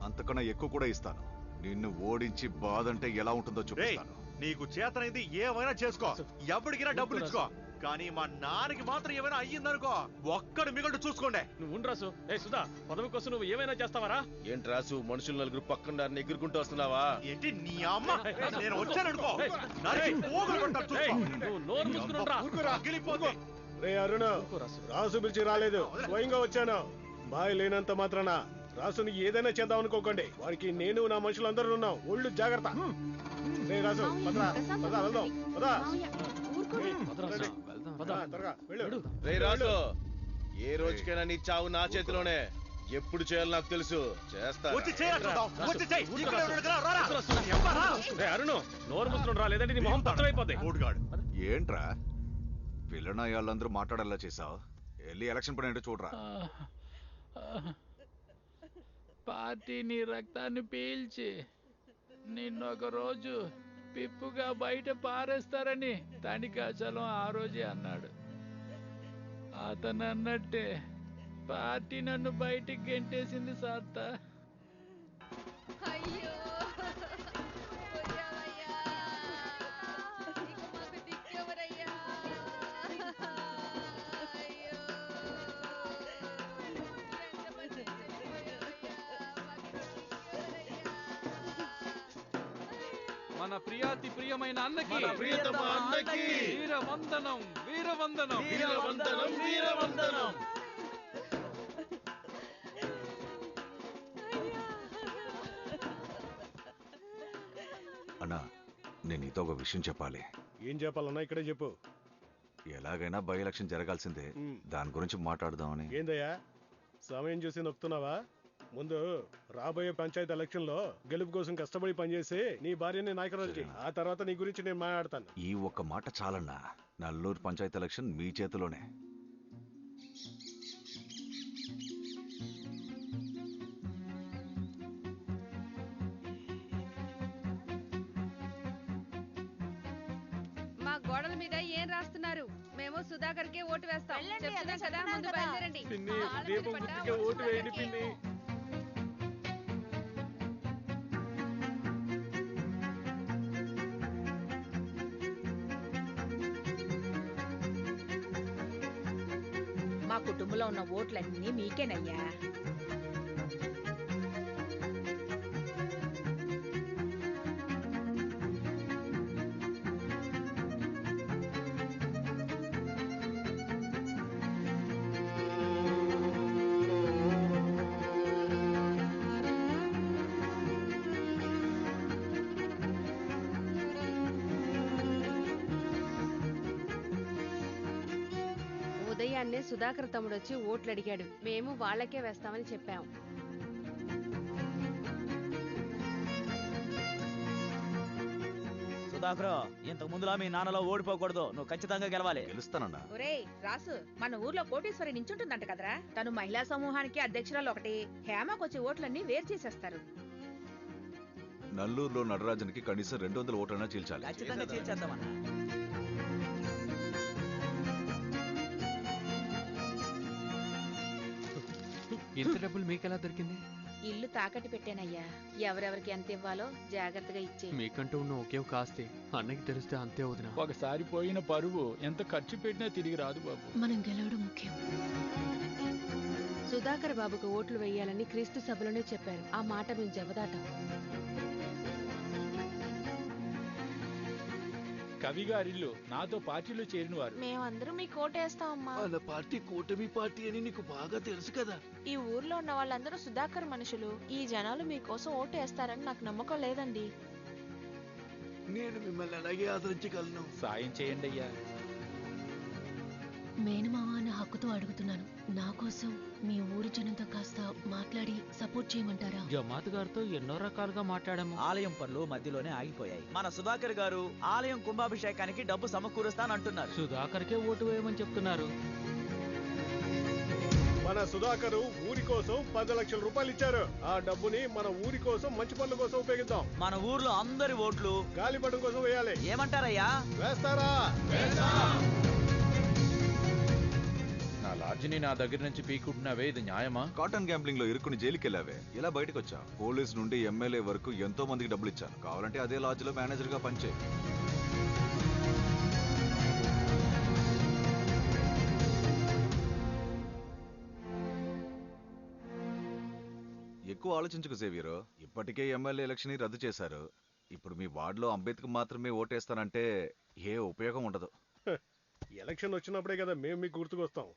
అంతకన్నా ఎక్కువ కూడా ఇస్తాను. నిన్ను ఓడించి బాధంటే ఎలా ఉంటుందో చూపిస్తాను. నీకు చేతనైంది ఏమైనా చేసుకో, ఎవరికైనా డబ్బులు ఇచ్చుకో, కానీ మా నాన్నకి మాత్రం ఏమైనా అయ్యిందనుకో ఒక్కడు మిగడు చూసుకోండి. నువ్వు ఉండ్రాసు. ఏ సుధా, పదవి కోసం నువ్వు ఏమైనా చేస్తావారా? ఏంటి రాసు, మనుషులు నలుగురు పక్కన ఎగురుకుంటూ వస్తున్నావా? ఏంటి నీ అమ్మ? నేను వచ్చాననుకో రే అరుణ, రాసు పిలిచి రాలేదు, స్వయంగా వచ్చాను. బాయ్ లేనంత మాత్రాన రాసుని ఏదైనా చేద్దాం అనుకోకండి. వాడికి నేను నా మనుషులందరూ ఉన్నాం. ఒళ్ళు జాగ్రత్త. రే రాసు, పదరా పదరా వెళ్దాం. రే రాసు, ఏ రోజుకైనా నీ చావు నా చేతిలోనే. ఎప్పుడు చేయాలి నాకు తెలుసు, చేస్తా. అరుణ్, నోరు ముసుకుని రా, లేదంటే నీ మొహం పచ్చమైపోద్ది. ఏంట్రా పిల్లనాయాళ్ళందరూ మాట్లాడేలా చేసావు? వెళ్ళి ఎలక్షన్ పని ఏంటో చూడరా. పార్టీ నీ రక్తాన్ని పీల్చి నిన్నొక రోజు పిప్పుగా బయట పారేస్తారని తనికాచలం ఆ రోజే అన్నాడు. అతను అన్నట్టే పార్టీ నన్ను బయటికి గెంటేసింది సార్త. మన ప్రియాతి ప్రియమైన అన్నకి మన ప్రియతమ అన్నకి వీరవందనం వీరవందనం వీరవందనం వీరవందనం. అన్నా నేను నీతో ఒక విషయం చెప్పాలి. ఏం చెప్పాలన్నా ఇక్కడే చెప్పు. ఎలాగైనా బై ఎలక్షన్ జరగాల్సిందే, దాని గురించి మాట్లాడదామని. ఏందయ్యా సమయం చూసి నొక్కుతున్నావా? ముందు రాబోయే పంచాయతీ ఎలక్షన్ లో గెలుపు కోసం కష్టపడి పనిచేసి నీ భార్యని నాయకురాలు చేయి. ఆ తర్వాత నీ గురించి నేను మాట్లాడతాను. ఈ ఒక్క మాట చాలన్నా. నల్లూరు పంచాయతీ ఎలక్షన్ మీ చేతిలోనే. మా గోడల మీద ఏం రాస్తున్నారు? మేము సుధాకర్కే ఓటు వేస్తాం. చెప్తున్నా కదా, ముందు బయలుదేరండి. పిన్ని దీపం గుర్తుకే ఓటు వేయండి పిన్ని. మా కుటుంబంలో ఉన్న ఓట్లన్నీ మీకేనయ్యా. ఉదయాన్నే సుధాకర్ తమ్ముడు వచ్చి ఓట్లు అడిగాడు. మేము వాళ్ళకే వేస్తామని చెప్పాం. సుధాకర్, ఇంతకు ముందులా మీ నాన్నలో ఓడిపోకూడదు. నువ్వు ఖచ్చితంగా గెలవాలి. గెలుస్తానన్నా. ఒరేయ్ రాసు, మన ఊర్లో కోటీశ్వరి నించుంటుందంట కదరా. తను మహిళా సమూహానికి అధ్యక్షురాలు ఒకటి. హేమకొచ్చి ఓట్లన్నీ వేరు చేసేస్తారు. నల్లూరులో నటరాజన్కి కనీసం 200 ఓట్లైనా చీల్చాలి. ఖచ్చితంగా చీల్చేద్దామన్నా. ఇంత డబ్బులు మీకెలా దొరికింది? ఇల్లు తాకట్టు పెట్టానయ్యా. ఎవరెవరికి ఎంత ఇవ్వాలో జాగ్రత్తగా ఇచ్చే. మీకంటూ ఉన్న ఒకే ఒక ఆస్తి అన్నకి తెలిస్తే అంతే వదినా. ఒకసారి పోయిన పరువు ఎంత ఖర్చు పెట్టినా తిరిగి రాదు బాబు. మనం గెలవడం ముఖ్యం. సుధాకర్ బాబుకు ఓట్లు వేయాలని క్రీస్తు సభలోనే చెప్పారు. ఆ మాట మేము జవదాటం. కవి గారిల్లు నాతో పార్టీలో చేరిన వారు. మేమందరం మీకు ఓటేస్తామమ్మా. మన పార్టీ కూటమి పార్టీ అని నీకు బాగా తెలుసు కదా. ఈ ఊర్లో ఉన్న వాళ్ళందరూ సుధాకర్ మనుషులు. ఈ జనాలు మీకోసం ఓటు వేస్తారని నాకు నమ్మకం లేదండి. నేను మిమ్మల్ని అలాగే ఆదరించగలను. సాయం చేయండి అయ్యా. మేనమామ అన్న హక్కుతో అడుగుతున్నాను. నా కోసం మీ ఊరి జనంతో కాస్త మాట్లాడి సపోర్ట్ చేయమంటారా? జమాత్ గారితో ఎన్నో రకాలుగా మాట్లాడాము. ఆలయం పనులు మధ్యలోనే ఆగిపోయాయి. మన సుధాకర్ గారు ఆలయం కుంభాభిషేకానికి డబ్బు సమకూరుస్తానంటున్నారు. సుధాకర్కే ఓటు వేయమని చెప్తున్నారు. మన సుధాకర్ ఊరి కోసం 10 లక్షల రూపాయలు ఇచ్చారు. ఆ డబ్బుని మన ఊరి కోసం మంచి పనుల కోసం ఉపయోగిద్దాం. మన ఊర్లో అందరి ఓట్లు గాలిపటం కోసం వేయాలి. ఏమంటారయ్యా? వేస్తారా? నా లాడ్జిని నా దగ్గర నుంచి పీకుంటున్నావే, ఇది న్యాయమా? కాటన్ గ్యాంబ్లింగ్ లో ఇరుక్కుని జైలుకెళ్ళావే, ఇలా బయటకు వచ్చా. పోలీస్ నుండి ఎమ్మెల్యే వరకు ఎంతో మందికి డబ్బులు ఇచ్చాను. కావాలంటే అదే లాడ్జ్ లో మేనేజర్ గా పనిచేయి. ఎక్కువ ఆలోచించుకు సేవియరు. ఇప్పటికే ఎమ్మెల్యే ఎలక్షన్ రద్దు చేశారు. ఇప్పుడు మీ వార్డులో అంబేద్కర్ మాత్రమే ఓటేస్తానంటే ఏ ఉపయోగం ఉండదు. ఎలక్షన్ వచ్చినప్పుడే కదా మేము మీకు గుర్తుకొస్తాం.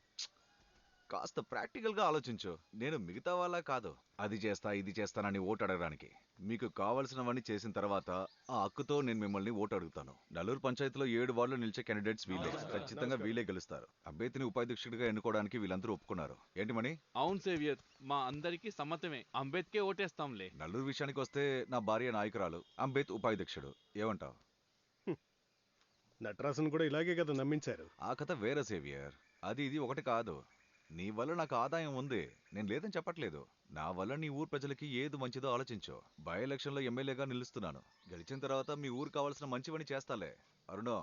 కాస్త ప్రాక్టికల్ గా ఆలోచించు. నేను మిగతా వాళ్ళ కాదు, అది చేస్తా ఇది చేస్తానని ఓటు అడగడానికి. మీకు కావలసినవన్నీ చేసిన తర్వాత ఆ హక్కుతో నేను మిమ్మల్ని ఓటు అడుగుతాను. నల్లూరు పంచాయతీలో 7 వార్డులో నిలిచే క్యాండిడేట్స్ వీళ్ళే. ఖచ్చితంగా వీళ్ళే గెలుస్తారు. అభ్యర్థిని ఉపాధ్యక్షుడిగా ఎన్నుకోవడానికి వీళ్ళందరూ ఒప్పుకున్నారు. ఏంటి మణి? అవును సేవియర్, మా అందరికీ సమ్మతమే. అంబేద్కే ఓటేస్తాంలే. నల్లూరు విషయానికి వస్తే నా భార్య నాయకురాలు, అంబేద్ ఉపాధ్యక్షుడు. ఏమంటావు? నటరాజన్ కూడా ఇలాగే కదా నమ్మించారు. ఆ కథ వేరే సేవియర్. అది ఇది ఒకటి కాదు. నీ వల్ల నాకు ఆదాయం ఉంది, నేను లేదని చెప్పట్లేదు. నా వల్ల నీ ఊరు ప్రజలకి ఏది మంచిదో ఆలోచించు. బై ఎలక్షన్లో ఎమ్మెల్యేగా నిలుస్తున్నాను. గెలిచిన తర్వాత మీ ఊరు కావాల్సిన మంచివని చేస్తాలే. అరుణో.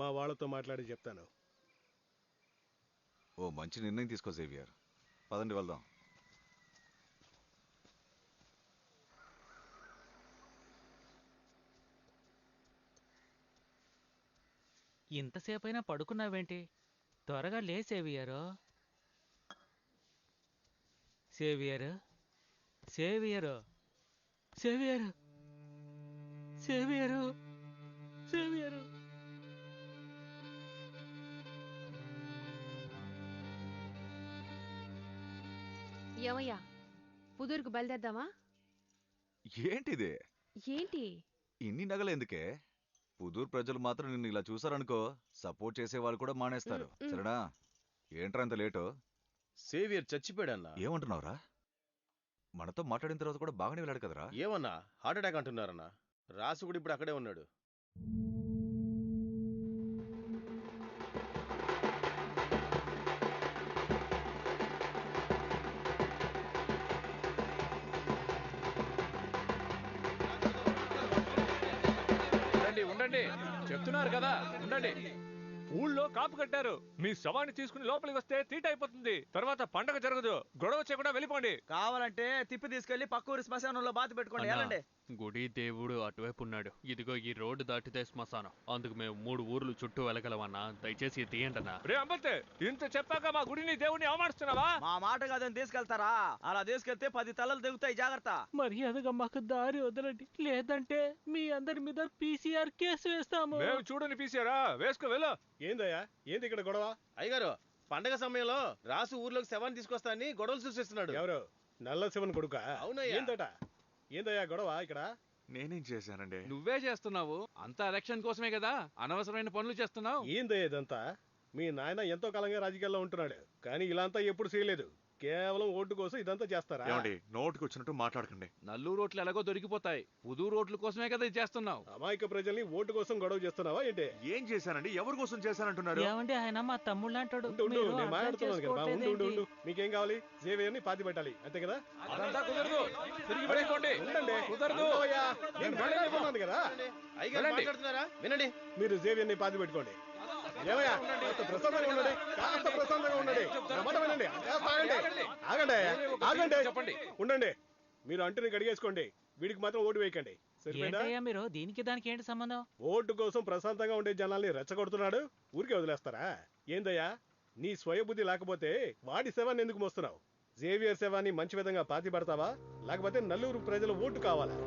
మా వాళ్ళతో మాట్లాడి చెప్తాను. ఓ మంచి నిర్ణయం తీసుకో జేవియర్. పదండి వెళ్దాం. ఇంతసేపైనా పడుకున్నావేంటి? త్వరగా లే సేవియరు. సేవియరు సేవియరు సేవియరు సేవియరు సేవియరు. ఏమయ్యా, పుదూరుకు బయలుదేద్దామా? ఏంటిది? ఏంటి ఇన్ని నగలేందుకే? పుదూరు ప్రజలు మాత్రం నిన్ను ఇలా చూసారనుకో, సపోర్ట్ చేసేవాళ్ళు కూడా మానేస్తారు. సరేనా? ఏంట్రా ఇంత లేటు? సేవియర్ చచ్చిపోయాడన్నా. ఏమంటున్నావురా? మనతో మాట్లాడిన తర్వాత కూడా బాగానే వెళ్ళాడు కదరా? ఏమన్నా హార్ట్ అటాక్ అంటున్నారన్నా. రాసు కూడా ఇప్పుడు అక్కడే ఉన్నాడు. ఉండండి, చెప్తున్నారు కదా, ఉండండి. ఊళ్ళో కాపు కట్టారు. మీ శవాన్ని తీసుకుని లోపలికి వస్తే తీట అయిపోతుంది. తర్వాత పండగ జరగదు. గొడవ చేయకుండా వెళ్ళిపోండి. కావాలంటే తిప్పి తీసుకెళ్లి పక్కూరి శ్మశానంలో బాధ పెట్టుకోండి. వెళ్ళండి. గుడి దేవుడు అటువైపు ఉన్నాడు. ఇదిగో ఈ రోడ్డు దాటితే శ్మశానం. అందుకు మేము 3 ఊర్లు చుట్టూ వెళ్ళగలమన్నా. దయచేసి తీయండన్నా. రే అంబతే, ఇంత చెప్పాక మా గుడిని దేవుడిని అవమానిస్తున్నావా? మా మాట కాదని తీసుకెళ్తారా? అలా తీసుకెళ్తే 10 తలలు దిగుతాయి. జాగ్రత్త. మర్యాదగా మాకు దారి వదలండి, లేదంటే మీ అందరి మీద పీసీఆర్ కేసు వేస్తాము. మేము చూడని పీసీఆరా? వేసుకో వెళ్ళు. ఏందయ్యా, ఏంది ఇక్కడ గొడవ? అయ్యగారు, పండగ సమయంలో రాసు ఊర్లోకి శవాన్ని తీసుకొస్తా అని గొడవలు సృష్టిస్తున్నాడు. ఎవరు? నల్ల శివన్ కొడుక? అవునయ్యా. ఏందట? ఏందయ్యా గొడవ ఇక్కడ? నేనేం చేశానండి? నువ్వే చేస్తున్నావు. అంతా ఎలక్షన్ కోసమే కదా, అనవసరమైన పనులు చేస్తున్నావు. ఏందయ్యా ఇదంతా? మీ నాయన ఎంతో కాలంగా రాజకీయాల్లో ఉంటున్నాడు, కానీ ఇలాంతా ఎప్పుడు చేయలేదు. కేవలం ఓటు కోసం ఇదంతా చేస్తారా? నోటుకు వచ్చినట్టు మాట్లాడకండి. నల్లూరు రోడ్లు ఎలాగో దొరికిపోతాయి. పుదూరు రోడ్ల కోసమే కదా ఇది చేస్తున్నావు. అమాయక ప్రజల్ని ఓటు కోసం గొడవ చేస్తున్నావా ఏంటి? ఏం చేశానండి? ఎవరి కోసం చేశానంటున్నారు? ఏమండి, ఆయన మా తమ్ముళ్ళు అంటాడు. నేను మాట్లాడుతున్నాను కదా. ఉండు. మీకేం కావాలి? జేవియర్ని పాతి పెట్టాలి, అంతే కదా? అదంతా కుదరదు. తిరిగి వెళ్ళిపోండి. కుదరదు. నేను మాట్లాడుతున్నాను కదా. మాట్లాడుతున్నారా? వినండి. మీరు జేవియర్ని పాతి పెట్టుకోండి. ఏమయ్యా, ప్రశాంతంగా ఉండండి. కాస్త ప్రశాంతంగా ఉండండి. నా మాట వినండి. ఆగండి. చెప్పండి. ఉండండి. మీరు అంటుని గడిగేసుకోండి. వీడికి మాత్రం ఓటు వేయకండి. ఏంటయ్యా మీరు? దీనికి దానికి ఏంటి సంబంధం? ఓటు కోసం ప్రశాంతంగా ఉండే జనాల్ని రెచ్చగొడుతున్నాడు. ఊరికే వదిలేస్తారా? ఏందయ్యా, నీ స్వయబుద్ధి లేకపోతే వాడి శవాన్ని ఎందుకు మోస్తున్నావు? జేవియర్ శవాన్ని మంచి విధంగా పాతి పడతావా, లేకపోతే నల్లూరు ప్రజల ఓటు కావాలా?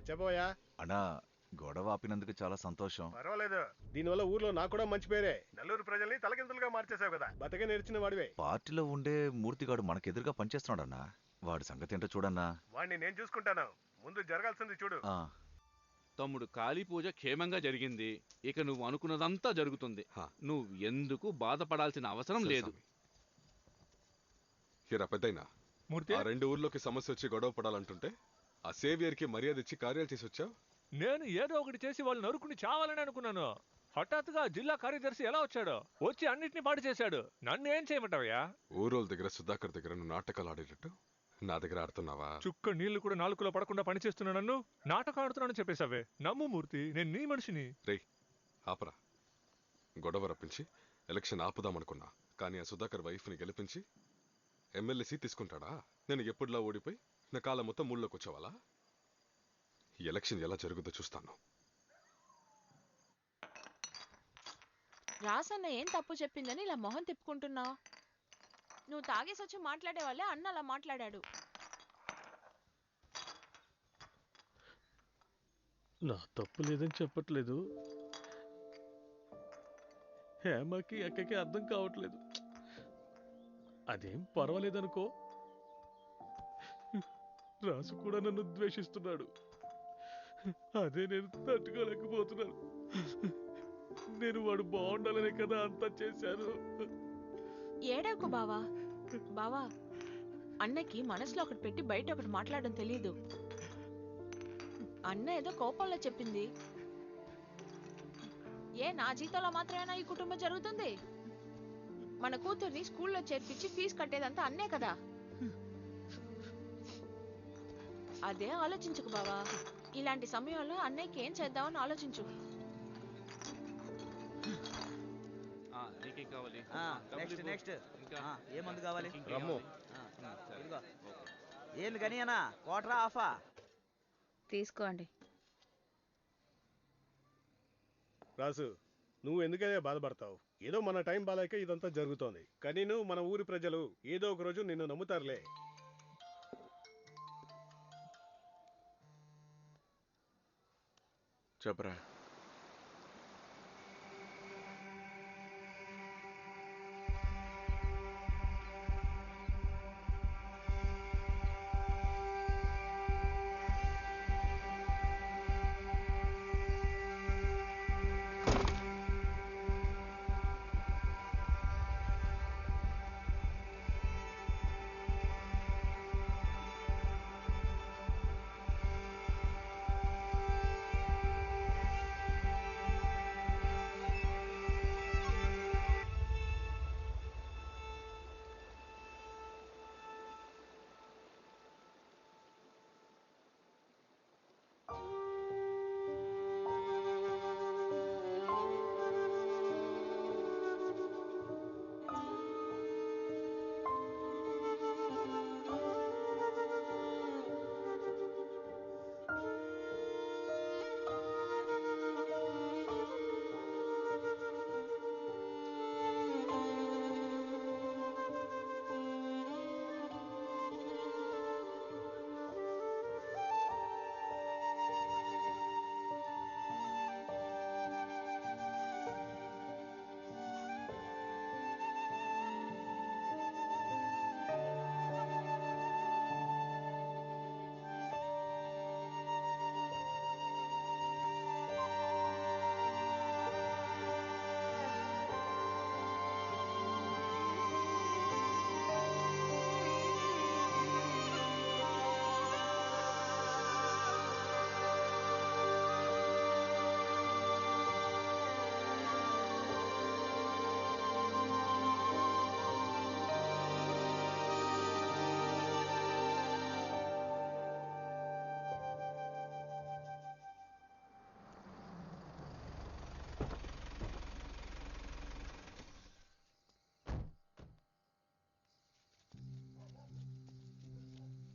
చెప్పవయ్యా. అన్నా, గొడవ ఆపినందుకు చాలా సంతోషం. పర్వాలేదు. దీనివల్ల ఊర్లో నాకు కూడా మంచి పేరే. నల్లూరు ప్రజల్ని తలకిందులుగా మార్చేసావు కదా. బతక నేర్చిన వాడివే. పార్టీలో ఉండే మూర్తిగాడు మనకెదురుగా పనిచేస్తున్నాడన్నా. వాడి సంగతి ఏంటో చూడన్నా. వాడిని నేను చూసుకుంటాను. ముందు జరగాల్సింది చూడు. తమ్ముడు, కాళీ పూజ క్షేమంగా జరిగింది. ఇక నువ్వు అనుకున్నదంతా జరుగుతుంది. నువ్వు ఎందుకు బాధపడాల్సిన అవసరం లేదు. హీరా పెద్దయినా, ఆ 2 ఊర్లోకి సమస్య వచ్చి గొడవ పడాలంటుంటే ఆ సేవియర్ కి మర్యాద ఇచ్చి కార్యాలు చేసి వచ్చావు. నేను ఏదో ఒకటి చేసి వాళ్ళు నరుకుని చావాలని అనుకున్నాను. హఠాత్తుగా జిల్లా కార్యదర్శి ఎలా వచ్చాడో, వచ్చి అన్నిటిని పాడు చేశాడు. నన్ను ఏం చేయమంటావయ్యా? ఊరోళ్ళ దగ్గర సుధాకర్ దగ్గర నువ్వు నాటకాలు ఆడేటట్టు నా దగ్గర ఆడుతున్నావా? చుక్క నీళ్లు కూడా నాలుకలో పడకుండా పనిచేస్తున్నా నన్ను నాటకం ఆడుతున్నానని చెప్పేశావే. నమ్ము మూర్తి, నేను నీ మనిషిని. రేయ్ ఆపరా. గొడవ రప్పించి ఎలక్షన్ ఆపుదామనుకున్నా, కానీ ఆ సుధాకర్ వైఫ్ని గెలిపించి ఎమ్మెల్యే తీసుకుంటాడా? నేను ఎప్పుడులా ఓడిపోయి నా కాలం మొత్తం మూల్లోకి వచ్చేవాళ్ళ? ఈ ఎలక్షన్ ఎలా జరుగుతుందో చూస్తాను. రాసన్న ఏం తప్పు చెప్పిందని ఇలా మొహం తిప్పుకుంటున్నావు? నువ్వు తాగేసి వచ్చి మాట్లాడే వాళ్ళే అన్న అలా మాట్లాడాడు. నా తప్పు లేదని చెప్పట్లేదు. హేమకి అక్కకి అర్థం కావట్లేదు. అదేం పర్వాలేదనుకో. రాసు కూడా నన్ను ద్వేషిస్తున్నాడు. అదే నేను తట్టుకోలేకపోతున్నాను. నేను వాడు బాగుండాలనే కదా అంతా చేశాను. ఏడవకు బావా. బావా, అన్నకి మనసులో ఒకటి పెట్టి బయట ఒకటి మాట్లాడడం తెలియదు. అన్న ఏదో కోపంలో చెప్పింది. నా జీతంలో మాత్రమేనా ఈ కుటుంబం జరుగుతుంది? మన కూతుర్ని స్కూల్లో చేర్పించి ఫీజు కట్టేదంతా అన్నే కదా. అదే ఆలోచించుకు బావా. ఇలాంటి సమయంలో అన్నయ్యకి ఏం చేద్దామని ఆలోచించు. నీకేం కావాలి? నెక్స్ట్ ఇంకా ఏ మందు కావాలి? రమ్ము. ఇదిగో. ఏంది కానీ అన్నా, క్వార్టరా ఆఫా? తీసుకోండి. రాసు, నువ్వు ఎందుకనే బాధపడతావు? ఏదో మన టైం బాలేక ఇదంతా జరుగుతోంది. కానీ నువ్వు మన ఊరి ప్రజలు ఏదో ఒక రోజు నిన్ను నమ్ముతారులే. చెప్పరా.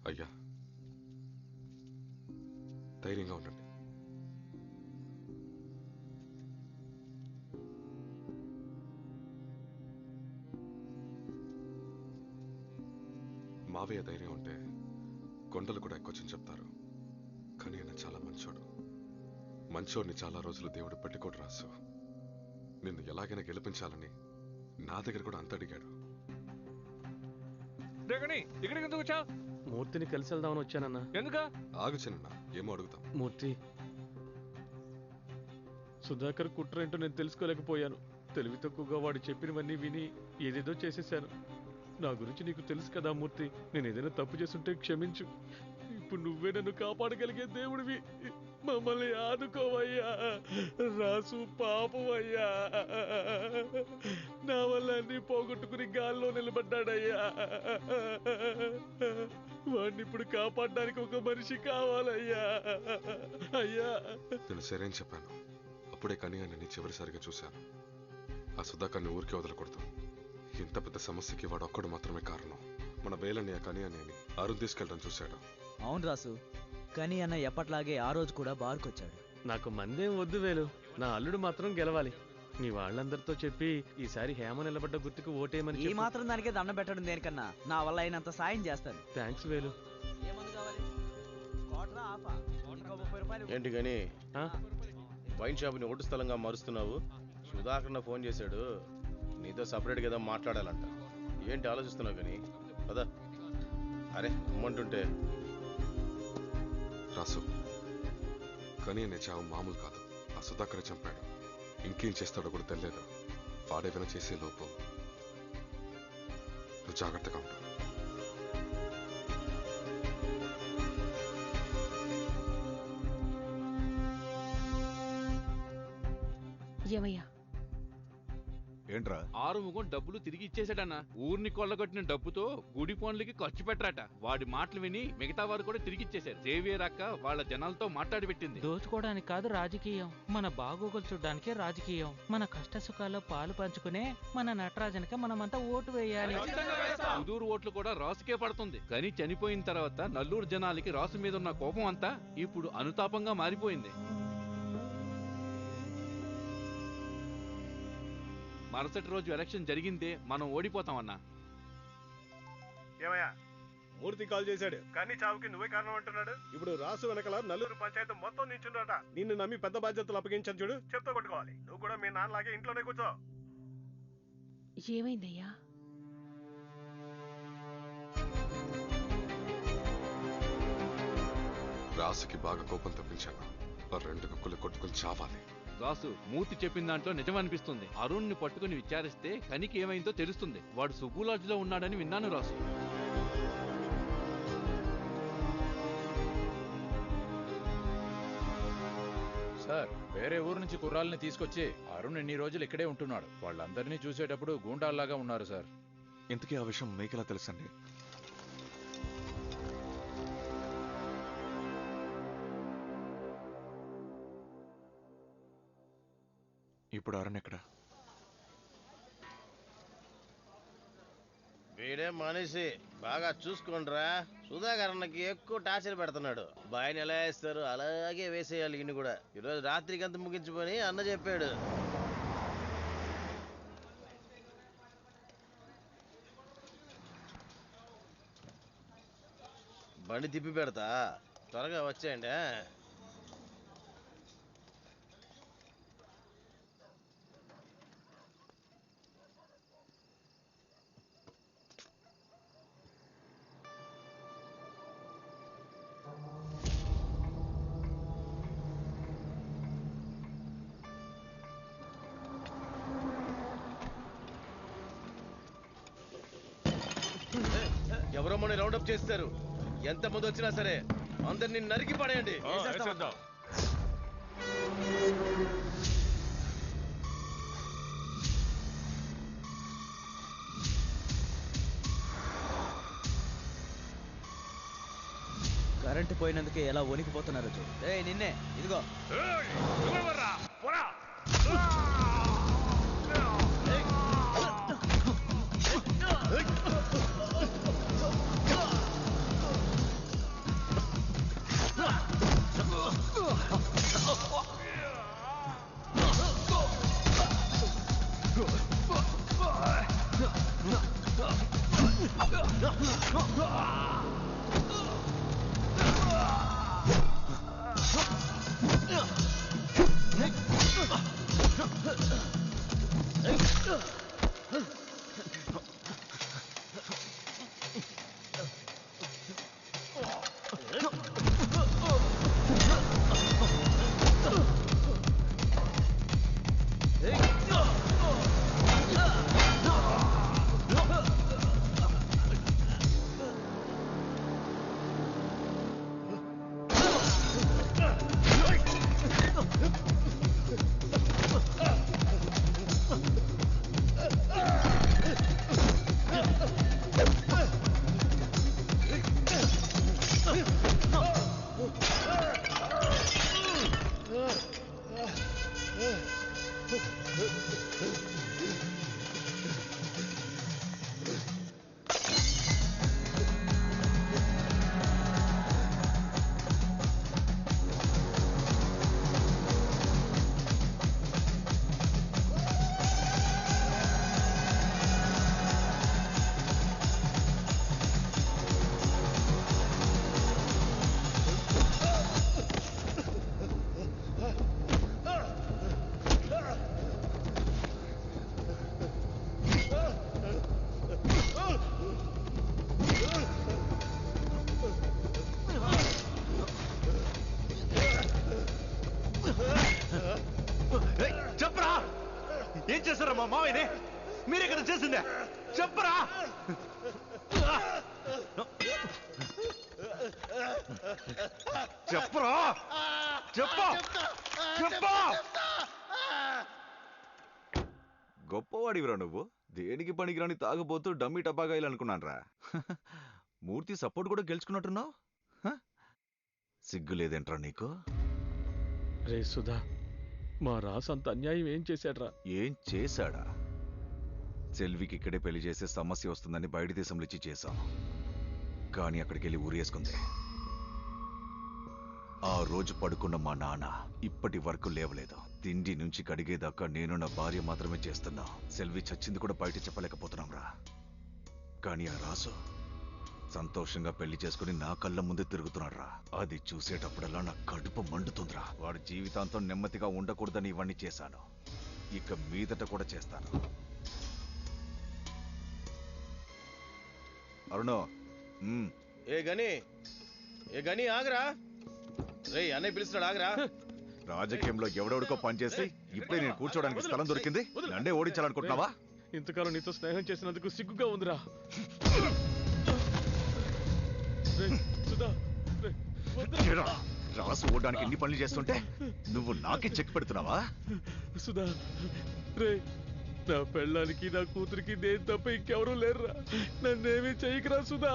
అయ్యా, ధైర్యంగా ఉండండి. మావయ్య ధైర్యం ఉంటే కొండలు కూడా ఎక్కొచ్చని చెప్తారు. కానీ ఆయన చాలా మంచోడు. మంచోడిని చాలా రోజులు దేవుడు పట్టుకోడు రాసు. నిన్ను ఎలాగైనా గెలిపించాలని నా దగ్గర కూడా అంత అడిగాడు. ఇక్కడికి ఎందుకు వచ్చావు? మూర్తిని కలిసి వెళ్దామని వచ్చానన్నా. ఎందుకా? ఆగు చిన్న, ఏమో అడుగుతాం. మూర్తి, సుధాకర్ కుట్ర ఏంటో నేను తెలుసుకోలేకపోయాను. తెలివి తక్కువగా వాడు చెప్పినవన్నీ విని ఏదేదో చేసేశాను. నా గురించి నీకు తెలుసు కదా మూర్తి. నేను ఏదైనా తప్పు చేస్తుంటే క్షమించు. ఇప్పుడు నువ్వే నన్ను కాపాడగలిగే దేవుడివి. మమ్మల్ని ఆదుకోవయ్యా. రాసు పాపమయ్యా. నా వల్ల అన్ని పోగొట్టుకుని గాల్లో నిలబడ్డాడయ్యా. వాడిని ఇప్పుడు కాపాడడానికి ఒక మనిషి కావాలయ్యా. అయ్యా, నేను సరేం చెప్పాను. అప్పుడే కనియాన్ని చివరిసారిగా చూశాను. ఆ సుధాకర్ని ఊరికే వదలకూడదు. ఇంత పెద్ద సమస్యకి వాడు ఒక్కడు మాత్రమే కారణం. మన వేలని ఆ కనియాన్ని అరుణ్ తీసుకెళ్ళడం చూశాడు. అవును రాసు, కానీ అన్న ఎప్పట్లాగే ఆ రోజు కూడా బార్కొచ్చాడు. నాకు మందేం వద్దు వేలు. నా అల్లుడు మాత్రం గెలవాలి. మీ వాళ్ళందరితో చెప్పి ఈసారి హేమ నిలబడ్డ గుర్తుకు ఓటేయమని ఈ మాత్రం దానికే దండం పెట్టడం దేనికన్నా నా వల్ల అయినంత సాయం చేస్తాను. థ్యాంక్స్ వేలు. ఏంటి కానీ వైన్ షాప్ని ఓటు స్థలంగా మారుస్తున్నావు? సుధాకర్ ఫోన్ చేశాడు, నీతో సపరేట్గా ఏదో మాట్లాడాలంట. ఏంటి ఆలోచిస్తున్నావు కానీ కదా? అరే అమ్మంటుంటే రాసు, కానీ అనే చావు మామూలు కాదు. ఆ సుధాకర్ చంపాడు. ఇంకేం చేస్తాడో కూడా తెలియదు. వాడేమైనా చేసే లోపు నువ్వు జాగ్రత్తగా ఉంటావు. ఏమయ్యా? ఏంట్రా? ఆరుముఖం డబ్బులు తిరిగి ఇచ్చేసాడన్నా. ఊరిని కొల్లగొట్టిన డబ్బుతో గుడి పనులకి ఖర్చు పెట్టరాట. వాడి మాటలు విని మిగతా వారు కూడా తిరిగి ఇచ్చేశారు. జేవియర్ అక్క వాళ్ళ జనాలతో మాట్లాడి పెట్టింది. దోచుకోవడానికి కాదు రాజకీయం, మన బాగోగులు చూడడానికే రాజకీయం. మన కష్ట సుఖాల్లో పాలు పంచుకునే మన నటరాజన్కి మనమంతా ఓటు వేయాలి. ఉదూరు ఓట్లు కూడా రాసుకే పడుతుంది. కానీ చనిపోయిన తర్వాత నల్లూరు జనాలకి రాసు మీద ఉన్న కోపం అంతా ఇప్పుడు అనుతాపంగా మారిపోయింది. మరుసటి రోజు ఎలక్షన్ జరిగిందే మనం ఓడిపోతామన్నా. ఏమయ్యా, మూర్తి కాల్ చేశాడు కానీ చావుకి నువ్వే కారణం అంటున్నాడు. ఇప్పుడు రాసు వెనకల నల్లూరు పంచాయతీ మొత్తం నించుండట. నిన్ను నమ్మి పెద్ద బాధ్యతలు అప్పగించాను చూడు, చెప్తా కొట్టుకోవాలి. నువ్వు కూడా మీ నాన్నలాగే ఇంట్లోనే కూర్చో. ఏమైందయ్యా? రాసుకి బాగా కోపం తప్పించాను. ఆ 2 కుక్కలు కొట్టుకుని చావాలి. రాసు మూర్తి చెప్పిన దాంట్లో నిజమనిపిస్తుంది. అరుణ్ ని పట్టుకుని విచారిస్తే కనికి ఏమైందో తెలుస్తుంది. వాడు సుబ్బు లాడ్జ్ లో ఉన్నాడని విన్నాను రాసు. సార్, వేరే ఊరు నుంచి కుర్రాల్ని తీసుకొచ్చి అరుణ్ ఎన్ని రోజులు ఇక్కడే ఉంటున్నాడు. వాళ్ళందరినీ చూసేటప్పుడు గూండాల్లాగా ఉన్నారు సార్. ఇంతకీ ఆ విషయం మీకెలా తెలుసండి? ఇప్పుడు అరుణ్ ఎక్కడ? వీడే మనిషి బాగా చూసుకోండిరా. సుధాకరన్నకి ఎక్కువ టార్చర్ పెడుతున్నాడు. బాయ్ని ఎలా వేస్తారు అలాగే వేసేయాలి. ఈయన కూడా ఈరోజు రాత్రికి అంత ముగించుకొని అన్న చెప్పాడు. బండి తిప్పి పెడతా, త్వరగా వచ్చేయండి. ఎవరో మన రౌండప్ చేస్తారు. ఎంతమంది వచ్చినా సరే అందరినీ నరికి పడేయండి. కరెంటు పోయినందుకే ఎలా వణికిపోతున్నారు చూడు. నిన్నే ఇదిగో. కదరా మా మావయ్యని? మీరే కదా చేసిందే, చెప్పరా? చెప్పరా, చెప్పా చెప్పా. గొప్పవాడివిరా నువ్వు. దేనికి పనికిరాని తాగబోతూ డమ్మీ టపాకాయలు అనుకున్నానరా. మూర్తి సపోర్ట్ కూడా గెలుచుకున్నట్టున్నావు. సిగ్గు లేదేంట్రా నీకు? రే సుధా, మా రాసంత అన్యాయం ఏం చేశాడ్రా? ఏం చేశాడా? సెల్వికి ఇక్కడే పెళ్లి చేసే సమస్య వస్తుందని బయట దేశంలో ఇచ్చి చేశాం. కానీ అక్కడికి వెళ్ళి ఊరేసుకుంది. ఆ రోజు పడుకున్న మా నాన్న ఇప్పటి వరకు లేవలేదు. తిండి నుంచి కడిగేదాకా నేను నా భార్య మాత్రమే చేస్తున్నా. సెల్వి చచ్చింది కూడా బయట చెప్పలేకపోతున్నాంరా. కానీ ఆ రాసు సంతోషంగా పెళ్లి చేసుకుని నా కళ్ళ ముందే తిరుగుతున్నాడ్రా. అది చూసేటప్పుడల్లా నా కడుపు మండుతుందిరా. వాడు జీవితాంతం నెమ్మదిగా ఉండకూడదని ఇవన్నీ చేశాను. ఇక మీదట కూడా చేస్తాను. అరుణో, ఏ గని ఆగరా. రే అన్నయ్య పిలుస్తున్నాడు, ఆగరా. రాజకీయంలో ఎవడెవడికో పనిచేసి ఇప్పుడే నేను కూర్చోడానికి స్థలం దొరికింది. నన్నే ఓడించాలనుకుంటున్నావా? ఇంతకాలం నీతో స్నేహం చేసినందుకు సిగ్గుగా ఉందిరా. రాసు ఓడడానికి ఎన్ని పనులు చేస్తుంటే నువ్వు నాకే చెక్ పెడుతున్నావా? సుధా, రే నా పెళ్ళానికి నా కూతురికి నేను తప్ప ఇంకెవరూ లేరురా. నన్నేమీ చెయ్యకురా సుధా.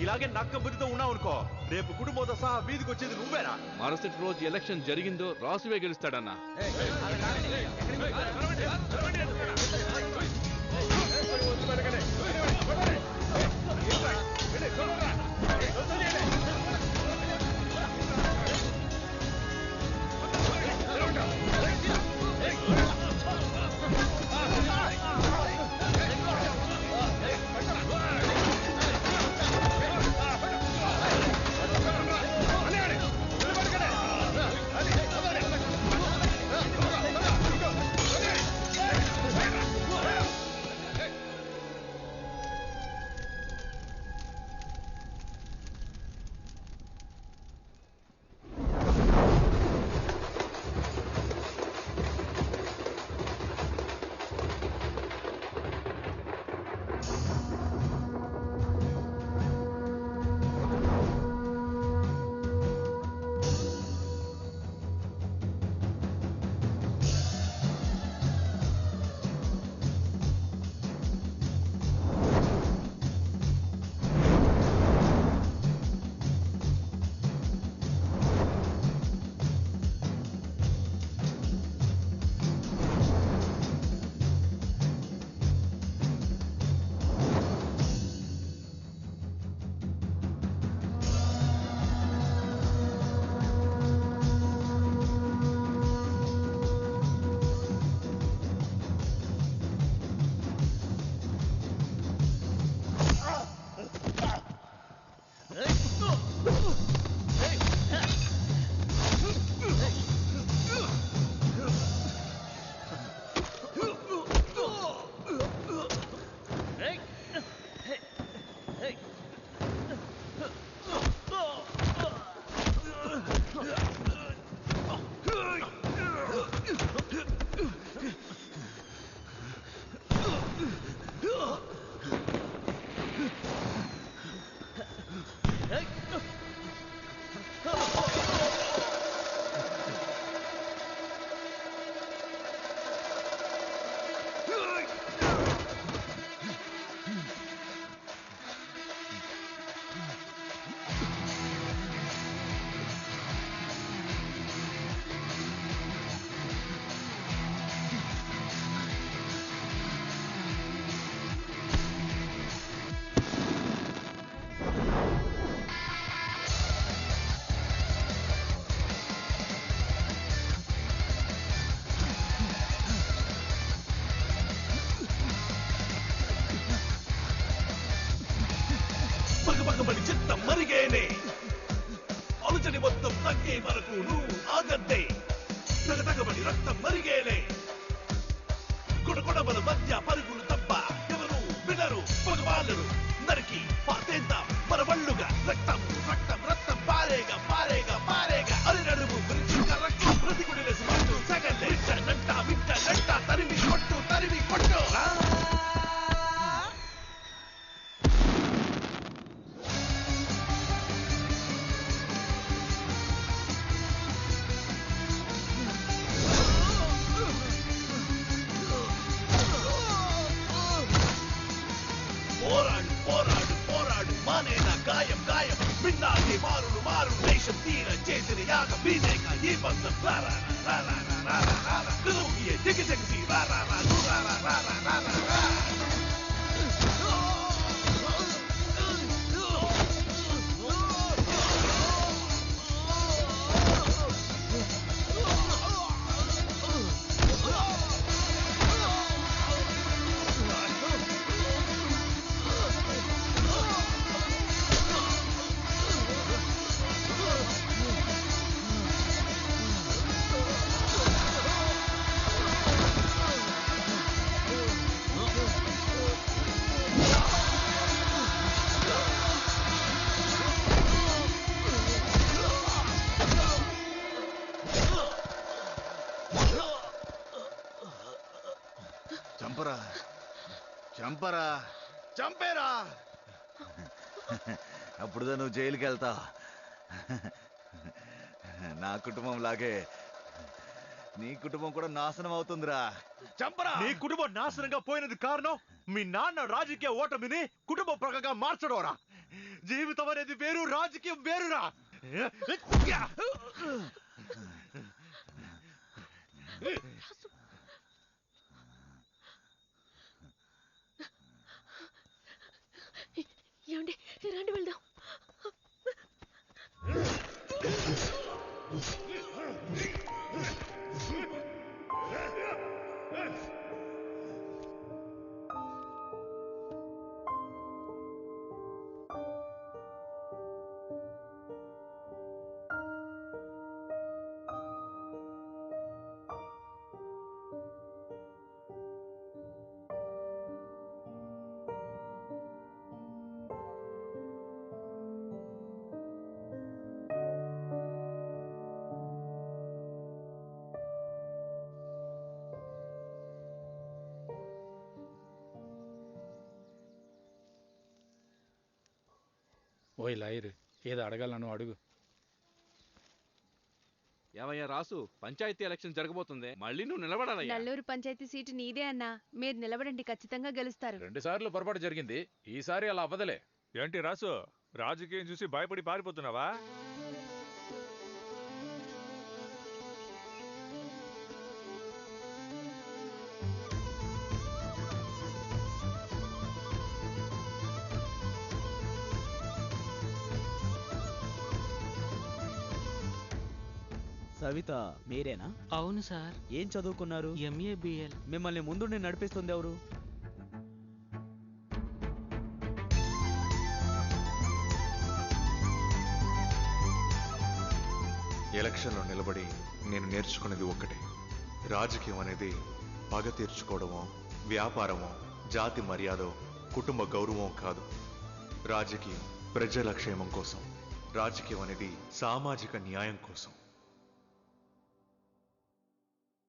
ఇలాగే నక్క బుద్ధితో ఉన్నావు అనుకో, రేపు కుటుంబంతో సహా వీధికి వచ్చేది నువ్వేనా? మరుసటి రోజు ఎలక్షన్ జరిగిందో రాసువే గెలుస్తాడన్నా. పగపగబడి చిత్తం మరిగేనే అలుచడి మొత్తం తగ్గే వరకు నువ్వు ఆగద్దే తగతగబడి రక్తం మరిగేలే కొడకొడబల మధ్య పరుగులు తప్ప ఎవరు వినరు పగవాళ్ళను నరికి పాతేద్దాం మన వళ్ళుగా రక్తం రక్తం రక్తం పారేగా పారేగా పారేగా అరి నడుము గురించి రక్తం ప్రతికుడి లేసు సగలే నంట వింట నంట తరిమి కొట్టు పోరాడు పోరాడు పోరాడు మానేనా గాయం గాయం విన్నాకే మారును మారు దేశం తీర చేసిన యాగం మీదేగా ఈ బంధం రారా రారా రారా రారా కలుగియే దిగజగసి రారా రారా రారా రారా రారా చంపరా చంపరా చంపేరా అప్పుడుదా నువ్వు జైలుకి వెళ్తావు నా కుటుంబం లాగే నీ కుటుంబం కూడా నాశనం అవుతుందిరా చంపరా నీ కుటుంబం నాశనంగా పోయినది కారణం మీ నాన్న రాజకీయ ఓటమిని కుటుంబ ప్రగగా మార్చడోరా జీవితం అనేది వేరు రాజకీయం వేరురా ఏమండి రండి వెళ్దాం ఓయ్ లాయర్ ఏదో అడగాలను అడుగు. ఏమయ్యా రాసు, పంచాయతీ ఎలక్షన్ జరగబోతుంది, మళ్ళీ నువ్వు నిలబడాలయ్యా. నల్లూరు పంచాయతీ సీటు నీదే అన్నా, మీరు నిలబడండి, ఖచ్చితంగా గెలుస్తారు. 2 సార్లు పొరపాటు జరిగింది, ఈసారి అలా అవ్వదలే. ఏంటి రాసు, రాజకీయం చూసి భయపడి పారిపోతున్నావా? సవిత మీరేనా? అవును సార్. ఏం చదువుకున్నారు? MA BL. మిమ్మల్ని ముందుండి నడిపిస్తుంది ఎవరు? ఎలక్షన్లో నిలబడి నేను నేర్చుకున్నది ఒక్కటే, రాజకీయం అనేది పగ తీర్చుకోవడమో, వ్యాపారమో, జాతి మర్యాదో, కుటుంబ గౌరవం కాదు. రాజకీయం ప్రజల క్షేమం కోసం, రాజకీయం అనేది సామాజిక న్యాయం కోసం.